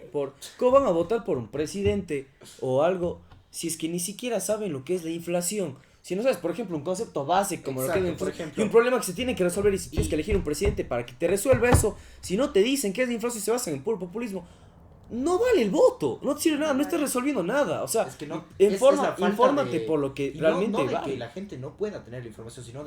van a votar por un presidente o algo, si es que ni siquiera saben lo que es la inflación. Si no sabes, por ejemplo, un concepto base como lo que es la Exacto, por inflación, ejemplo. y un problema que se tiene que resolver y si tienes Y- que elegir un presidente para que te resuelva eso, si no te dicen qué es la inflación y se basan en puro populismo, no vale el voto, no te sirve nada, no estás resolviendo nada. O sea, Es que no, infórmate por lo que y realmente no de vale. que la gente no pueda tener la información, sino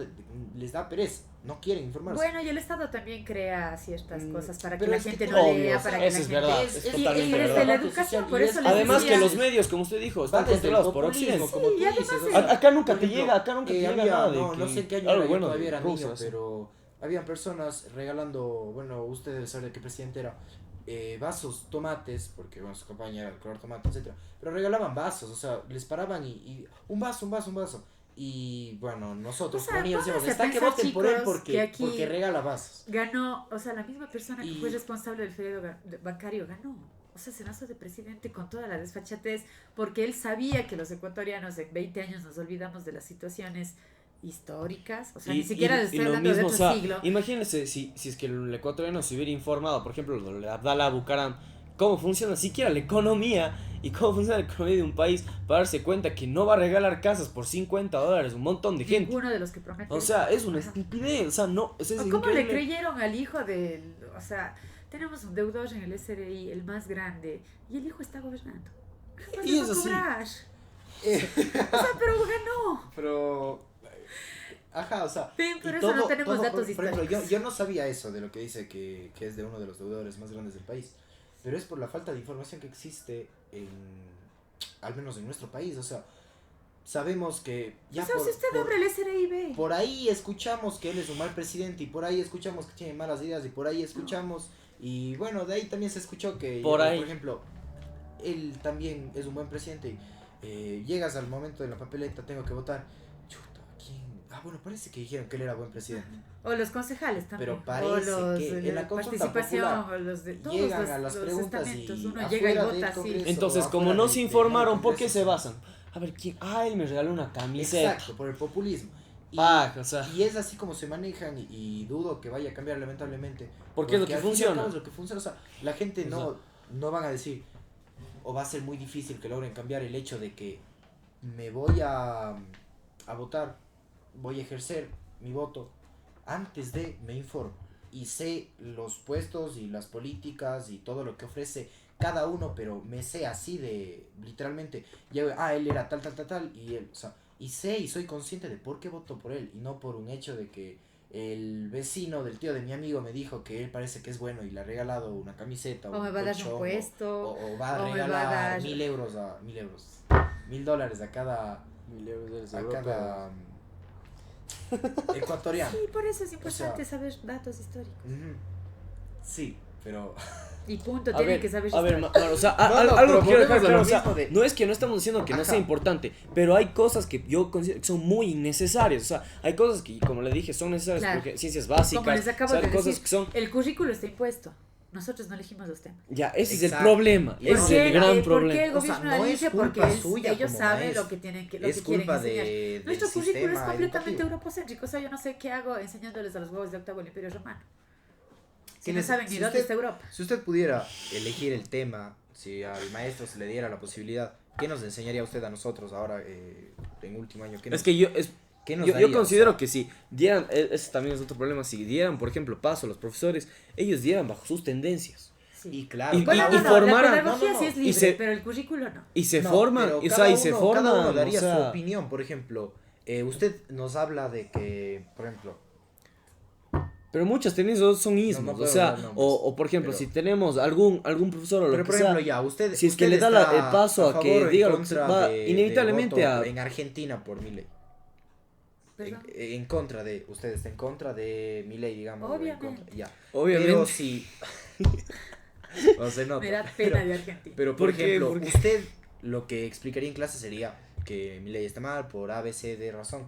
les da pereza, no quieren informarse. Bueno, y el Estado también crea ciertas cosas para que pero la es que gente todo- no lea, obvio, para que eso la es gente... verdad, es es Y totalmente desde verdad. la educación, por eso les Además decía... que los medios, como usted dijo, están Va desde el controlados por populismo, Occidente. como tú Sí, y además dices, o es- sea, Acá nunca por te ejemplo, llega, acá nunca te llega había- nada de no, que... no sé en qué año algo era, bueno yo todavía de era Rusia, niño, sí. pero habían personas regalando, bueno, ustedes saben de qué presidente era, vasos, tomates, porque bueno, su campaña era el color tomate, etcétera, pero regalaban vasos, o sea, les paraban y un vaso, y bueno, nosotros O sea, como niños decíamos, pónganse a está que pensar, voten por él chicos, porque, que aquí- porque regala vasos. Ganó, o sea, la misma persona que Y- fue responsable del feriado bancario ganó. O sea, se lanzó de presidente con toda la desfachatez, porque él sabía que los ecuatorianos en 20 años nos olvidamos de las situaciones históricas, o sea, ni siquiera estoy hablando de o otro sea, siglo. imagínense si es que el ecuatoriano se hubiera informado, por ejemplo, lo de Abdalá Bucaram, cómo funciona siquiera la economía y cómo funciona la economía de un país para darse cuenta que no va a regalar casas por $50 un montón de gente. Ninguno de los que prometen. O sea, es una Ajá. estupidez, o sea, no, es ¿O ¿Cómo le increíble. creyeron al hijo del, o sea, tenemos un deudor en el SRI, el más grande, y el hijo está gobernando? Jamás Y le va es a así. cobrar. O sea, pero ganó. Pero, ajá, o sea, Ven, por y eso no tenemos todo, datos por ejemplo, históricos. yo no sabía eso de lo que dice que es de uno de los deudores más grandes del país, pero es por la falta de información que existe al menos en nuestro país, o sea, sabemos que ya O sea, si usted abre el SRI, ve. por ahí escuchamos que él es un mal presidente y por ahí escuchamos que tiene malas ideas y por ahí escuchamos y bueno, de ahí también se escuchó que, Por ahí. por ejemplo, él también es un buen presidente y llegas al momento de la papeleta, tengo que votar, chuta, ¿quién? Ah, bueno, parece que dijeron que él era buen presidente. O los concejales también. Pero parece o los que de en la consulta participación, popular o los de todos llegan los, a las los preguntas estamentos. y Uno llega y afuera vota del así. Congreso- Entonces, Eso, como afuera no de- se de- informaron, del ¿por qué Congreso. se basan? A ver, ¿quién? Ah, él me regaló una camiseta. Exacto, por el populismo. Y, O sea, y es así como se manejan y dudo que vaya a cambiar lamentablemente. porque es lo que al fin y al funciona. cabo es lo que funciona. O sea, la gente O no van a decir, o va a ser muy difícil que logren cambiar el hecho de que me voy a votar, voy a ejercer mi voto, antes de me informo y sé los puestos y las políticas y todo lo que ofrece cada uno, pero me sé así de, literalmente, él era tal, y él, o sea, y sé y soy consciente de por qué voto por él, y no por un hecho de que el vecino del tío de mi amigo me dijo que él parece que es bueno y le ha regalado una camiseta O me va a dar un puesto. o va a o me regalar va a dar... $1,000 a cada 1.000 euros a europeo. cada ecuatoriano. Sí, por eso es importante O sea, saber datos históricos. Sí, pero Y punto, A tienen ver, que saber a ver, historia. o sea, No, algo pero que quiero dejar volvemos a claro, lo o sea, mismo de- no es que no estamos diciendo que no sea Ajá. importante, pero hay cosas que yo considero que son muy innecesarias, o sea, hay cosas que, como le dije, son necesarias Claro. porque ciencias básicas, Como les acabo o sea, de cosas decir, que son, el currículo está impuesto. Nosotros no elegimos los temas. ya, ese es el Exacto. problema, ¿Por ese es qué? el gran ¿Por qué problema. el O sea, gobierno no es elige? Porque culpa suya ellos como saben maestro. lo que tienen que, Es que quieren culpa enseñar. del Nuestro currículo es sistema completamente educativo. europocéntrico. O sea, yo no sé qué hago enseñándoles a los huevos de octavo el Imperio Romano. Si Si no les- saben ni si dónde usted- está Europa. Si usted pudiera elegir el tema, si al maestro se le diera la posibilidad, ¿qué nos enseñaría usted a nosotros ahora en último año? ¿Qué nos, Es que qué nos yo daría? considero O sea, que si dieran, ese también es otro problema, si dieran, por ejemplo, paso a los profesores, ellos dieran bajo sus tendencias. Sí. y claro, Y- Bueno, y no, no, formaran- la pedagogía no, no, sí es y libre, se- pero el currículo no. Y se no, forman, pero o sea, cada y se uno- forman, cada uno daría o sea, su opinión. Por ejemplo, usted nos habla de que, por ejemplo, pero muchas técnicas son ismos, No o puedo sea, dar nombres, o por ejemplo, pero- si tenemos algún profesor o lo pero que por sea, ejemplo ya, usted si es que usted le da está el paso a que favor o en diga lo que se contra va de inevitablemente voto a... en Argentina por Milei. Perdón. En contra de, usted está en contra de Milei, digamos. o en Obviamente. contra, ya. Obviamente. Pero si no se nota. Me da pena de Argentina. Pero por ¿Por qué? ejemplo, ¿Por qué? usted lo que explicaría en clase sería que Milei está mal por A, B, C, D razón.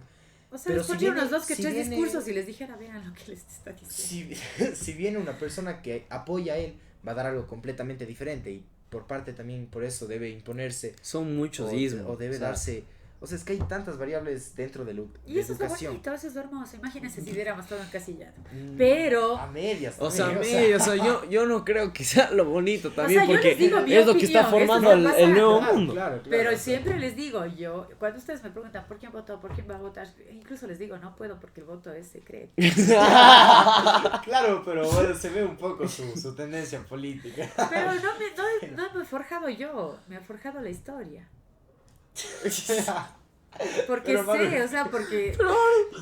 O sea, pero les si pondría viene- unos dos que si tres viene- discursos y les dijera, vean lo que les está diciendo. Si viene una persona que apoya a él, va a dar algo completamente diferente y por parte también por eso debe imponerse Son muchos ismos. o debe o sea, darse, o sea, es que hay tantas variables dentro de, Y de eso es lo educación. bonito, eso es lo hermoso. Imagínense si hubiéramos todo encasillado. Mm, Pero- a medias O sea, también, o sea, yo no creo que sea lo bonito también, sea, yo porque les digo mi es lo que está opinión, formando esto está el nuevo pasando. mundo. Claro, Pero o sea, siempre les digo, yo, cuando ustedes me preguntan por quién votó, por quién va a votar, incluso les digo, no puedo porque el voto es secreto. claro, pero bueno, se ve un poco su tendencia política. Pero no me he forjado yo, me ha forjado la historia. Porque Pero, Maru, sé, o sea, porque...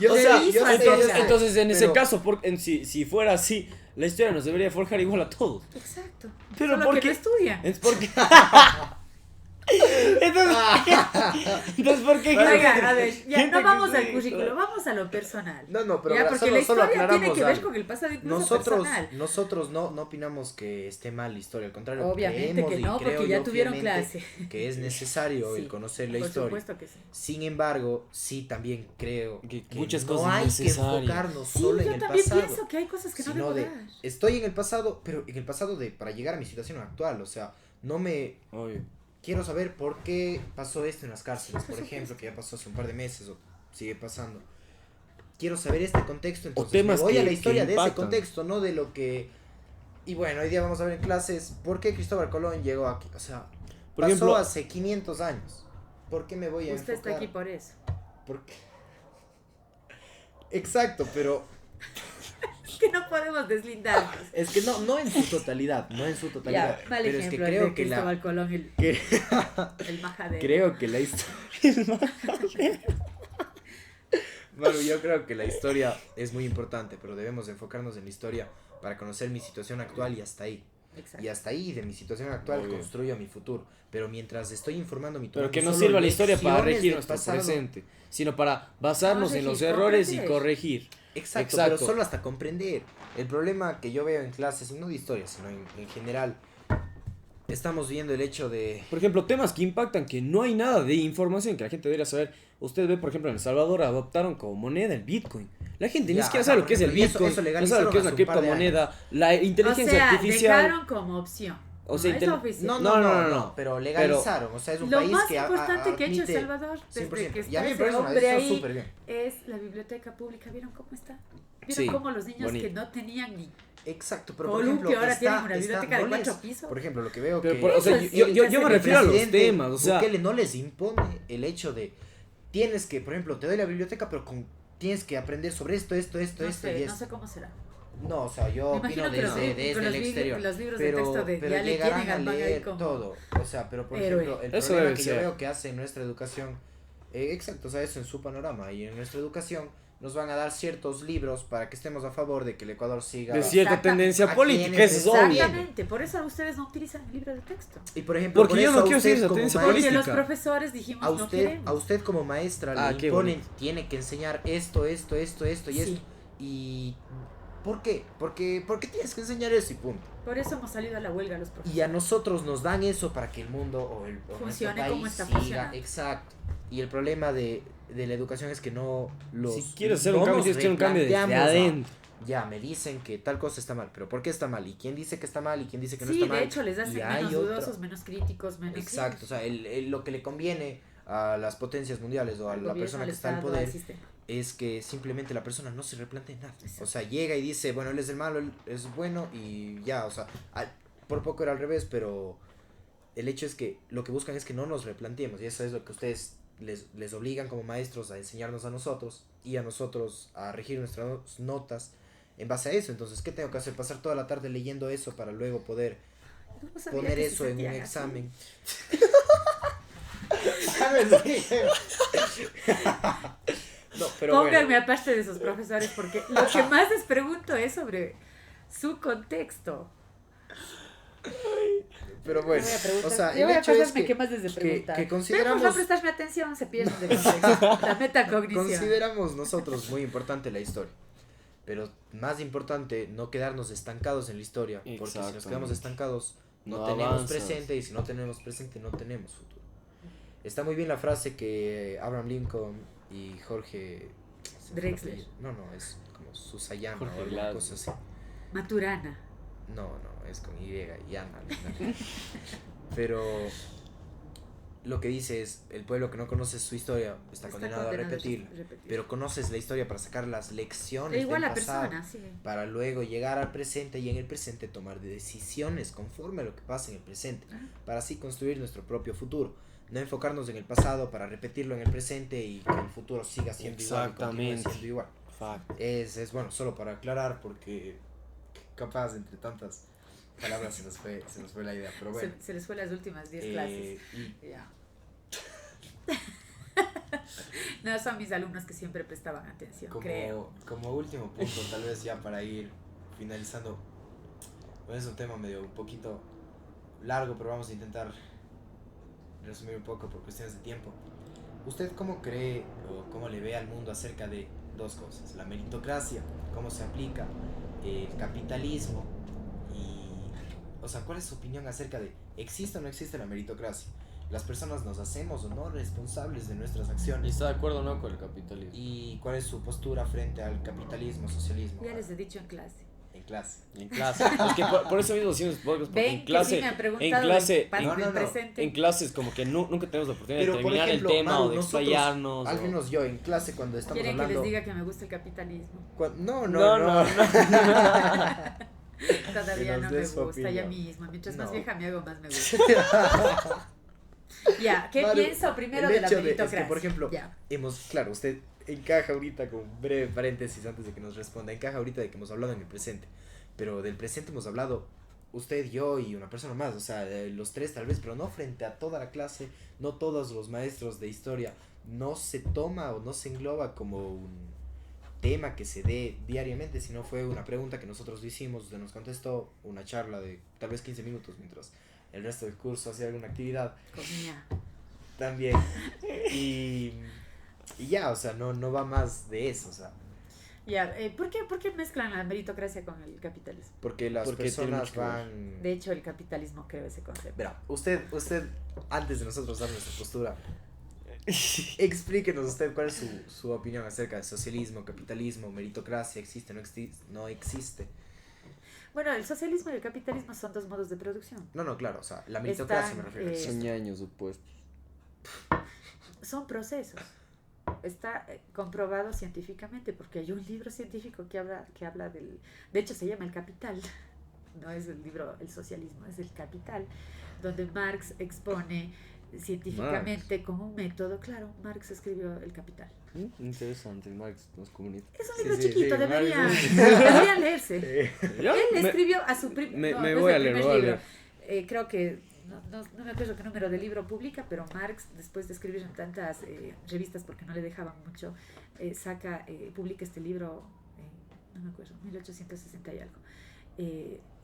Yo O sé, sea, yo sé, entonces, yo sé, entonces en ese pero- caso, si fuera así, la historia nos debería forjar igual a todos. Exacto. Pero Solo ¿por que qué? no estudian. Es porque... entonces, ¿por qué? Oigan, a ver, ya Gente no que vamos al sí, currículo, vamos a lo personal. No, pero Ya, ahora porque la solo historia tiene aclaramos que ver algo. con el pasado incluso personal. Nosotros no opinamos que esté mal la historia, al contrario, Obviamente creemos que y no, creo porque ya yo tuvieron fielmente clase. que es necesario Sí, el conocer la Por historia. supuesto que sí. Sin embargo, sí también creo Que que muchas no cosas hay que necesarias. enfocarnos Sí, solo en yo el también pasado, pienso que hay cosas que no sino debo de dar. estoy en el pasado, pero en el pasado de para llegar a mi situación actual, o sea, no me Obvio. quiero saber por qué pasó esto en las cárceles, Por por ejemplo, supuesto. que ya pasó hace un par de meses o sigue pasando. Quiero saber este contexto, entonces temas me voy a que- la historia que de ese impactan. contexto, no de lo que... Y bueno, hoy día vamos a ver en clases por qué Cristóbal Colón llegó aquí, o sea, Por pasó ejemplo- hace 500 años. ¿Por qué me voy a Usted está enfocar? aquí por eso. ¿Por qué? Exacto, pero Que no podemos deslindarnos. es que no en su totalidad, no en su totalidad. Ya, mal pero es que ejemplo, creo el de que la... Cristóbal Colón, que- el majadero. Creo que la historia... Maru, yo creo que la historia es muy importante, pero debemos enfocarnos en la historia para conocer mi situación actual y hasta ahí. Exacto. Y hasta ahí, de mi situación actual, Muy bien. construyo mi futuro. Pero mientras estoy informándome... y Pero tomando que no solo sirva la historia para lecciones regir del nuestro pasado- presente, sino para basarnos en los Corregir, errores y comprender. corregir. Exacto, Exacto. pero solo hasta comprender. El problema que yo veo en clases, y no de historia, sino en general, estamos viendo el hecho de... Por ejemplo, temas que impactan, que no hay nada de información que la gente debería saber. Usted ve, por ejemplo, en El Salvador adoptaron como moneda el Bitcoin. La gente ni Ya, siquiera ajá, sabe lo por que es el ejemplo, y eso Bitcoin, no sabe legalizaron lo que es la hace un par de criptomoneda, la inteligencia o sea, artificial. dejaron como opción. O sea, no es intel- oficial. No. pero legalizaron, o sea, es un Lo país más que importante que ha hecho El admite Salvador desde 100%. que Y a está mí me ese parece una hombre decisión ahí súper bien. es la biblioteca pública. ¿Vieron cómo está? ¿Vieron Sí, cómo los niños bonito. que no tenían ni Exacto, pero por columpio ejemplo, ahora está, tienen una biblioteca de no les- 4 pisos? Por ejemplo, lo que veo Pero, que... o sea, Eso es- yo me el refiero a los presidente temas, o sea, Bukele no les impone el hecho de tienes que, por ejemplo, te doy la biblioteca, pero tienes que aprender sobre esto y No esto sé, y no esto. sé cómo será. No, o sea, yo Me opino imagino que desde el exterior. los libros de texto de pero ya le llegarán tienen a al man ahí leer como todo. O sea, pero por héroe. ejemplo, el Eso problema debe que yo ser. veo que hace en nuestra educación, exacto, o sea, eso en su panorama, y en nuestra educación nos van a dar ciertos libros para que estemos a favor de que el Ecuador siga. De cierta Exactamente. tendencia ¿A política, quiénes eso es obvio. Exactamente, por eso ustedes no utilizan el libro de texto. Y por ejemplo, Porque por yo eso no a quiero usted seguir esa como tendencia Porque maestra, los política. profesores dijimos no a queremos. usted como maestra Ah, le qué imponen, bonito. tiene que enseñar esto y Sí. esto. Y ¿por qué? Porque tienes que enseñar eso y punto. Por eso hemos salido a la huelga los profesores. Y a nosotros nos dan eso para que el mundo o nuestro Funcione país como está siga. funcionando. Exacto. Y el problema de la educación es que no los. Si quieres hacer no un cambio, nos tienes que hacer un cambio desde replanteamos, adentro. Ya, me dicen que tal cosa está mal, pero ¿por qué está mal? ¿Y quién dice que está mal y quién dice que no Sí, está mal? de hecho les hacen Y hay menos otro- dudosos, menos críticos, menos... Exacto, o sea, lo que le conviene a las potencias mundiales o a al la gobierno, persona al que está en el Estado, poder al sistema. es que simplemente la persona no se replantee nada. Exacto. O sea, llega y dice, bueno, él es el malo, él es bueno y ya, o sea, por poco era al revés, pero el hecho es que lo que buscan es que no nos replanteemos y eso es lo que ustedes les obligan como maestros a enseñarnos a nosotros y a nosotros a regir nuestras notas en base a eso. Entonces, ¿qué tengo que hacer? Pasar toda la tarde leyendo eso para luego poder No sabía poner que se eso en un sentían así. examen. No, pero Pónganme bueno. aparte de esos profesores porque lo que más les pregunto es sobre su contexto. Pero bueno, Yo voy a preguntar- o sea, yo el voy a hecho es pasarme que, qué más desde que preguntar. Ven, por consideramos, no prestarme atención, se pierden de contexto. La metacognición. consideramos nosotros muy importante la historia. Pero más importante, no quedarnos estancados en la historia. Porque si nos quedamos Exactamente. estancados, no, No tenemos avanzas. presente. Y si no tenemos presente, no tenemos futuro. Está muy bien la frase que Abraham Lincoln y Jorge... ¿se me fue el Drexler. apellido? No, es como Susayana Jorge o alguna Glad. cosa así. Maturana. No, es con Y y Ana. Pero lo que dice es, el pueblo que no conoce su historia está condenado a repetirla. Pero conoces la historia para sacar las lecciones Pero igual del la pasado, persona, sí. para luego llegar al presente y en el presente tomar decisiones conforme a lo que pasa en el presente, Ajá. para así construir nuestro propio futuro. No enfocarnos en el pasado para repetirlo en el presente y que el futuro siga siendo igual y continúe Exactamente. siendo igual. Fact. Es bueno, solo para aclarar porque capaz entre tantas palabras se nos fue la idea, pero bueno. Se les fue las últimas 10 clases. Y Ya. No, son mis alumnos que siempre prestaban atención, creo. como último punto, tal vez ya para ir finalizando, bueno, es un tema medio un poquito largo, pero vamos a intentar resumir un poco por cuestiones de tiempo. ¿Usted cómo cree o cómo le ve al mundo acerca de dos cosas? La meritocracia, cómo se aplica, el capitalismo y... O sea, ¿cuál es su opinión acerca de existe o no existe la meritocracia? ¿Las personas nos hacemos o no responsables de nuestras ¿Y acciones? está de acuerdo o no con el capitalismo? ¿Y cuál es su postura frente al capitalismo, socialismo? Ya les he dicho en clase. En clase. En clase. Es que por eso mismo decimos podcast, porque Ven en clase, que sí me han preguntado en clase, del pasado, no, no, del no. presente. en clases como que nunca tenemos la oportunidad Pero, de por terminar ejemplo, el tema Maru, o de nosotros, explayarnos. al o- menos yo en clase cuando estamos ¿Quieren que hablando... les diga que me gusta el capitalismo? No. Todavía nos no me des su gusta, ya opinión. mismo. Mientras más No. vieja me hago, más me gusta. Ya, ¿qué Maru, pienso primero el de la hecho meritocracia? es que, por ejemplo, Ya. claro, usted encaja ahorita con un breve paréntesis antes de que nos responda, encaja ahorita de que hemos hablado en el presente, pero del presente hemos hablado usted, yo y una persona más, o sea, los tres tal vez, pero no frente a toda la clase, no todos los maestros de historia, no se toma o no se engloba como un tema que se dé diariamente, sino fue una pregunta que nosotros le hicimos, usted nos contestó, una charla de tal vez 15 minutos mientras el resto del curso hacía alguna actividad Comía. también. Y ya, o sea, no va más de eso, o sea, Ya, ¿por qué mezclan la meritocracia con el capitalismo? porque las Porque tiene personas mucho que ver. van... De hecho, el capitalismo creó ese concepto. Verá, usted, antes de nosotros dar nuestra postura, explíquenos usted cuál es su opinión acerca del socialismo, capitalismo, meritocracia, existe, no existe. Bueno, el socialismo y el capitalismo son dos modos de producción. No, claro, o sea, la meritocracia me refiero. Son ñaños opuestos. Son procesos. Está comprobado científicamente porque hay un libro científico que habla del... De hecho, se llama El Capital. No es el libro El Socialismo, es El Capital, donde Marx expone científicamente como un método. Claro, Marx escribió El Capital. Interesante, Marx no es comunista. Es un libro Sí, sí, chiquito, sí, debería, Marx. debería leerse. Ya, Él escribió a su me voy a leer, me voy a leer. Creo que, no me acuerdo qué número de libro publica, pero Marx, después de escribir en tantas revistas, porque no le dejaban mucho, publica este libro, no me acuerdo, 1860 y algo.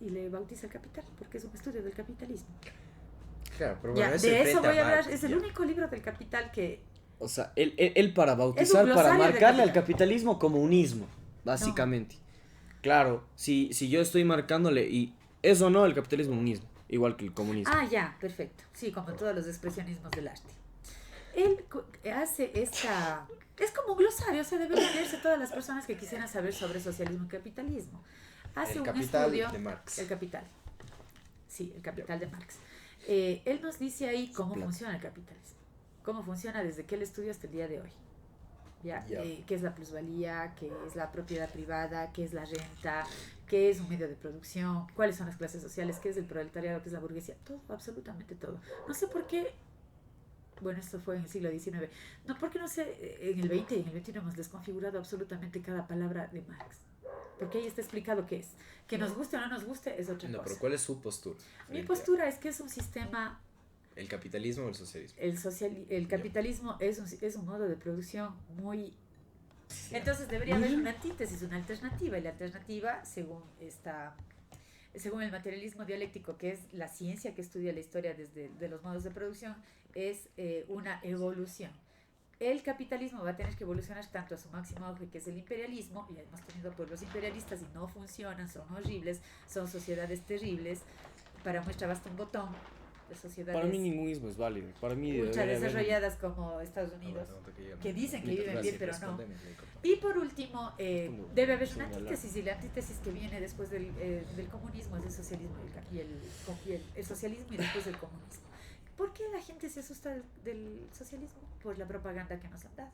Y le bautiza El Capital, porque es un estudio del capitalismo. Claro, pero Ya, bueno, de eso voy a hablar, Marx, es el ya. único libro del Capital que... O sea, él para bautizar, para glosario del marcarle al capital. capitalismo comunismo, básicamente. Claro, si yo estoy marcándole y eso no, el capitalismo es unismo, igual que el comunismo. Ah, ya, perfecto. Sí, como todos los expresionismos del arte. Él hace esta... Es como un glosario, o sea, deberían leerse todas las personas que quisieran saber sobre socialismo y capitalismo. Hace El un Capital estudio... de Marx. El Capital. Sí, El Capital de Marx. Él nos dice ahí cómo Plata. funciona el capitalismo. Cómo funciona desde que él estudia hasta el día de hoy. ¿Ya? Ya. ¿Qué es la plusvalía? ¿Qué es la propiedad privada? ¿Qué es la renta? ¿Qué es un medio de producción? ¿Cuáles son las clases sociales? ¿Qué es el proletariado? ¿Qué es la burguesía? Todo, absolutamente todo. No sé por qué, bueno, esto fue en el siglo XIX, no, porque no sé, en el XX y en el XXI hemos desconfigurado absolutamente cada palabra de Marx. Porque ahí está explicado qué es. Que nos guste o no nos guste es otra No, cosa. pero ¿cuál es su postura? Mi postura es que es un sistema, ¿El capitalismo o el socialismo? el capitalismo es un modo de producción muy... Entonces debería haber una antítesis, una alternativa, y la alternativa, según el materialismo dialéctico, que es la ciencia que estudia la historia desde de los modos de producción, es una evolución. El capitalismo va a tener que evolucionar tanto a su máximo auge, que es el imperialismo, y hemos tenido pueblos imperialistas y no funcionan, son horribles, son sociedades terribles. Para muestra basta un botón de sociedades Para mí ningún ismo es válido. Para mí ultra debería haber desarrolladas como Estados Unidos, que dicen que viven bien, pero no. Y por último, debe haber una antítesis, y la antítesis que viene después del comunismo es el socialismo el socialismo y después el comunismo. ¿Por qué la gente se asusta del socialismo? Por la propaganda que nos han dado.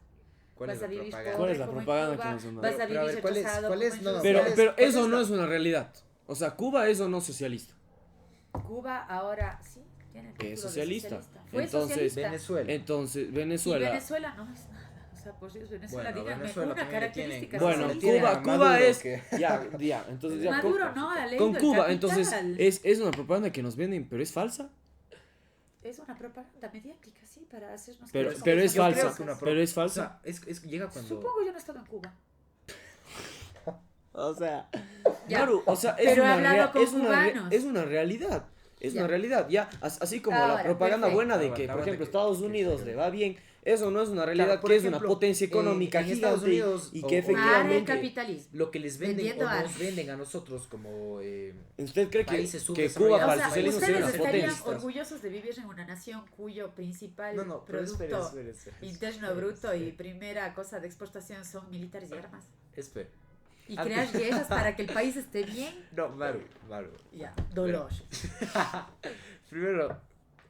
Vas a vivir pobre ¿Cuál es la como en propaganda Cuba, que nos han dado? vas a Pero, a vivir ver, ¿cuál es- rechazado cuál es- como en no, no, Rusia. Pero ¿cuál eso es no la- es una realidad. O sea, Cuba eso no es socialista. Cuba ahora sí tiene el título de socialista. Fue Entonces, socialista. Venezuela. Entonces, Y Venezuela. Venezuela no es nada. O sea, por Dios, Venezuela, Bueno, díganme Venezuela una también le característica tienen- Bueno, socialista. tienen a Cuba Maduro, es. que- Ya, entonces ya. Maduro no ha leído Con El Cuba, Capital. entonces es una propaganda que nos venden, pero es falsa. Es una propaganda mediática, sí, para hacernos Pero- creer pero que es somos falsa, cosas. una pero es O falsa. sea, llega cuando... Supongo, yo no he estado en Cuba. O sea, Ya. Maru, o sea, Pero he hablado con cubanos. es una realidad. Es Ya. una realidad, ya, así como Ahora, la propaganda perfecto. buena de Aguanta, que, por aguanta, ejemplo, que- Estados que- Unidos que- le va bien, eso no es una realidad, Claro, por que ejemplo, es una potencia económica en Estados gigante Unidos y o- que o- Para el efectivamente... capitalismo. Lo que les venden Vendiendo o nos armas. venden a nosotros como... ¿Usted cree que países Cuba subdesarrollados, para O el sea, socialismo ustedes sería una estarían potencia? orgullosos de vivir en una nación cuyo principal No, no, pero producto espere. interno bruto y primera cosa de exportación son militares y armas. Espere. Y Antes- crear guerras para que el país esté bien. No, Maru. Ya, dolor. Primero,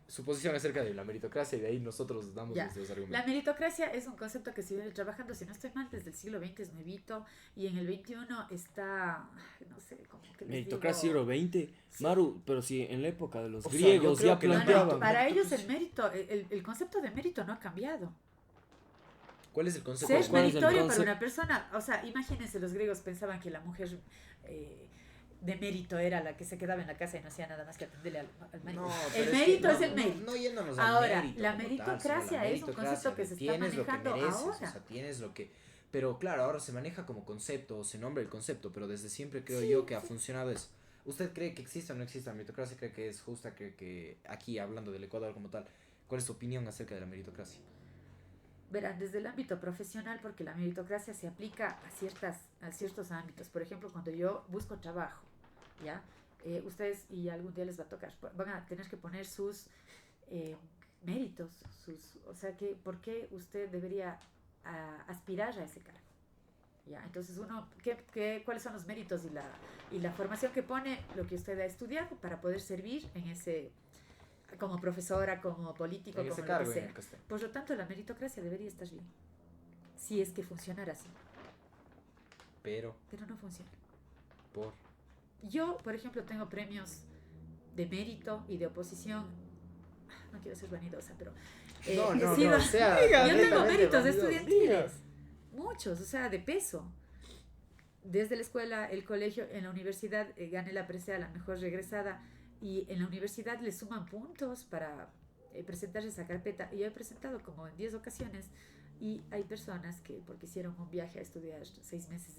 su posición acerca de la meritocracia y de ahí nosotros damos Ya. nuestros La argumentos. meritocracia es un concepto que se viene trabajando, si no estoy mal, desde el siglo XX es nuevito, y en el XXI está, no sé, como que les Meritocracia digo... siglo XX, Sí. Maru, pero si en la época de los O sea, griegos yo creo ya que No, planteaban... no, para ellos el mérito, el concepto de mérito no ha cambiado. ¿Cuál es el concepto? Ser ¿Cuál es el meritorio para concepto? una persona, o sea, imagínense, los griegos pensaban que la mujer de mérito era la que se quedaba en la casa y no hacía nada más que atenderle al marido. pero El que mérito no, es el mérito. No yéndonos al Ahora, mérito la como tal, meritocracia sino la es un concepto que se está tienes lo que manejando mereces, ahora. O sea, tienes lo que... Pero claro, ahora se maneja como concepto, se nombra el concepto, pero desde siempre creo Sí, yo que ha sí. funcionado eso. ¿Usted cree que existe o no existe la meritocracia? ¿Cree que es justa? ¿Cree que aquí, hablando del Ecuador como tal, cuál es su opinión acerca de la meritocracia? Verán, desde el ámbito profesional, porque la meritocracia se aplica a ciertos ámbitos. Por ejemplo, cuando yo busco trabajo, ¿ya? Ustedes, y algún día les va a tocar, van a tener que poner sus méritos, o sea, ¿por qué usted debería aspirar a ese cargo? ¿Ya? Entonces, ¿cuáles son los méritos y la formación que pone lo que usted ha estudiado para poder servir en ese, como profesora, como político, En como ese lo cargo que en sea? el que esté. Por lo tanto, la meritocracia debería estar bien, si es que funcionara así, Pero, pero no funciona. por... Yo, por ejemplo, tengo premios de mérito y de oposición no quiero ser vanidosa, pero No, he sido- o sea, yo tengo netamente méritos vanidosa. estudiantiles, muchos, o sea, de peso. Desde la escuela, el colegio, en la universidad gané la presea, la mejor regresada, y en la universidad le suman puntos para presentar esa carpeta. Y yo he presentado como en 10 ocasiones, y hay personas que, porque hicieron un viaje a estudiar 6 meses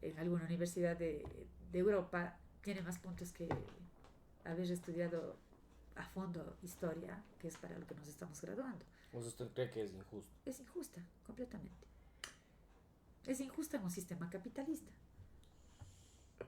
en alguna universidad de Europa, tienen más puntos que haber estudiado a fondo historia, que es para lo que nos estamos graduando. ¿O sea, usted cree que es injusto? Es injusta, completamente. Es injusta en un sistema capitalista.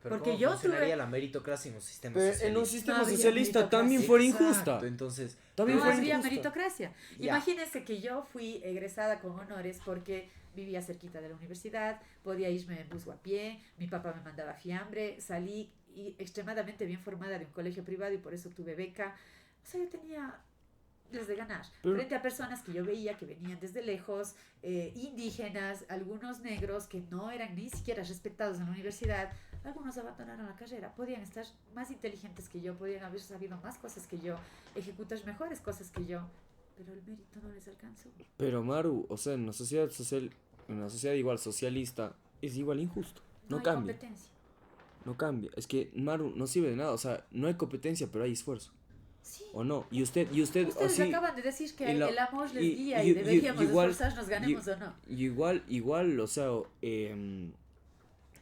Pero Porque ¿cómo yo funcionaría tuve- la meritocracia en un sistema Pero socialista? en un sistema No habría socialista meritocracia. también fuera Exacto, injusta. entonces, También No fue habría injusta. meritocracia. Ya. Imagínense que yo fui egresada con honores porque vivía cerquita de la universidad, podía irme en bus o a pie, mi papá me mandaba fiambre, salí extremadamente bien formada de un colegio privado y por eso tuve beca. O sea, yo tenía las de ganar. Pero- Frente a personas que yo veía que venían desde lejos, indígenas, algunos negros que no eran ni siquiera respetados en la universidad, algunos abandonaron la carrera, podían estar más inteligentes que yo, podían haber sabido más cosas que yo, ejecutar mejores cosas que yo, pero el mérito no les alcanzó. Pero Maru, o sea, en una sociedad social, en una sociedad igual socialista, es igual injusto. No hay cambia. competencia. No cambia. Es que Maru no sirve de nada. O sea, no hay competencia, pero hay esfuerzo. Sí. ¿O no? Y usted, Ustedes así, acaban de decir que en la- el amor les y- guía y- y deberíamos igual- esforzarnos, ganemos o no. y igual, o sea,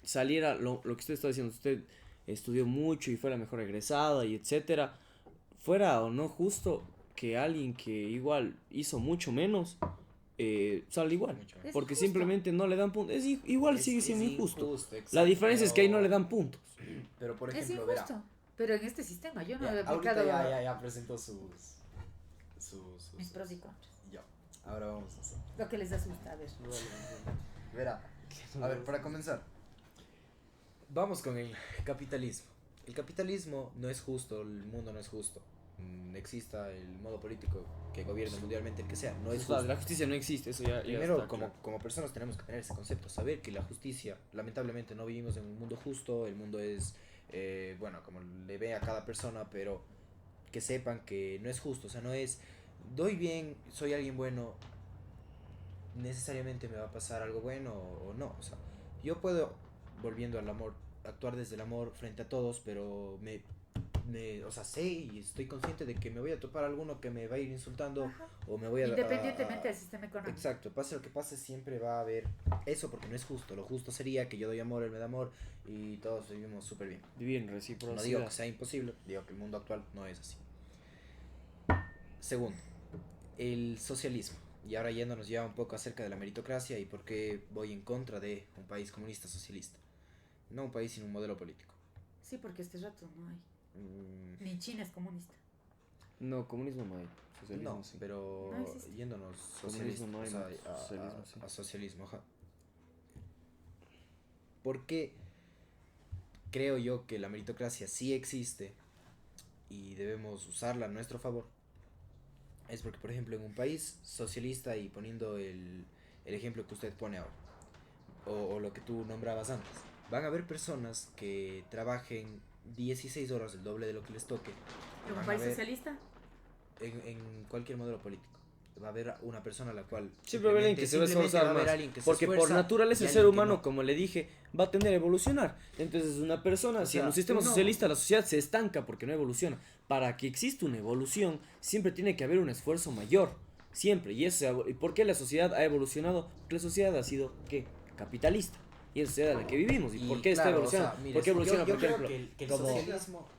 saliera lo que usted está diciendo, usted estudió mucho y fue la mejor egresada y etcétera, fuera o no justo que alguien que igual hizo mucho menos sale igual, Mucho Es porque injusto. simplemente no le dan puntos, igual sigue siendo es injusto. exacto, La diferencia es que ahí no pero- le dan puntos. Pero por Es ejemplo, verá, injusto. Pero en este sistema yo no ya, he ahorita aplicado ya presentó sus mis pros y contras. Ya, ahora vamos a hacer. Lo que les asusta, a ver. Verá, a ver, para comenzar, vamos con el capitalismo. El capitalismo no es justo, el mundo no es justo. Exista el modo político que gobierne mundialmente, el que sea, no es Pues, justo. la justicia no existe, eso ya Primero, está como, claro. como personas tenemos que tener ese concepto, saber que la justicia, lamentablemente no vivimos en un mundo justo, el mundo es, bueno, como le ve a cada persona, pero que sepan que no es justo, o sea, no es, doy bien, soy alguien bueno, necesariamente me va a pasar algo bueno o no, o sea, yo puedo, volviendo al amor, actuar desde el amor frente a todos, pero o sea, sé y estoy consciente de que me voy a topar alguno que me va a ir insultando Ajá. o me voy a... Independientemente del sistema económico. Exacto, pase lo que pase, siempre va a haber eso porque no es justo. Lo justo sería que yo doy amor, él me da amor y todos vivimos súper bien. Vivir en No reciprocidad. digo que sea imposible, digo que el mundo actual no es así. Segundo, el socialismo. Y ahora yéndonos ya un poco acerca de la meritocracia y por qué voy en contra de un país comunista socialista. No un país sin un modelo político. Sí, porque este rato no hay. Mm, Ni China es comunista. No, comunismo no hay. Socialismo no, sí. pero No existe. yéndonos Comunismo no hay, o sea, no, socialismo sí. a socialismo, ajá. Porque creo yo que la meritocracia sí existe y debemos usarla a nuestro favor. Es porque, por ejemplo, en un país socialista y poniendo el ejemplo que usted pone ahora, o lo que tú nombrabas antes, van a haber personas que trabajen 16 horas, el doble de lo que les toque. ¿En un Van a país haber- socialista? en cualquier modelo político. Va a haber una persona a la cual Siempre va a haber alguien que se va a esforzar más. Porque por naturaleza el ser humano, como le dije, va a tender a evolucionar. Entonces una persona, O si en sea, un sistema uno- socialista la sociedad se estanca porque no evoluciona, para que exista una evolución, siempre tiene que haber un esfuerzo mayor. Siempre. ¿Y por qué la sociedad ha evolucionado? Porque la sociedad ha sido, ¿qué? Capitalista. Y es la sociedad en la que vivimos. ¿Y por qué está evolucionando? ¿Por qué evoluciona, por ejemplo? que el como- socialismo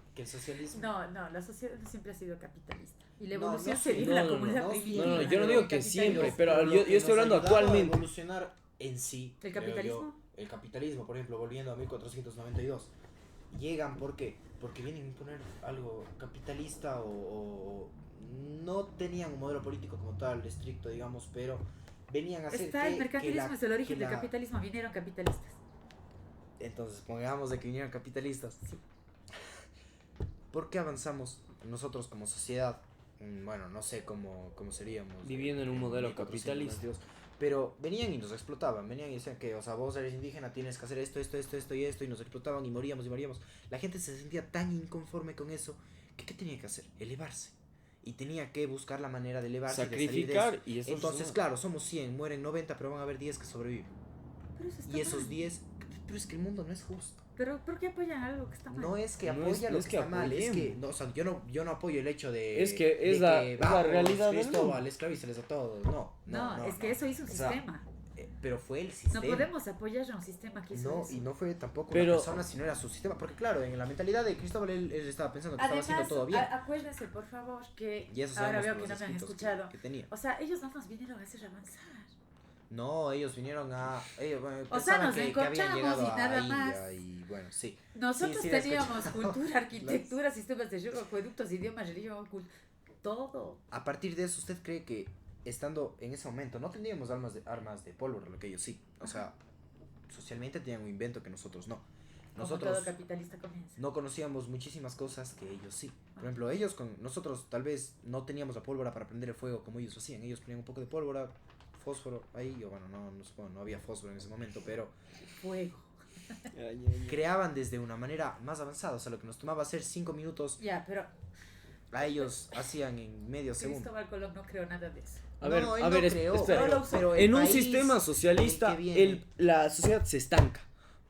No, la sociedad siempre ha sido capitalista. Y la No, evolución no, se sí, dio no, en la no, comunidad no, primitiva. no, yo no digo que El siempre, capitalismo. pero lo yo que estoy nos ha hablando ayudado a actualmente. evolucionar en sí. ¿El creo capitalismo? yo, el capitalismo, por ejemplo, volviendo a 1492. Llegan, ¿por qué? Porque vienen a imponer algo capitalista o no tenían un modelo político como tal, estricto, digamos, pero venían a hacer Está el mercantilismo, es el origen del la- capitalismo. Vinieron capitalistas. Entonces, pongamos de que vinieron capitalistas. Sí. ¿Por qué avanzamos nosotros como sociedad? Bueno, no sé cómo seríamos. Viviendo en un modelo 1492, pero venían y nos explotaban, venían y decían que, o sea, vos eres indígena, tienes que hacer esto y esto, y nos explotaban y moríamos y moríamos. La gente se sentía tan inconforme con eso, que ¿qué tenía que hacer? Elevarse. y tenía que buscar la manera de elevarse y de Sacrificar salir de y eso. eso Entonces, suma. claro, somos 100, mueren 90, pero van a haber 10 que sobreviven. Pero eso está Y esos mal. 10, pero es que el mundo no es justo. Pero ¿por qué apoyan algo que está mal? No es que No apoya es- lo no es que que está mal, es que, apoyemos. no, o sea, yo no apoyo el hecho de... Es que es de la- que, es la vamos, realidad del Cristóbal, mundo. esclavíceles a todos. No, No, es que no. eso hizo un O sea, sistema. pero fue el No sistema. podemos apoyar a un sistema que hizo No, eso. y no fue tampoco Pero- una persona, sino era su sistema. Porque claro, en la mentalidad de Cristóbal, él estaba pensando que estaba Además, haciendo todo bien. acuérdense, por favor, que Y eso ahora sabemos veo por que los no me han escritos escuchado. que tenía. O sea, ellos no nos vinieron a hacer avanzar. No, ellos vinieron a... Ellos, bueno, O sea, pensaban nos que habían encontramos llegado y nada a India más. y bueno, sí. Nosotros Sí, la he teníamos escuchado. cultura, arquitectura, sistemas de yugo, acueductos, idiomas, religión, todo. A partir de eso, ¿usted cree que estando en ese momento no tendríamos armas de pólvora, lo que ellos sí? O sea, socialmente tenían un invento que nosotros no. Como Nosotros todo capitalista comienza. no conocíamos muchísimas cosas que ellos sí. Por Ah. ejemplo, ellos con nosotros tal vez no teníamos la pólvora para prender el fuego como ellos hacían. Ellos ponían un poco de pólvora, fósforo ahí, o bueno, no había fósforo en ese momento, pero Fuego. creaban desde una manera más avanzada. O sea, lo que nos tomaba hacer 5 minutos, Ya, pero a ellos hacían en medio segundo. Cristóbal Colón no creó nada de eso. A ver, No, él a ver, no creó, espera. pero el En un país sistema socialista, del que viene- la sociedad se estanca.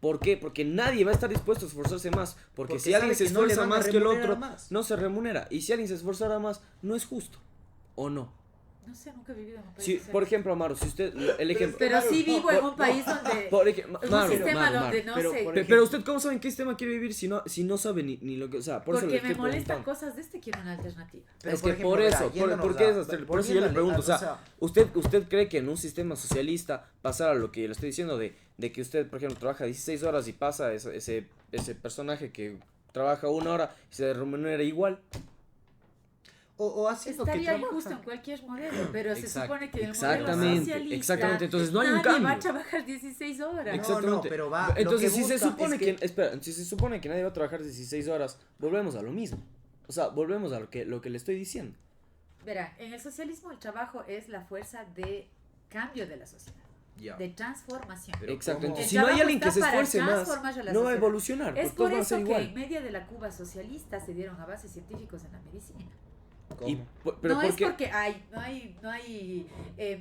¿Por qué? Porque nadie va a estar dispuesto a esforzarse más. Porque si alguien sabe se que no le esfuerza van a más que el remunerar otro, más. no se remunera. Y si alguien se esforzara más, no es justo. ¿O no? No sé, nunca he vivido en un país Si, socialista. por ejemplo, Amaro, si usted, el ejemplo... Pero sí vivo en por- un país donde... Por ejemplo, un Maro, sistema Maro, donde Maro. no pero sé... por Pero usted, ¿cómo sabe en qué sistema quiere vivir si no sabe ni lo que... O sea, por eso le Porque me estoy molestan preguntando. cosas de este, quiero una alternativa. Es que por eso, ¿por qué es por eso yo le pregunto, o sea, ¿usted cree que en un sistema socialista pasara lo que le estoy diciendo de que usted, por ejemplo, trabaja 16 horas y pasa ese personaje que trabaja 1 hora y se remunera igual? o haciendo que Estaría trabaja. injusto en cualquier modelo, pero se Exacto. supone que en el Exactamente, modelo socialista exactamente, entonces no hay un nadie va cambio. a trabajar 16 horas. No, Exactamente. pero va- lo Entonces, que si se busca supone es que, que- espera, si se supone que nadie va a trabajar 16 horas, volvemos a lo mismo. O sea, volvemos a lo que le estoy diciendo. Verá, en el socialismo el trabajo es la fuerza de cambio de la sociedad, Ya. de transformación. Pero Exacto. ¿cómo? Entonces, El si no hay trabajo alguien que está se para esfuerce más, transformar a la no va a sociedad. evolucionar. Es Pues por todos van a eso ser que igual. en medio de la Cuba socialista se dieron avances científicos en la medicina. ¿Cómo? Y, pero no ¿por es qué? porque no hay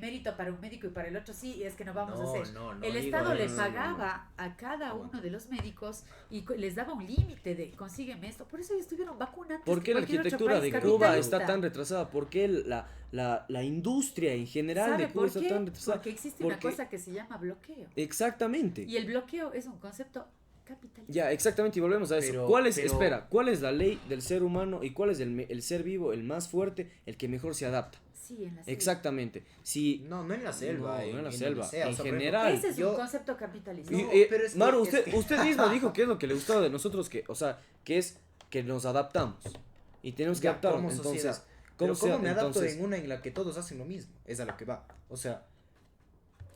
mérito para un médico y para el otro sí, y es que no vamos a hacer. El digo, Estado le no. pagaba a cada uno de los médicos y les daba un límite de consígueme esto. Por eso ellos estuvieron vacunando. ¿Por qué la arquitectura de Cuba está tan retrasada? ¿Por qué la industria en general ¿Sabe de Cuba por está qué? tan retrasada? Porque existe una Porque- cosa que se llama bloqueo. Exactamente. Y el bloqueo es un concepto capitalista. Ya, exactamente, y volvemos a eso. Pero- ¿Cuál es, pero- espera, cuál es la ley del ser humano y cuál es el ser vivo, el más fuerte, el que mejor se adapta? Sí, en la selva. Exactamente. Si No en la selva. No, no en la donde selva, sea, en por general. Ese es yo- un concepto capitalista. No, pero es que- Maru, es que- usted mismo dijo que es lo que le gustaba de nosotros, que, o sea, que es que nos adaptamos. Y tenemos que Ya, adaptarnos. como Entonces, sociedad. ¿cómo, Pero ¿cómo se- me adapto entonces, en una en la que todos hacen lo mismo? Es a lo que va. O sea,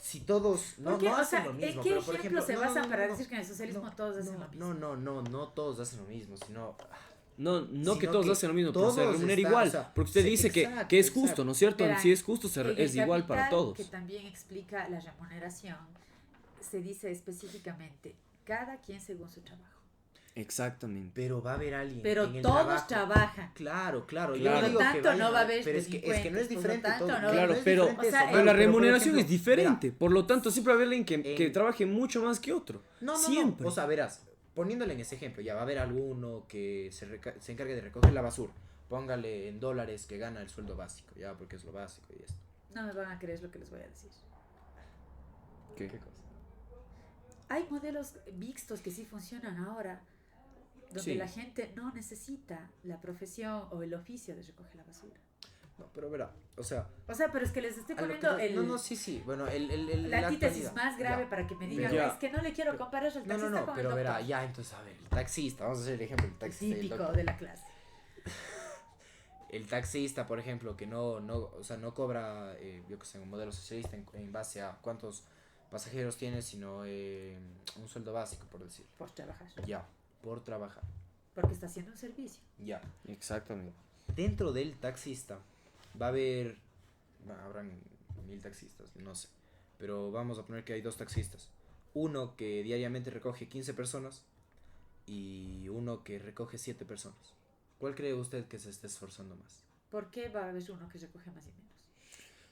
si todos no, Porque, no o hacen sea, lo ¿en mismo, qué pero por ejemplo ejemplo, se no, basa no, para no, decir que en el socialismo no, todos hacen lo mismo? no todos hacen lo mismo, sino No, Sino que todos que hacen lo mismo, pero se todos remunera están, igual. o sea, porque usted sí, dice exacto, que es exacto. justo, ¿no es cierto? Verá, Si es justo, En el es igual para Capital, todos. que también explica la remuneración, se dice específicamente cada quien según su trabajo. Exactamente. pero va a haber alguien Pero en el todos trabajo. trabajar. Claro, Claro. yo Por no lo digo que tanto, no va a haber pero es que no es delincuentes, por lo diferente tanto, todo. no- Claro, es pero- diferente o sea, eso, Pero la Maru, por remuneración ejemplo, es diferente. mira, Por lo tanto, siempre va a haber alguien que en- trabaje mucho más que otro. No, Siempre. O sea, verás, poniéndole en ese ejemplo, ya va a haber alguno que se encargue de recoger la basura. Póngale en dólares que gana el sueldo básico, ya, porque es lo básico y esto. No me van a creer lo que les voy a decir. ¿Qué? cosa? Hay modelos mixtos que sí funcionan ahora, donde Sí. la gente no necesita la profesión o el oficio de recoger la basura. No, pero verá, o sea, O sea, pero es que les estoy a lo que poniendo voy- el, no, sí, bueno, la antítesis actualidad. más grave Ya. para que me digan, Ya. es que no le quiero comparar al No, taxista con pero el verá, doctor. ya, entonces, a ver, el taxista, vamos a hacer el ejemplo, el taxista. y el Típico doctor. de la clase. El taxista, por ejemplo, que o sea, no cobra, yo que sé, un modelo socialista en base a cuántos pasajeros tiene, sino un sueldo básico, por decir. Por trabajar. Ya, por trabajar. Porque está haciendo un servicio. Ya. Exactamente. Dentro del taxista va a haber, habrán 1000 taxistas, no sé, pero vamos a poner que hay 2 taxistas. Uno que diariamente recoge 15 personas y uno que recoge 7 personas. ¿Cuál cree usted que se está esforzando más? ¿Por qué va a haber uno que recoge más y menos?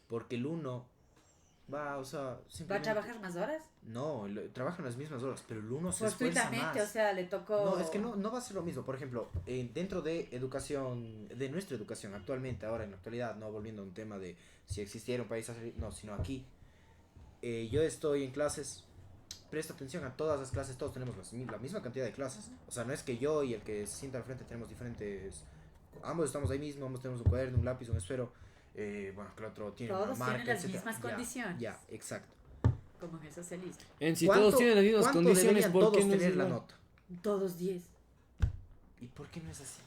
Porque el uno va, o sea, ¿Va a simplemente... trabajar más horas? No, trabajan las mismas horas, pero el uno se esfuerza Fortuitamente, más. o sea, le tocó... No, es que no va a ser lo mismo. Por ejemplo, dentro de educación, de nuestra educación actualmente, ahora en la actualidad, no volviendo a un tema de si existiera un país así, no, sino aquí, yo estoy en clases, presto atención a todas las clases, todos tenemos la misma cantidad de clases. O sea, no es que yo y el que se sienta al frente tenemos diferentes, ambos estamos ahí mismo, ambos tenemos un cuaderno, un lápiz, un esfero, bueno, que el otro tiene una Todos marca, tienen las etcétera. mismas condiciones. Ya, exacto. Como en el socialismo. En si todos tienen las mismas ¿Cuánto condiciones, deberían ¿por qué todos no es tener la igual? nota? Todos 10. ¿Y por qué no es así?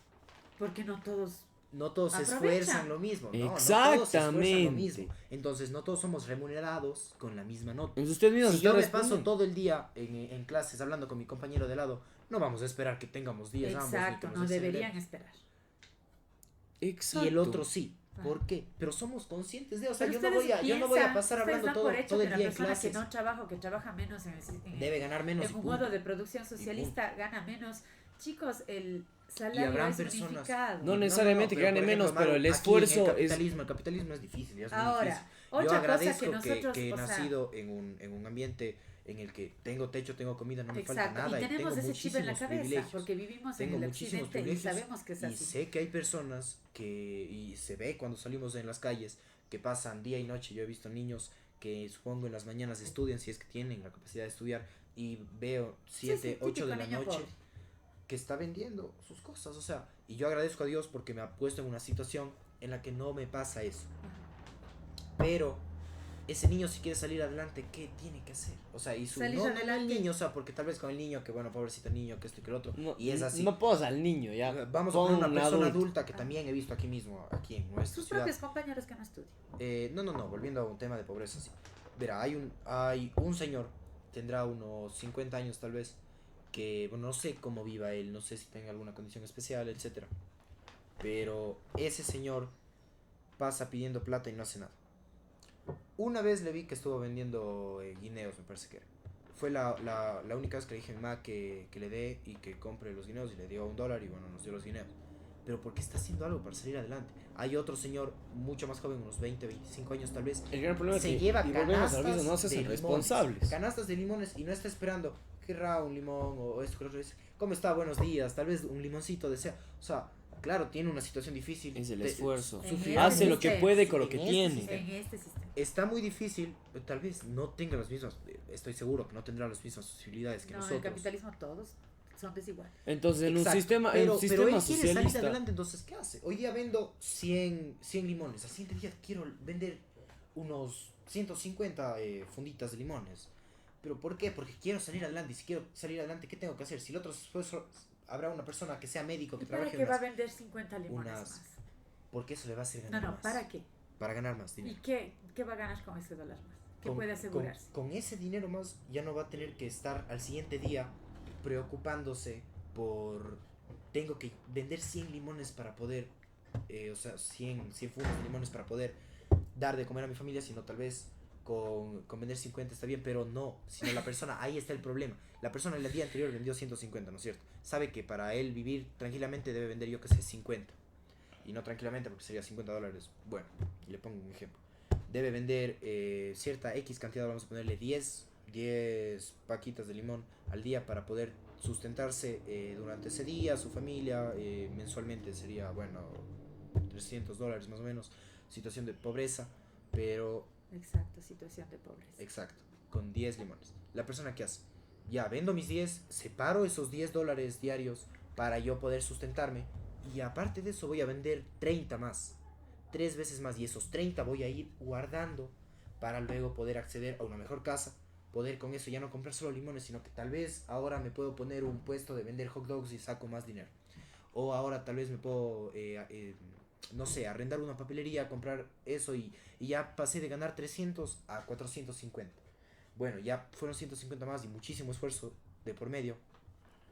Porque no todos... No todos se Aprovechan. esfuerzan lo mismo, ¿no? No todos se esfuerzan lo Exactamente. mismo. Entonces, no todos somos remunerados con la misma nota. Entonces usted mismo Si se yo está me paso respondiendo. todo el día en clases hablando con mi compañero de lado, no vamos a esperar que tengamos 10 ambos. Ni que Exacto, nos no deberían excelentes. esperar. Exacto. Y el otro sí. Ah. ¿Por qué? Pero somos conscientes de, o sea, Pero yo no voy a piensan, pasar ustedes hablando dan todo, por hecho todo que el una día en persona clases. que no trabaja o que trabaja menos Debe ganar menos y en un punto. modo de producción socialista gana menos. Chicos, el Y salario habrán es personas... unificado. No necesariamente que pero, gane por ejemplo, menos, pero el Maru, aquí esfuerzo en es... el capitalismo es difícil, ya es muy Ahora, difícil. Yo otra cosa agradezco que nosotros, que he o sea, nacido en un ambiente en el que tengo techo, tengo comida, no me falta exacto, nada y y tengo tenemos ese chip en la muchísimos cabeza, privilegios. porque vivimos Tengo en el muchísimos occidente y privilegios sabemos que es y así. sé que hay personas que, y se ve cuando salimos en las calles, que pasan día y noche. Yo he visto niños que supongo en las mañanas estudian, si es que tienen la capacidad de estudiar, y veo 7, 8 de la típico niño noche pobre. que está vendiendo sus cosas, o sea, y yo agradezco a Dios porque me ha puesto en una situación en la que no me pasa eso. Pero ese niño si quiere salir adelante, ¿qué tiene que hacer? O sea, y su Salir no el adelante. niño, o sea, porque tal vez con el niño, que bueno, pobrecito niño, que esto y que el otro, No, y es así. no posa al niño, ya. Vamos a Pon poner una un persona adulto. adulta que también he visto aquí mismo, aquí en nuestra Sus ciudad. propios compañeros que no estudian. No, volviendo a un tema de pobreza, sí. Verá, hay un señor, tendrá unos 50 años tal vez, que, bueno, no sé cómo viva él, no sé si tenga alguna condición especial, etcétera. Pero ese señor pasa pidiendo plata y no hace nada. Una vez le vi que estuvo vendiendo guineos, me parece que era. Fue la única vez que le dije a mi mamá que le dé y que compre los guineos, y le dio $1 y bueno, nos dio los guineos. Pero porque está haciendo algo para salir adelante. Hay otro señor mucho más joven, unos 20, 25 años tal vez, El gran problema es se que lleva y volvemos al canastas mismo, no se de hacen limones, responsables. canastas de limones, y no está esperando querrá un limón o esto que otro dice, ¿cómo está? Buenos días, tal vez un limoncito desea. O sea, claro, tiene una situación difícil. Es el esfuerzo. En Hace lo que este puede con lo que en este tiene. sistema. En este sistema. Está muy difícil, tal vez no tenga las mismas, estoy seguro que no tendrá las mismas posibilidades que No, en el nosotros. capitalismo todos son desiguales. Entonces, en un Exacto, sistema, pero, en un pero sistema él quiere salir socialista. adelante, entonces ¿qué hace? Hoy día vendo 100 limones, al siguiente día quiero vender unos 150 funditas de limones. ¿Pero por qué? Porque quiero salir adelante, y si quiero salir adelante, ¿qué tengo que hacer? Si el otro esfuerzo, habrá una persona que sea médico, que ¿Y para trabaje qué en va a unas... vender 50 limones unas- más? Porque eso le va a hacer No, ganar no, más. ¿para qué? Para ganar más ¿Y dinero. qué va a ganar con ese dólar más? ¿Qué puede asegurarse? Con ese dinero más ya no va a tener que estar al siguiente día preocupándose por... Tengo que vender 100 limones para poder... o sea, 100 fundas de limones para poder dar de comer a mi familia, sino tal vez con vender 50 está bien, pero no, sino la persona, ahí está el problema. La persona el día anterior vendió 150, ¿no es cierto? Sabe que para él vivir tranquilamente debe vender, yo que sé, 50. Y no tranquilamente porque sería $50. Bueno, le pongo un ejemplo. Debe vender cierta X cantidad, vamos a ponerle 10 paquitas de limón al día para poder sustentarse durante ese día, su familia, mensualmente sería, bueno, $300 más o menos, situación de pobreza, pero Exacto, situación de pobreza. exacto, con 10 limones. La persona que hace, ya vendo mis 10, separo esos $10 diarios para yo poder sustentarme, y aparte de eso voy a vender 30 más, 3 veces más, y esos 30 voy a ir guardando para luego poder acceder a una mejor casa, poder con eso ya no comprar solo limones, sino que tal vez ahora me puedo poner un puesto de vender hot dogs y saco más dinero. O ahora tal vez me puedo, no sé, arrendar una papelería, comprar eso, y ya pasé de ganar 300 a 450. Bueno, ya fueron 150 más y muchísimo esfuerzo de por medio.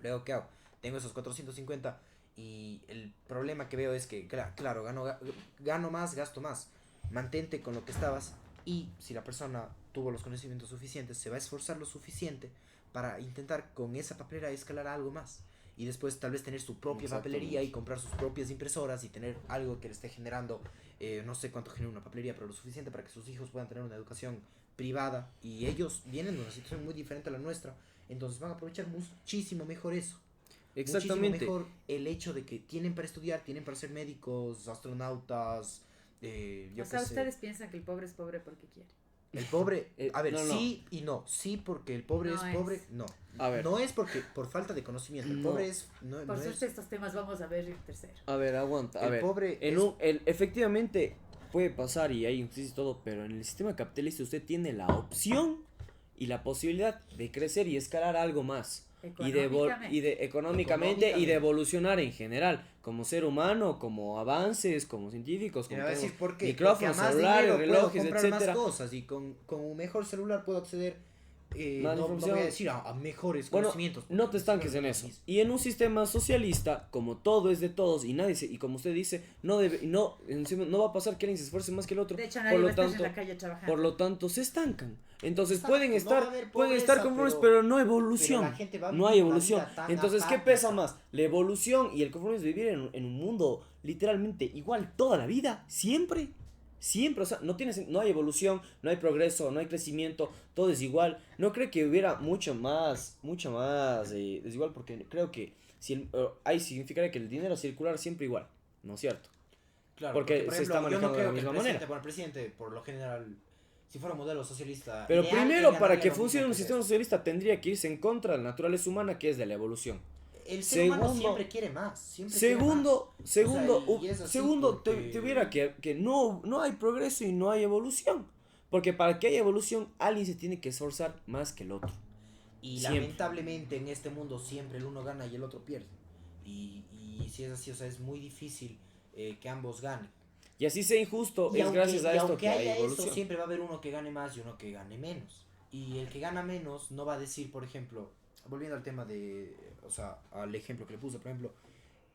Luego, ¿qué hago? Tengo esos 450 y el problema que veo es que, claro, gano más, gasto más. Mantente con lo que estabas, y si la persona tuvo los conocimientos suficientes, se va a esforzar lo suficiente para intentar con esa papelera escalar a algo más. y después tal vez tener su propia papelería y comprar sus propias impresoras y tener algo que le esté generando, no sé cuánto genera una papelería, pero lo suficiente para que sus hijos puedan tener una educación privada, y ellos vienen de una situación muy diferente a la nuestra, entonces van a aprovechar muchísimo mejor eso. Exactamente. Muchísimo mejor el hecho de que tienen para estudiar, tienen para ser médicos, astronautas, yo O sea, qué sé. ustedes piensan que el pobre es pobre porque quiere. El pobre, a ver, no, no. sí y no. Sí, porque el pobre No es pobre, no. A ver. No es porque por falta de conocimiento. El No. pobre es. No, Por no suerte es, estos temas vamos a ver el tercero. A ver, aguanta. A el ver. pobre En es- efectivamente puede pasar y hay injusticia y todo, pero en el sistema capitalista usted tiene la opción y la posibilidad de crecer y escalar algo más. Económicamente y de evolucionar en general, como ser humano, como avances, como científicos, me como va a decir, ¿por qué? micrófonos, Porque a más celulares, dinero puedo relojes, comprar etcétera. más cosas, y con un mejor celular puedo acceder, Más no información. voy a decir a mejores Bueno, conocimientos. no porque te estanques en no eso. es- Y en un sistema socialista, como todo es de todos y nadie y como usted dice, no va a pasar que alguien se esfuerce más que el otro. De hecho, por nadie va lo a estar tanto, en la calle trabajando. por lo tanto se estancan. Entonces Exacto, pueden no estar, va a haber pueden estar pobreza, conformes, pero- pero no evolución. pero la gente va a No hay vivir una evolución. vida tan Entonces, ¿qué apática. pesa más? La evolución y el conformismo de vivir en un mundo literalmente igual toda la vida, siempre. Siempre, o sea, no hay evolución, no hay progreso, no hay crecimiento, todo es igual. No creo que hubiera mucho más desigual, porque creo que ahí significaría que el dinero circular siempre igual, ¿no es cierto? Claro, porque por se está yo manejando no de la creo que misma el presidente, manera. bueno, el presidente, por lo general, si fuera un modelo socialista. Pero ideal, primero, él para ganaría que lo mismo funcione un que sistema esto. socialista, tendría que irse en contra de la naturaleza humana, que es de la evolución. El ser humano Segundo- siempre quiere más. Siempre Segundo, quiere más. Y es así porque- tuviera que no hay progreso y no hay evolución. Porque para que haya evolución, alguien se tiene que esforzar más que el otro. Y siempre. lamentablemente en este mundo siempre el uno gana y el otro pierde. Y si es así, o sea, es muy difícil que ambos ganen. Y así sea injusto, Y es gracias a y esto aunque que hay haya evolución. eso, siempre va a haber uno que gane más y uno que gane menos. Y el que gana menos no va a decir, por ejemplo, volviendo al tema de, o sea, al ejemplo que le puse, por ejemplo,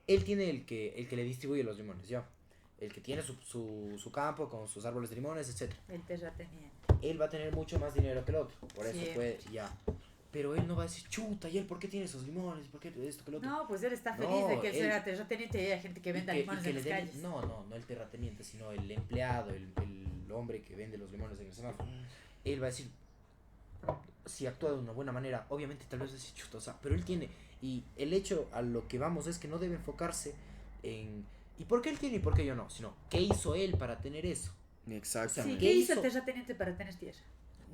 él tiene el que le distribuye los limones, ¿ya? El que tiene su campo con sus árboles de limones, etc. El terrateniente. Él va a tener mucho más dinero que el otro, por eso Siempre. puede, ya. Pero él no va a decir, chuta, ¿y él por qué tiene esos limones? ¿Por qué esto que el otro? No, pues él está No, feliz de que él él- sea terrateniente y haya gente que venda limones en las le den- calles. no el terrateniente, sino el empleado, el hombre que vende los limones en el semáforo. Él va a decir, si actúa de una buena manera, obviamente tal vez va a decir, chuta, o sea, pero él tiene, y el hecho a lo que vamos es que no debe enfocarse en, ¿y por qué él tiene y por qué yo no? Sino, ¿qué hizo él para tener eso? Exactamente. Sí, ¿qué ¿qué hizo hizo? el terrateniente para tener tierra?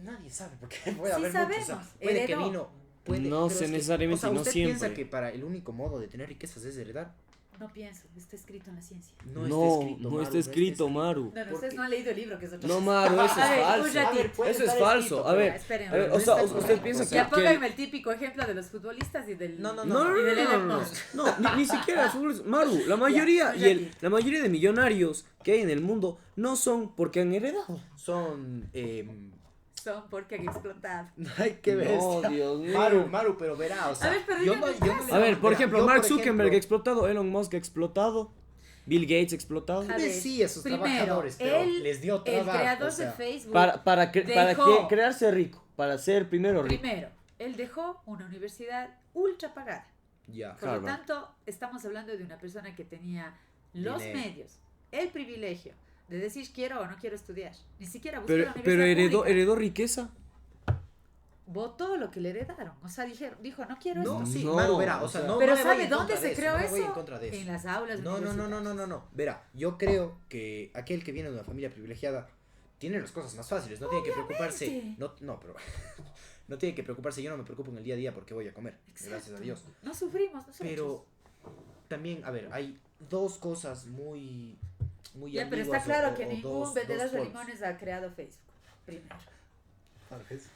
Nadie sabe, porque puede Sí haber muchos, o sea, sabemos, puede que heredó. vino, No pero sé es que, necesariamente, o sea, no ¿usted siempre. piensa que para el único modo de tener riquezas es heredar? No pienso, está escrito en la ciencia. No, Maru, no está escrito, Maru. No, no, ¿Por ustedes qué? no han leído el libro, que es otro. No, Maru, eso es A ver, falso. un ratito. puede Eso es estar falso. escrito, A ver, Esperen, a ver, no o sea, está usted piensa correcto. que... Ya pónganme que- el típico ejemplo de los futbolistas y del... No, no, No, no, y del Elon no, Musk. no, ni siquiera fútbol. Maru, la mayoría Ya, un la mayoría de millonarios que hay en el mundo no son porque han heredado. Son, Son porque han explotado. ay, qué bestia. No, Dios mío. Maru, pero verá, o sea, A ver, pero yo dígame no, yo no el le A ver, doy- por verá, ejemplo, yo, Mark por Zuckerberg ejemplo, explotado, Elon Musk explotado, Bill Gates explotado. A tal vez ver, sí, esos primero, trabajadores, pero él, les dio El trabajo, creador o sea, de Facebook, Para dejó- crearse rico, para ser primero rico. primero, él dejó una universidad ultra pagada. ya. Por lo Harvard. tanto, estamos hablando de una persona que tenía los Dinero. medios, el privilegio de decir quiero o no quiero estudiar. Ni siquiera buscó la Pero universidad pública. heredó riqueza. Votó lo que le heredaron. O sea, dijo, no quiero No, esto. sí, No, Maru, verá, o o sea, sea, no, Pero no me voy ¿sabe en dónde contra se de eso, creó no me voy en eso? contra de eso. En las aulas No. Verá, yo creo que aquel que viene de una familia privilegiada tiene las cosas más fáciles, no tiene que preocuparse. Obviamente. No, pero no tiene que preocuparse. Yo no me preocupo en el día a día porque voy a comer, Exacto. gracias a Dios. No sufrimos nosotros. Pero también, a ver, hay dos cosas muy Ya, pero ambiguas está claro o- que o ningún dos vendedor de polos. limones ha creado Facebook. Primero.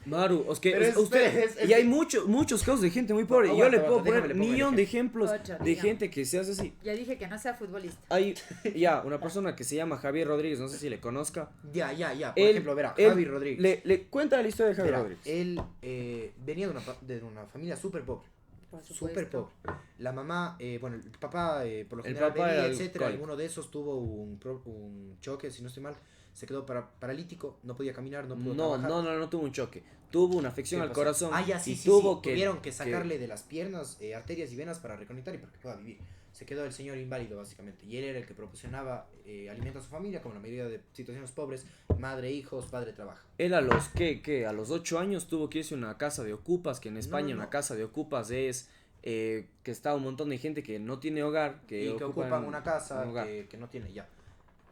Maru, es que Pero es- usted es- y hay muchos casos de gente muy pobre. No, Y yo le aguanta, puedo aguanta, poner déjame, le pongo el millón de ejemplo. ejemplos Ocho, de digamos. gente que se hace así. Ya dije que no sea futbolista. Hay ya una persona que se llama Javier Rodríguez, no sé si le conozca. Ya. Por Él- ejemplo, verá, él Javi Rodríguez. Le cuenta la historia de Javier Verá, Rodríguez. él venía de una familia súper pobre. Por Súper supuesto. pobre. La mamá, bueno, el papá por lo El general papá bebía, era etcétera. alcohólico. Alguno de esos tuvo un choque, si no estoy mal. se quedó paralítico, no podía caminar, no pudo No, trabajar. no tuvo un choque. Tuvo una afección ¿Qué al pasó? corazón Ya, sí, y sí, tuvo sí. Tuvieron que sacarle de las piernas arterias y venas para reconectar y para que pueda vivir. Se quedó el señor inválido básicamente y él era el que proporcionaba alimento a su familia, como la mayoría de situaciones pobres, madre, hijos, padre trabaja. Él a los a los 8 años tuvo que irse a una casa de ocupas, que en España no. una casa de ocupas es que está un montón de gente que no tiene hogar, que ocupan una casa que no tiene ya.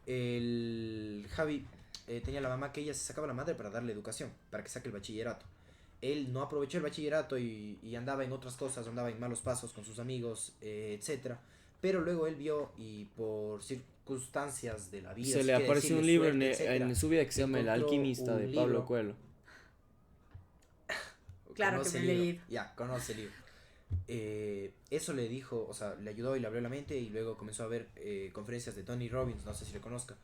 El Javi tenía la mamá que ella se sacaba la madre para darle educación, para que saque el bachillerato. Él no aprovechó el bachillerato y andaba en otras cosas, andaba en malos pasos con sus amigos, etcétera. Pero luego él vio y por circunstancias de la vida... Se le apareció un libro en su vida que se llama El alquimista de Pablo Coelho. Claro que me he leído. Ya, conoce el libro. Eso le dijo, o sea, le ayudó y le abrió la mente y luego comenzó a ver conferencias de Tony Robbins, no sé si le conozca.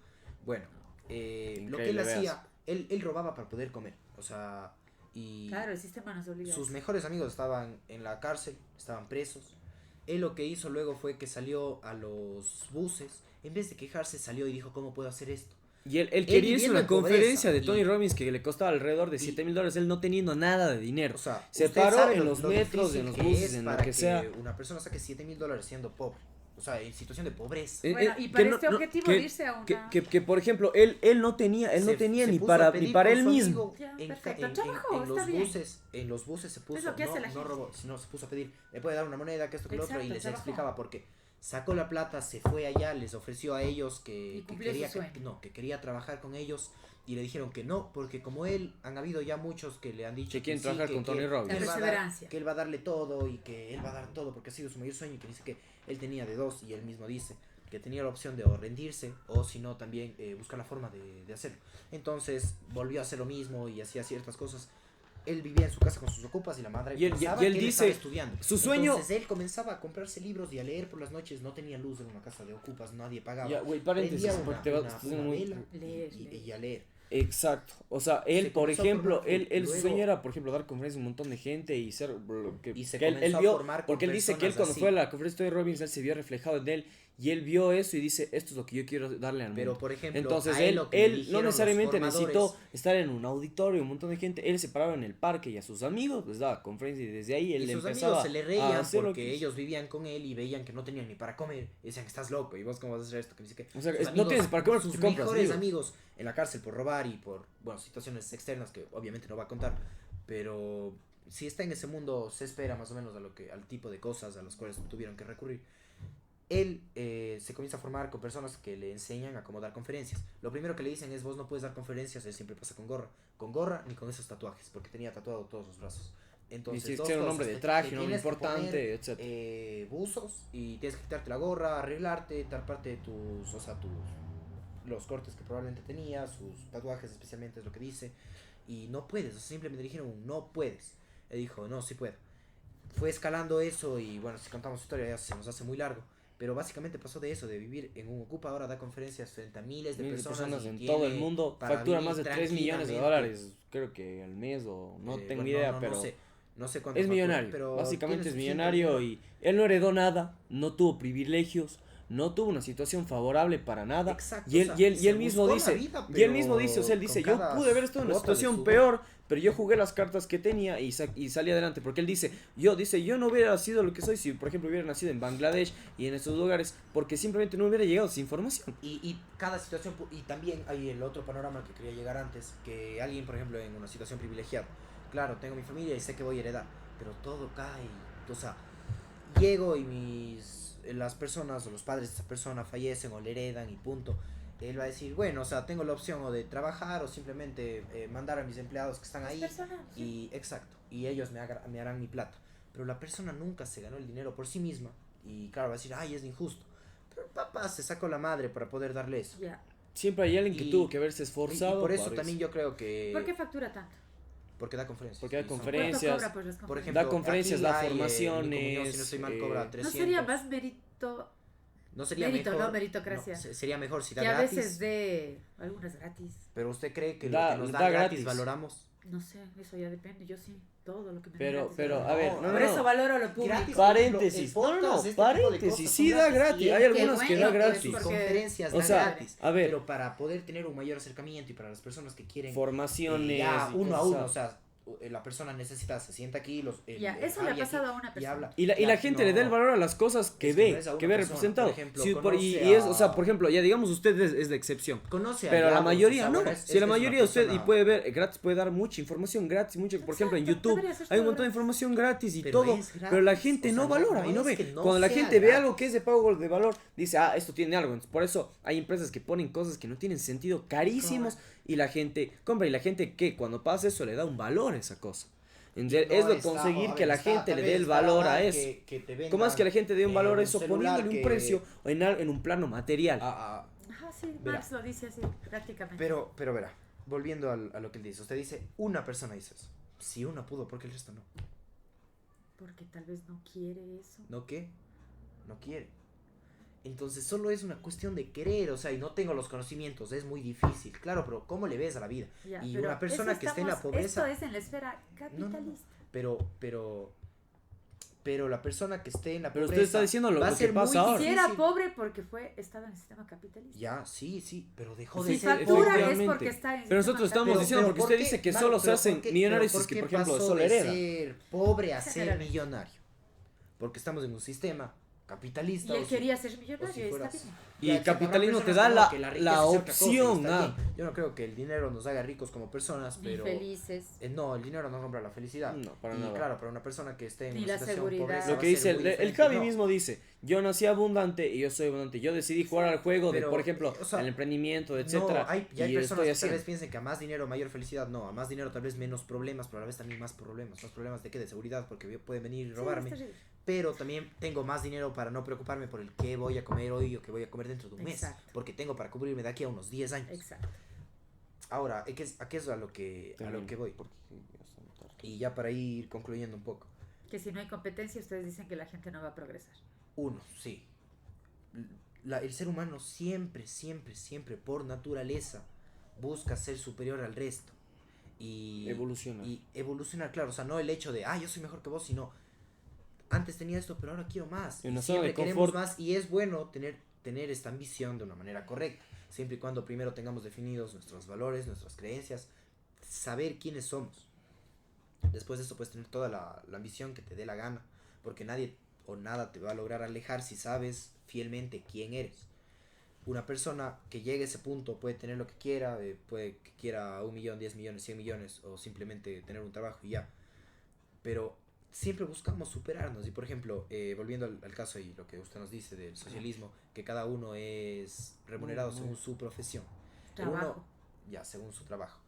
Bueno, lo que él hacía, él robaba para poder comer, o sea, y claro, el sistema nos obliga. Sus mejores amigos estaban en la cárcel, estaban presos. Él lo que hizo luego fue que salió a los buses, en vez de quejarse salió y dijo, ¿cómo puedo hacer esto? Y él quería irse a una conferencia de Tony Robbins que le costaba alrededor de $7,000, él no teniendo nada de dinero. O sea, se paró en los metros, en los buses, en lo que sea. Una persona saque $7,000 siendo pobre. O sea, en situación de pobreza. Bueno, y para este objetivo de irse a una... Que por ejemplo, él no tenía ni para él mismo. En los buses se puso, no robó, sino se puso a pedir, me puede dar una moneda, que esto, que lo otro, y les explicaba por qué. Sacó la plata, se fue allá, les ofreció a ellos que quería trabajar con ellos y le dijeron que no, porque como él, han habido ya muchos que le han dicho que quieren trabajar con Tony Robbins. Que él va a darle todo y que él va a dar todo porque ha sido su mayor sueño y que dice que él tenía de dos y él mismo dice que tenía la opción de o rendirse o si no también buscar la forma de hacerlo. Entonces volvió a hacer lo mismo y hacía ciertas cosas. Él vivía en su casa con sus ocupas y la madre y él dice estudiando. Su sueño. Entonces él comenzaba a comprarse libros y a leer por las noches. No tenía luz en una casa de ocupas, nadie pagaba. Ya, güey, paréntesis, porque una vela y a leer. Exacto, o sea, él por ejemplo, su sueño era por ejemplo dar conferencias a un montón de gente y ser él vio, porque él dice que él cuando fue a la conferencia de Robbins él se vio reflejado en él y él vio eso y dice esto es lo que yo quiero darle al mundo. Pero por ejemplo, entonces él no necesariamente necesitó estar en un auditorio, un montón de gente, él se paraba en el parque y a sus amigos les daba conferencias y desde ahí él empezaba se le reían porque ellos vivían con él y veían que no tenían ni para comer y decían que estás loco y vos cómo vas a hacer esto, que dice que o sea, no tienes para comer, sus mejores amigos en la cárcel por robar y por situaciones externas que obviamente no va a contar, pero si está en ese mundo se espera más o menos al tipo de cosas a las cuales tuvieron que recurrir. Él se comienza a formar con personas que le enseñan a cómo dar conferencias. Lo primero que le dicen es vos no puedes dar conferencias, él siempre pasa con gorra ni con esos tatuajes porque tenía tatuado todos los brazos. Entonces, era un hombre de traje, un hombre importante, etc. Buzos y tienes que quitarte la gorra, arreglarte, taparte los cortes que probablemente tenía, sus tatuajes especialmente es lo que dice, y no puedes, o sea, simplemente le dijeron no puedes. Él dijo no, sí puedo. Fue escalando eso y bueno, si contamos su historia ya se nos hace muy largo, pero básicamente pasó de eso, de vivir en un ocupa, ahora da conferencias frente a miles de personas en todo el mundo, factura más de $3 millones, creo que al mes o no tengo idea, pero no sé cuánto es millonario, pero básicamente es millonario y él no heredó nada, no tuvo privilegios, no tuvo una situación favorable para nada. Exacto, y él mismo dice, o sea, él dice, yo pude haber estado en una situación peor, pero yo jugué las cartas que tenía y salí adelante, porque él dice, yo no hubiera sido lo que soy si, por ejemplo, hubiera nacido en Bangladesh y en esos lugares, porque simplemente no hubiera llegado sin información. Y cada situación, y también hay el otro panorama que quería llegar antes, que alguien, por ejemplo, en una situación privilegiada, claro, tengo mi familia y sé que voy a heredar, pero todo cae, o sea, llego y las personas o los padres de esa persona fallecen o le heredan y punto. Él va a decir, bueno, o sea, tengo la opción o de trabajar o simplemente mandar a mis empleados que están ahí y exacto, y ellos me harán mi plata. Pero la persona nunca se ganó el dinero por sí misma y claro, va a decir, ay, es injusto. Pero el papá se sacó la madre para poder darle eso. Siempre hay alguien que tuvo que haberse esforzado. Y por eso también yo creo que... ¿Por qué factura tanto? Porque da conferencias. Por ejemplo, da conferencias, da formaciones. Si no estoy mal, cobra 300. ¿No sería más mérito? No sería mérito, mejor. No, meritocracia. No, sería mejor si da gratis. Que a gratis. veces de algunas gratis. Pero usted cree que da, lo que nos da gratis valoramos. No sé, eso ya depende, yo sí, todo lo que me den Pero, gratis, pero, valoro. a ver, No, no, Por no, eso no. valoro lo público. Gratis, Paréntesis, por ejemplo, el podcast, este tipo de paréntesis, cosas sí son da gratis. gratis, Y hay qué algunas que da bueno, pues, gratis. porque- Conferencias O da sea, gratis. a ver. Pero para poder tener un mayor acercamiento y para las personas que quieren Formaciones ya y uno a cosas uno, o así. sea, la persona necesita, se sienta aquí, Ya, eso le ha Javi aquí, pasado a una y persona. habla. Y la Ya, gente le da el no. valor a las cosas que Es que ve, no es a una que ve persona, representado. por ejemplo, Sí, conoce o sea, por ejemplo, ya digamos usted es la excepción. Conoce a Pero la Yago, mayoría o sea, no. bueno, Si la es una mayoría usted y persona- puede ver gratis, puede dar mucha información gratis, mucha, por ejemplo en Exacto, YouTube debería ser hay un todo montón de gratis. información gratis y Pero todo, es gratis, pero la gente o sea, no no- valora no y no es ve. que no Cuando la sea gente ve gratis. algo que es de pago de valor, dice, ah, esto tiene algo. Entonces, por eso hay empresas que ponen cosas que no tienen sentido, carísimos, y la gente compra y la gente que cuando pasa eso le da un valor a esa cosa. Entonces, No es lo está- conseguir a que ver, la está- gente tal le vez dé el estará valor a mal eso. que te ¿Cómo es que la gente dé un valor a un eso celular poniéndole que- un precio en un plano material? Ajá, sí, Verá. Marx lo dice así, prácticamente. Pero verá, volviendo a lo que él dice, usted dice, una persona hizo eso. Si una pudo, ¿por qué el resto no? Porque tal vez no quiere eso. ¿No qué? No quiere. Entonces solo es una cuestión de querer, o sea, y no tengo los conocimientos, es muy difícil. Claro, pero ¿cómo le ves a la vida? Ya, Y pero una persona eso que esté en la estamos- pobreza... Esto es en la esfera capitalista. Pero la persona que esté en la Pero pobreza... usted está diciendo lo va a que ser muy pasa ahora. Si era difícil. pobre porque estaba en el sistema capitalista. Ya, sí, pero dejó Si de ser factura pobre. es efectivamente. porque está en el Pero sistema nosotros estamos capitalista. diciendo, porque ¿por usted qué? dice que Vale, solo se pero hacen ¿por qué? millonarios Pero es que, ¿por por qué ejemplo, pasó solo de hereda. ser pobre a ser Generalmente. millonario? Porque estamos en un sistema capitalista. Y él o si- quería ser o si millonario, está fueras- bien. Y Ya, el etcétera, habrá capitalismo te personas da que no, que la riqueza es otra cosa y opción. está Ah. bien. Yo no creo que el dinero nos haga ricos como personas, Ni pero... felices. No, el dinero no compra la felicidad. No, para y nada. claro, para una persona que esté en Ni una la situación seguridad. pobreza Lo Lo va que a dice ser muy el diferente. Javi No, mismo dice, yo nací abundante y yo soy abundante. Yo decidí jugar al juego de, pero, por ejemplo, o sea, el emprendimiento, No, etcétera. ya hay y personas estoy que tal haciendo. vez piensen que a más dinero mayor felicidad. No, a más dinero tal vez menos problemas, pero a la vez también más problemas. Más problemas de qué, de seguridad, porque pueden venir y robarme. Sí, es terrible. Pero también tengo más dinero para no preocuparme por el qué voy a comer hoy o qué voy a comer dentro de un mes. Exacto. Porque tengo para cubrirme de aquí a unos 10 años. Exacto. Ahora, ¿a qué es a lo que voy? Y ya para ir concluyendo un poco. Que si no hay competencia, ustedes dicen que la gente no va a progresar. Uno, sí. El ser humano siempre, por naturaleza, busca ser superior al resto. Y Evolucionar. Y evolucionar, claro. O sea, no el hecho de, yo soy mejor que vos, sino, antes tenía esto, pero ahora quiero más. Y una Y zona siempre de queremos confort. más. Y es bueno tener esta ambición de una manera correcta. Siempre y cuando primero tengamos definidos nuestros valores, nuestras creencias, saber quiénes somos. Después de eso puedes tener toda la ambición que te dé la gana, porque nadie o nada te va a lograr alejar si sabes fielmente quién eres. Una persona que llegue a ese punto puede tener lo que quiera, puede que quiera 1 millón, 10 millones, 100 millones, o simplemente tener un trabajo y ya. Pero siempre buscamos superarnos. Y por ejemplo, volviendo al caso y lo que usted nos dice del socialismo, que cada uno es remunerado según su profesión. Trabajo. Según su trabajo.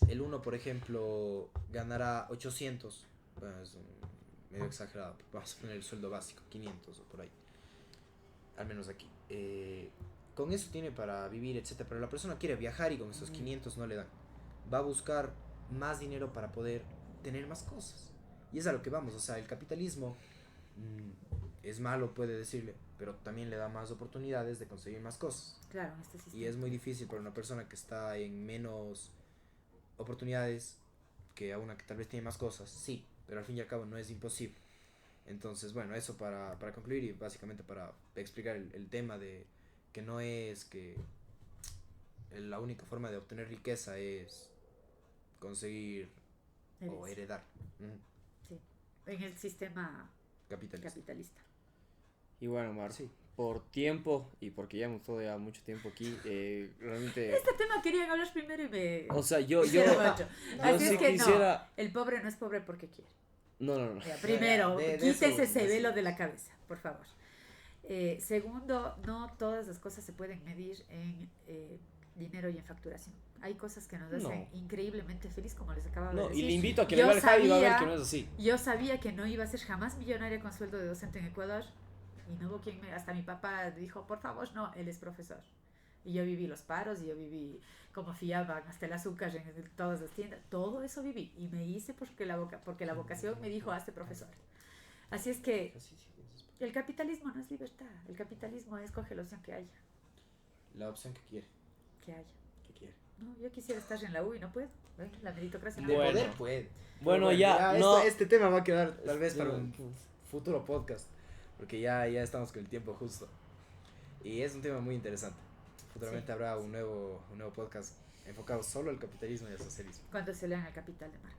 El uno, por ejemplo, ganará 800, bueno, es medio exagerado, vamos a poner el sueldo básico, 500 o por ahí, al menos aquí. Con eso tiene para vivir, etcétera, pero la persona quiere viajar y con esos 500 no le dan. Va a buscar más dinero para poder tener más cosas. Y es a lo que vamos, o sea, el capitalismo es malo, puede decirle, pero también le da más oportunidades de conseguir más cosas. Claro, este sistema. Y es muy difícil para una persona que está en menos oportunidades que a una que tal vez tiene más cosas, sí, pero al fin y al cabo no es imposible. Entonces, bueno, eso para concluir y básicamente para explicar el tema de que no es que la única forma de obtener riqueza es conseguir o heredar. Sí, en el sistema Capitalista. Y bueno, Mar, Sí. por tiempo y porque ya hemos estado ya mucho tiempo aquí, realmente... Este tema querían hablar primero y me... O sea, yo hicieron otro. Así sí es que quisiera... no, el pobre no es pobre porque quiere. No. Ya, primero, De quítese eso, ese de velo eso. de la cabeza, por favor. Segundo, no todas las cosas se pueden medir en dinero y en facturación. Hay cosas que nos hacen increíblemente feliz, como les acabo de No, decir. y le invito a que Yo le vea el Javi y va a ver sabía- que no es así. Yo sabía que no iba a ser jamás millonaria con sueldo de docente en Ecuador y no hubo quien hasta mi papá dijo, por favor, no, él es profesor. Y yo viví los paros y yo viví como fiaban hasta el azúcar en todas las tiendas. Todo eso viví y me hice porque la vocación me dijo, hazte profesor. Así es que el capitalismo no es libertad, el capitalismo es coge la opción que haya, La opción que quiere. que haya. Que quiere. No, yo quisiera estar en la U y no puedo. La meritocracia no De me Bueno. poder puede. Bueno, Pero ya, no. este tema va a quedar tal vez para Ya, un futuro podcast, porque ya estamos con el tiempo justo. Y es un tema muy interesante. Futuramente Sí. habrá un nuevo podcast enfocado solo al capitalismo y al socialismo. Cuando se lean El Capital de Marx.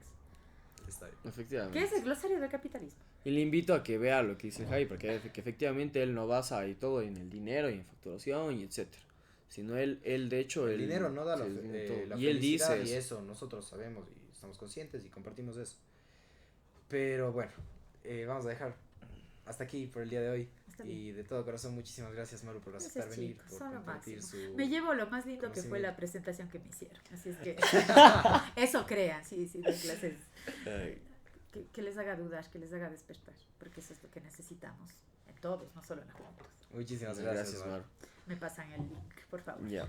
Está bien. Efectivamente. ¿Qué es el glosario del capitalismo? Y le invito a que vea lo que dice Javi, porque que efectivamente él no basa y todo en el dinero y en facturación y etcétera. Sino él de hecho... El dinero no da la, sí, todo. la Y él felicidad dice y eso. eso nosotros sabemos y estamos conscientes y compartimos eso. Pero bueno, vamos a dejar hasta aquí por el día de hoy. Está Y bien. de todo corazón, muchísimas gracias, Maru, por aceptar Gracias, venir, chicos, por son lo compartir máximo. su... Me llevo lo más lindo que fue conocimiento. la presentación que me hicieron. Así es que eso crean, sí, de clases. Ay, Que les haga dudar, que les haga despertar, porque eso es lo que necesitamos en todos, no solo en la juventud. Muchísimas gracias, gracias, Maru. Mar. Me pasan el link, por favor. Ya.